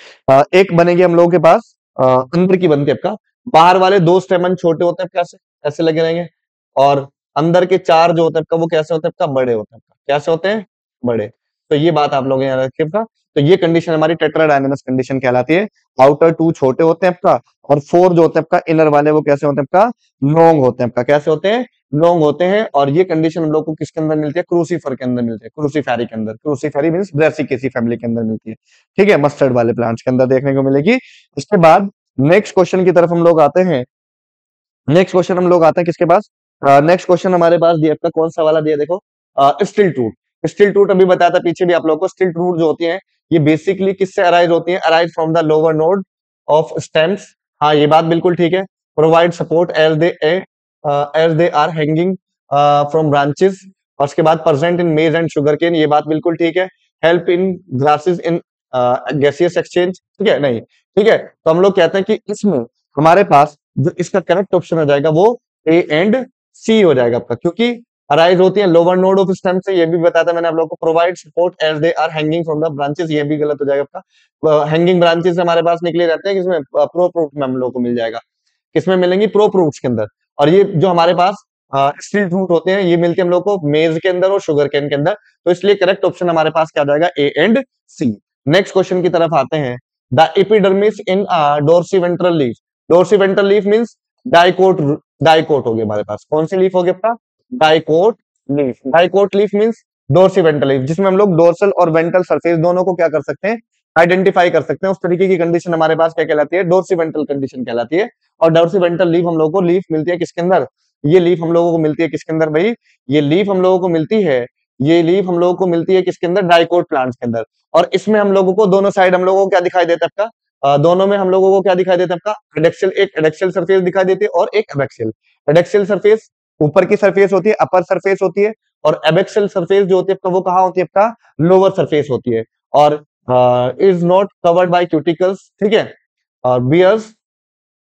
एक बनेगी हम लोगों के पास अंदर की बनती है आपका, बाहर वाले दो स्टेमन छोटे होते हैं कैसे, ऐसे लगे रहेंगे, और अंदर के चार जो होते हैं आपका वो कैसे होते हैं आपका, बड़े होते हैं आपका, कैसे होते हैं, बड़े। तो ये बात आप लोग यहाँ रखिए आपका। तो ये कंडीशन हमारी टेट्राडाइनमस कंडीशन कहलाती है। आउटर टू छोटे होते हैं आपका, और फोर जो होते हैं आपका इनर वाले वो कैसे होते हैं आपका, लॉन्ग होते हैं आपका, कैसे होते हैं, लॉन्ग होते हैं। और ये कंडीशन हम लोग को किसके अंदर मिलती है, क्रूसीफर के अंदर मिलती है, क्रूसीफेरी के अंदर, क्रूसीफेरी मींस ब्रेसिकेसी फैमिली के अंदर मिलती है, ठीक है, मस्टर्ड वाले प्लांट्स के अंदर देखने को मिलेगी। उसके बाद नेक्स्ट क्वेश्चन की तरफ हम लोग आते हैं। नेक्स्ट क्वेश्चन हम लोग आते हैं किसके पास, नेक्स्ट क्वेश्चन हमारे पास दिया आपका, कौन सा वाला दिया, देखो स्टिल ट्रूथ। स्टिल ट्रूथ अभी बताया था पीछे भी आप लोगों को, स्टिल ट्रूथ जो होती है ये बेसिकली किससे अराइज होती है, arise from the lower node of stems. हाँ ये बात बिल्कुल ठीक है। Provide support as they are hanging from branches. और उसके बाद प्रेजेंट इन मेज एंड शुगर केन, ये बात बिल्कुल ठीक है। Help in glasses in gaseous exchange, ठीक है, नहीं, ठीक है। तो हम लोग कहते हैं कि इसमें हमारे पास जो इसका करेक्ट ऑप्शन हो जाएगा वो ए एंड सी हो जाएगा आपका, क्योंकि अराइज होती है लोअर नोड ऑफ स्टेम से, ये भी बताया था मैंने आप लोगों को। Provide support as they are hanging from the branches, ये भी गलत हो जाएगा आपका। हैंगिंग ब्रांचेस हमारे पास निकले रहते हैं किसमें, प्रो फ्रूट में हम लोग को मिल जाएगा, किसमें मिलेंगी, प्रो फ्रूट्स के अंदर। और ये जो हमारे पास स्टिल फ्रूट होते हैं ये मिलते हैं हम लोग को मेज के अंदर और शुगर केन के अंदर। तो इसलिए करेक्ट ऑप्शन हमारे पास क्या हो जाएगा, A and C. Next question की तरफ आते हैं। The epidermis in dorsiventral leaf, dorsiventral leaf means dicot, dicot हो गया हमारे पास, कौन सी लीफ हो गया आपका, dicot leaf. Dicot leaf means dorsiventral leaf, जिसमें हम लोग डोर्सल और वेंट्रल सरफेस दोनों को क्या कर सकते हैं, आइडेंटिफाई कर सकते हैं। उस तरीके की कंडीशन हमारे पास क्या कहलाती है, डोर्सिवेंट्रल कंडीशन कहलाती है। और डोर्सिवेंट्रल लीफ हम लोगों को लीफ मिलती है किसके अंदर, ये लीफ हम लोगों को मिलती है किसके अंदर भाई, ये लीफ हम लोगों को मिलती है, ये लीफ हम लोगों को मिलती है किसके अंदर, डाइकोट प्लांट्स के अंदर। और इसमें हम लोगों को दोनों साइड हम लोगों को क्या दिखाई देता है आपका, दोनों में हम लोगों को क्या दिखाई देता है आपका, एडेक्सियल, एक एडेक्सियल सरफेस दिखाई देती है और एक एबैक्सियल। एडेक्सियल सरफेस ऊपर की सरफेस होती है, अपर सरफेस होती है। और एबैक्सियल सरफेस जो होती है आपका वो कहाँ होती है आपका, लोअर सरफेस होती है। और is not covered by cuticles, ठीक है, और bears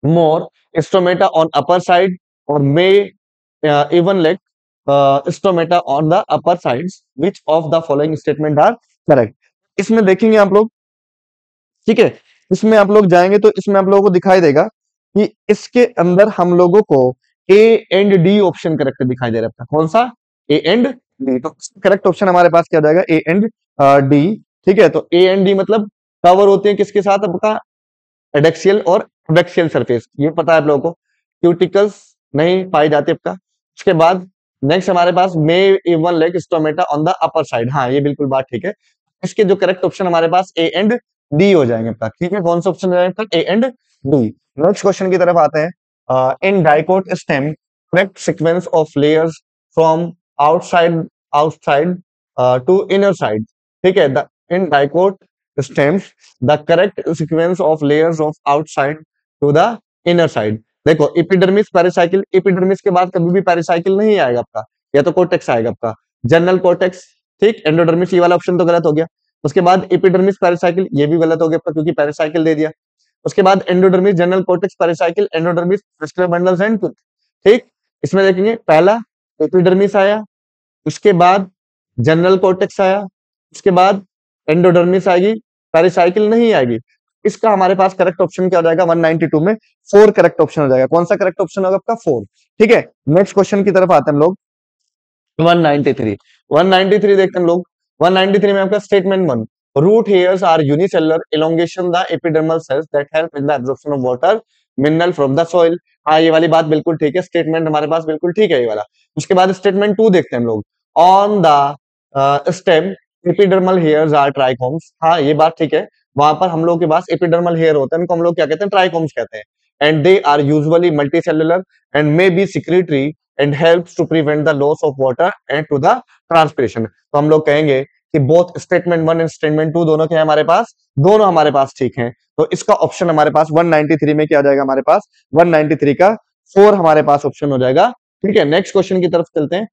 more stomata on upper side or may even like stomata on the upper sides, which of the following statement are correct। इसमें देखेंगे आप लोग, ठीक है, इसमें आप लोग जाएंगे तो इसमें आप लोगों को दिखाई देगा कि इसके अंदर हम लोगों को ए एंड डी ऑप्शन करेक्ट दिखाई दे रहा है। कौन सा, ए एंड डी। तो करेक्ट ऑप्शन हमारे पास क्या हो जाएगा, ए एंड डी, ठीक है। तो ए एंड डी मतलब कवर होते हैं किसके साथ आपका, एडेक्सियल और एबैक्सियल सरफेस, ये पता है आप लोगों को। क्यूटिकल्स नहीं पाई जाती आपका। उसके बाद नेक्स्ट हमारे पास may even lack stomata on the upper side, हाँ ये बिल्कुल बात ठीक है। इसके जो करेक्ट ऑप्शन हमारे पास ए एंड डी हो जाएंगे आपका, ठीक है। कौन सा ऑप्शन हो जाएगा, A and D. Next question की तरफ आते हैं। In dicot stem correct sequence of layers from outside outside to inner side, ठीक है। In dicot stems the correct sequence of layers of outside to the inner side। देखो एपिडर्मिस पेरिसाइकिल, एपिडर्मिस के बाद कभी भी पेरिसाइकिल नहीं आएगा आपका, या तो कोर्टेक्स आएगा आपका, जनरल कोर्टेक्स, ठीक, एंडोडर्मिस ये वाला ऑप्शन तो गलत हो गया। उसके बाद एपिडर्मिस पेरिसाइकिल, ये भी गलत हो गया आपका क्योंकि पेरिसाइकिल दे दिया। उसके बाद endodermis general cortex pericycle endodermis vestibular bundles and tooth. ठीक, इसमें देखेंगे पहला एपिडर्मिस आया, उसके बाद जनरल कोर्टेक्स आया, उसके बाद एंडोडर्मिस आएगी, पेरिसाइकिल नहीं आएगी। इसका हमारे पास करेक्ट ऑप्शन क्या हो जाएगा 192 में 4 करेक्ट ऑप्शन हो जाएगा। कौन सा करेक्ट ऑप्शन होगा आपका 4। ठीक है, नेक्स्ट क्वेश्चन की तरफ आते हैं हम लोग 193। 193 देखते हैं हम लोग। 193 में आपका statement 1, root hairs are unicellular elongation the epidermal cells that help in the absorption of water mineral from the soil. हाँ, ये वाली बात बिल्कुल ठीक है, स्टेटमेंट हमारे पास बिल्कुल ठीक है ये वाला। उसके बाद स्टेटमेंट 2 देखते हैं हम लोग, on the stem epidermal hairs are trichomes. हाँ, ये बात ठीक है, वहां पर हम लोग के पास एपिडर्मल हेयर होते हैं, उनको हम लोग क्या कहते हैं, ट्राइकोम्स कहते हैं। And they are usually multicellular and may be secretory and helps to prevent the loss of water and to the transpiration. तो हम लोग कहेंगे कि बोथ स्टेटमेंट 1 एंड स्टेटमेंट 2 दोनों के हैं हमारे पास, दोनों हमारे पास ठीक हैं। तो इसका ऑप्शन हमारे पास 193 में क्या आ जाएगा, हमारे पास 193 का 4 हमारे पास ऑप्शन हो जाएगा। ठीक है, नेक्स्ट क्वेश्चन की तरफ चलते हैं।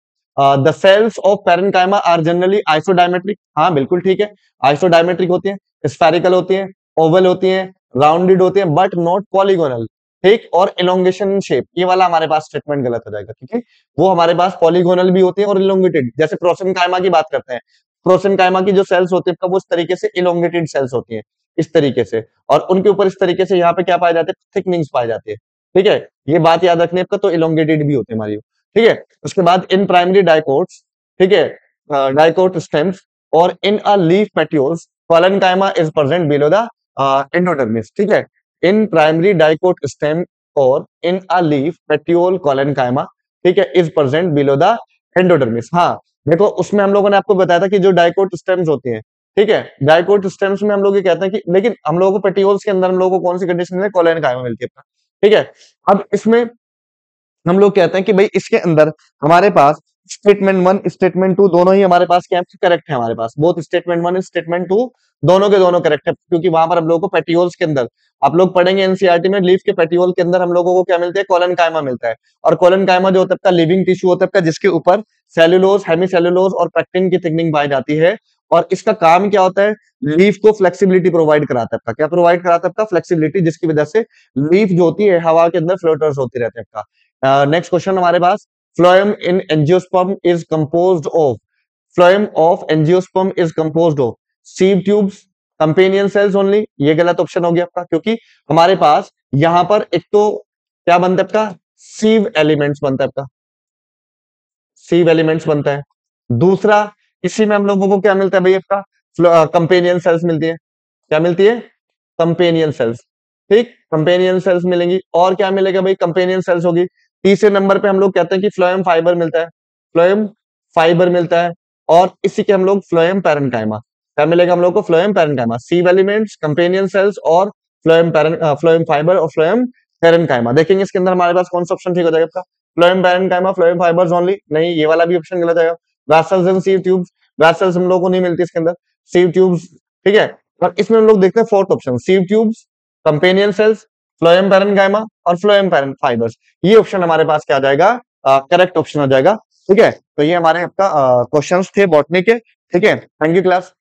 The cells of parenchyma are generally isodiametric. हाँ, बिल्कुल ठीक है, आइसोडायमेट्रिक होती है, स्फेरिकल होती है, ओवल होती है, राउंडेड होती है, बट नॉट पॉलीगोनल। ठीक, और इलोंगेशन शेप, ये वाला हमारे पास स्टेटमेंट गलत हो जाएगा क्योंकि वो हमारे पास पॉलीगोनल भी होती है और इलोंगेटेड। जैसे प्रोसेनकाइमा की बात करते हैं, प्रोसेनकाइमा की जो सेल्स होती है वो इस तरीके से इलोंगेटेड सेल्स होती है, इस तरीके से, और उनके ऊपर इस तरीके से यहाँ पे क्या पाए जाते हैं, थिकनिंग्स पाई जाती है। ठीक है, ये बात याद रखनी है आपका, तो इलोंगेटेड भी होते हैं हमारी। ठीक है, उसके बाद इन प्राइमरी डाइकोट्स, ठीक है, डाइकोट स्टेम्स और in a leaf petioles collenchyma is present below the endodermis. ठीक है, इन प्राइमरी डाइकोट स्टेम और इन अ लीफ पेट्यूल कोलेनकाइमा, ठीक है, is present below the endodermis. हाँ, देखो उसमें हम लोगों ने आपको बताया था कि जो डाइकोट स्टेम्स होती हैं, ठीक है, डाइकोट स्टेम्स में हम लोग ये कहते हैं कि, लेकिन हम लोगों को पेट्यूल्स के अंदर हम लोगों को कौन सी कंडीशन है, कोलेनकाइमा मिलती है। ठीक है, अब इसमें हम लोग कहते हैं कि भाई इसके अंदर हमारे पास स्टेटमेंट 1 स्टेटमेंट 2 दोनों ही हमारे पास क्या करेक्ट है, हमारे पास बोथ स्टेटमेंट 1 स्टेटमेंट 2 दोनों के दोनों करेक्ट है, क्योंकि वहां पर हम लोगों को पेटियोल्स के अंदर, आप लोग पढ़ेंगे एनसीईआरटी में, लीफ के पेटियोल के अंदर हम लोगों को क्या मिलता है, कोलेनकाइमा मिलता है। और कोलेनकाइमा जो होता है लिविंग टिश्यू होता है जिसके ऊपर सेलुलोज, हेमीसेलुलोज और पेक्टिन की थिकनिंग पाई जाती है। और इसका काम क्या होता है, लीफ को फ्लेक्सिबिलिटी प्रोवाइड कराता है आपका, क्या प्रोवाइड कराता है आपका, फ्लेक्सिबिलिटी, जिसकी वजह से लीफ जो होती है हवा के अंदर फ्लोटर्स होती रहते हैं आपका। नेक्स्ट क्वेश्चन हमारे पास, phloem in angiosperm is composed of, phloem of angiosperm is composed of sieve tubes, companion cells only. ये गलत ऑप्शन हो गया आपका, क्योंकि हमारे पास यहां पर एक तो क्या बनता है आपका, सीव एलिमेंट्स बनता है आपका, सीव एलिमेंट्स बनता है। दूसरा, इसी में हम लोगों को क्या मिलता है भाई आपका, कंपेनियन सेल्स मिलती है। क्या मिलती है, कंपेनियन सेल्स। ठीक, कंपेनियन सेल्स मिलेंगी। और क्या मिलेगा भाई, कंपेनियन सेल्स होगी। तीसरे नंबर पे हम लोग कहते हैं कि फ्लोएम फाइबर मिलता है, फ्लोएम फाइबर मिलता है। और इसी के हम लोग फ्लोएम पैरेन्काइमा, क्या मिलेगा हम लोग को, phloem parenchyma, sieve elements, companion cells और फ्लोएम फाइबर और फ्लोएम पैरेन्काइमा। देखेंगे इसके अंदर हमारे पास कौन सा ऑप्शन ठीक हो जाएगा आपका, phloem parenchyma, phloem fibres only, नहीं ये वाला भी ऑप्शन गलत आएगा। Vessels and sieve tubes, vessels हम लोग को नहीं मिलती इसके अंदर, सीव ट्यूब्स। ठीक है, और इसमें हम लोग देखते हैं fourth option, सीव tubes, companion sales, phloem parenchyma और फ्लोएम फाइबर्स। ये ऑप्शन हमारे पास क्या आ जाएगा, करेक्ट ऑप्शन हो जाएगा। ठीक है, तो ये हमारे आपका क्वेश्चंस थे बॉटनी के। ठीक है, थैंक यू क्लास।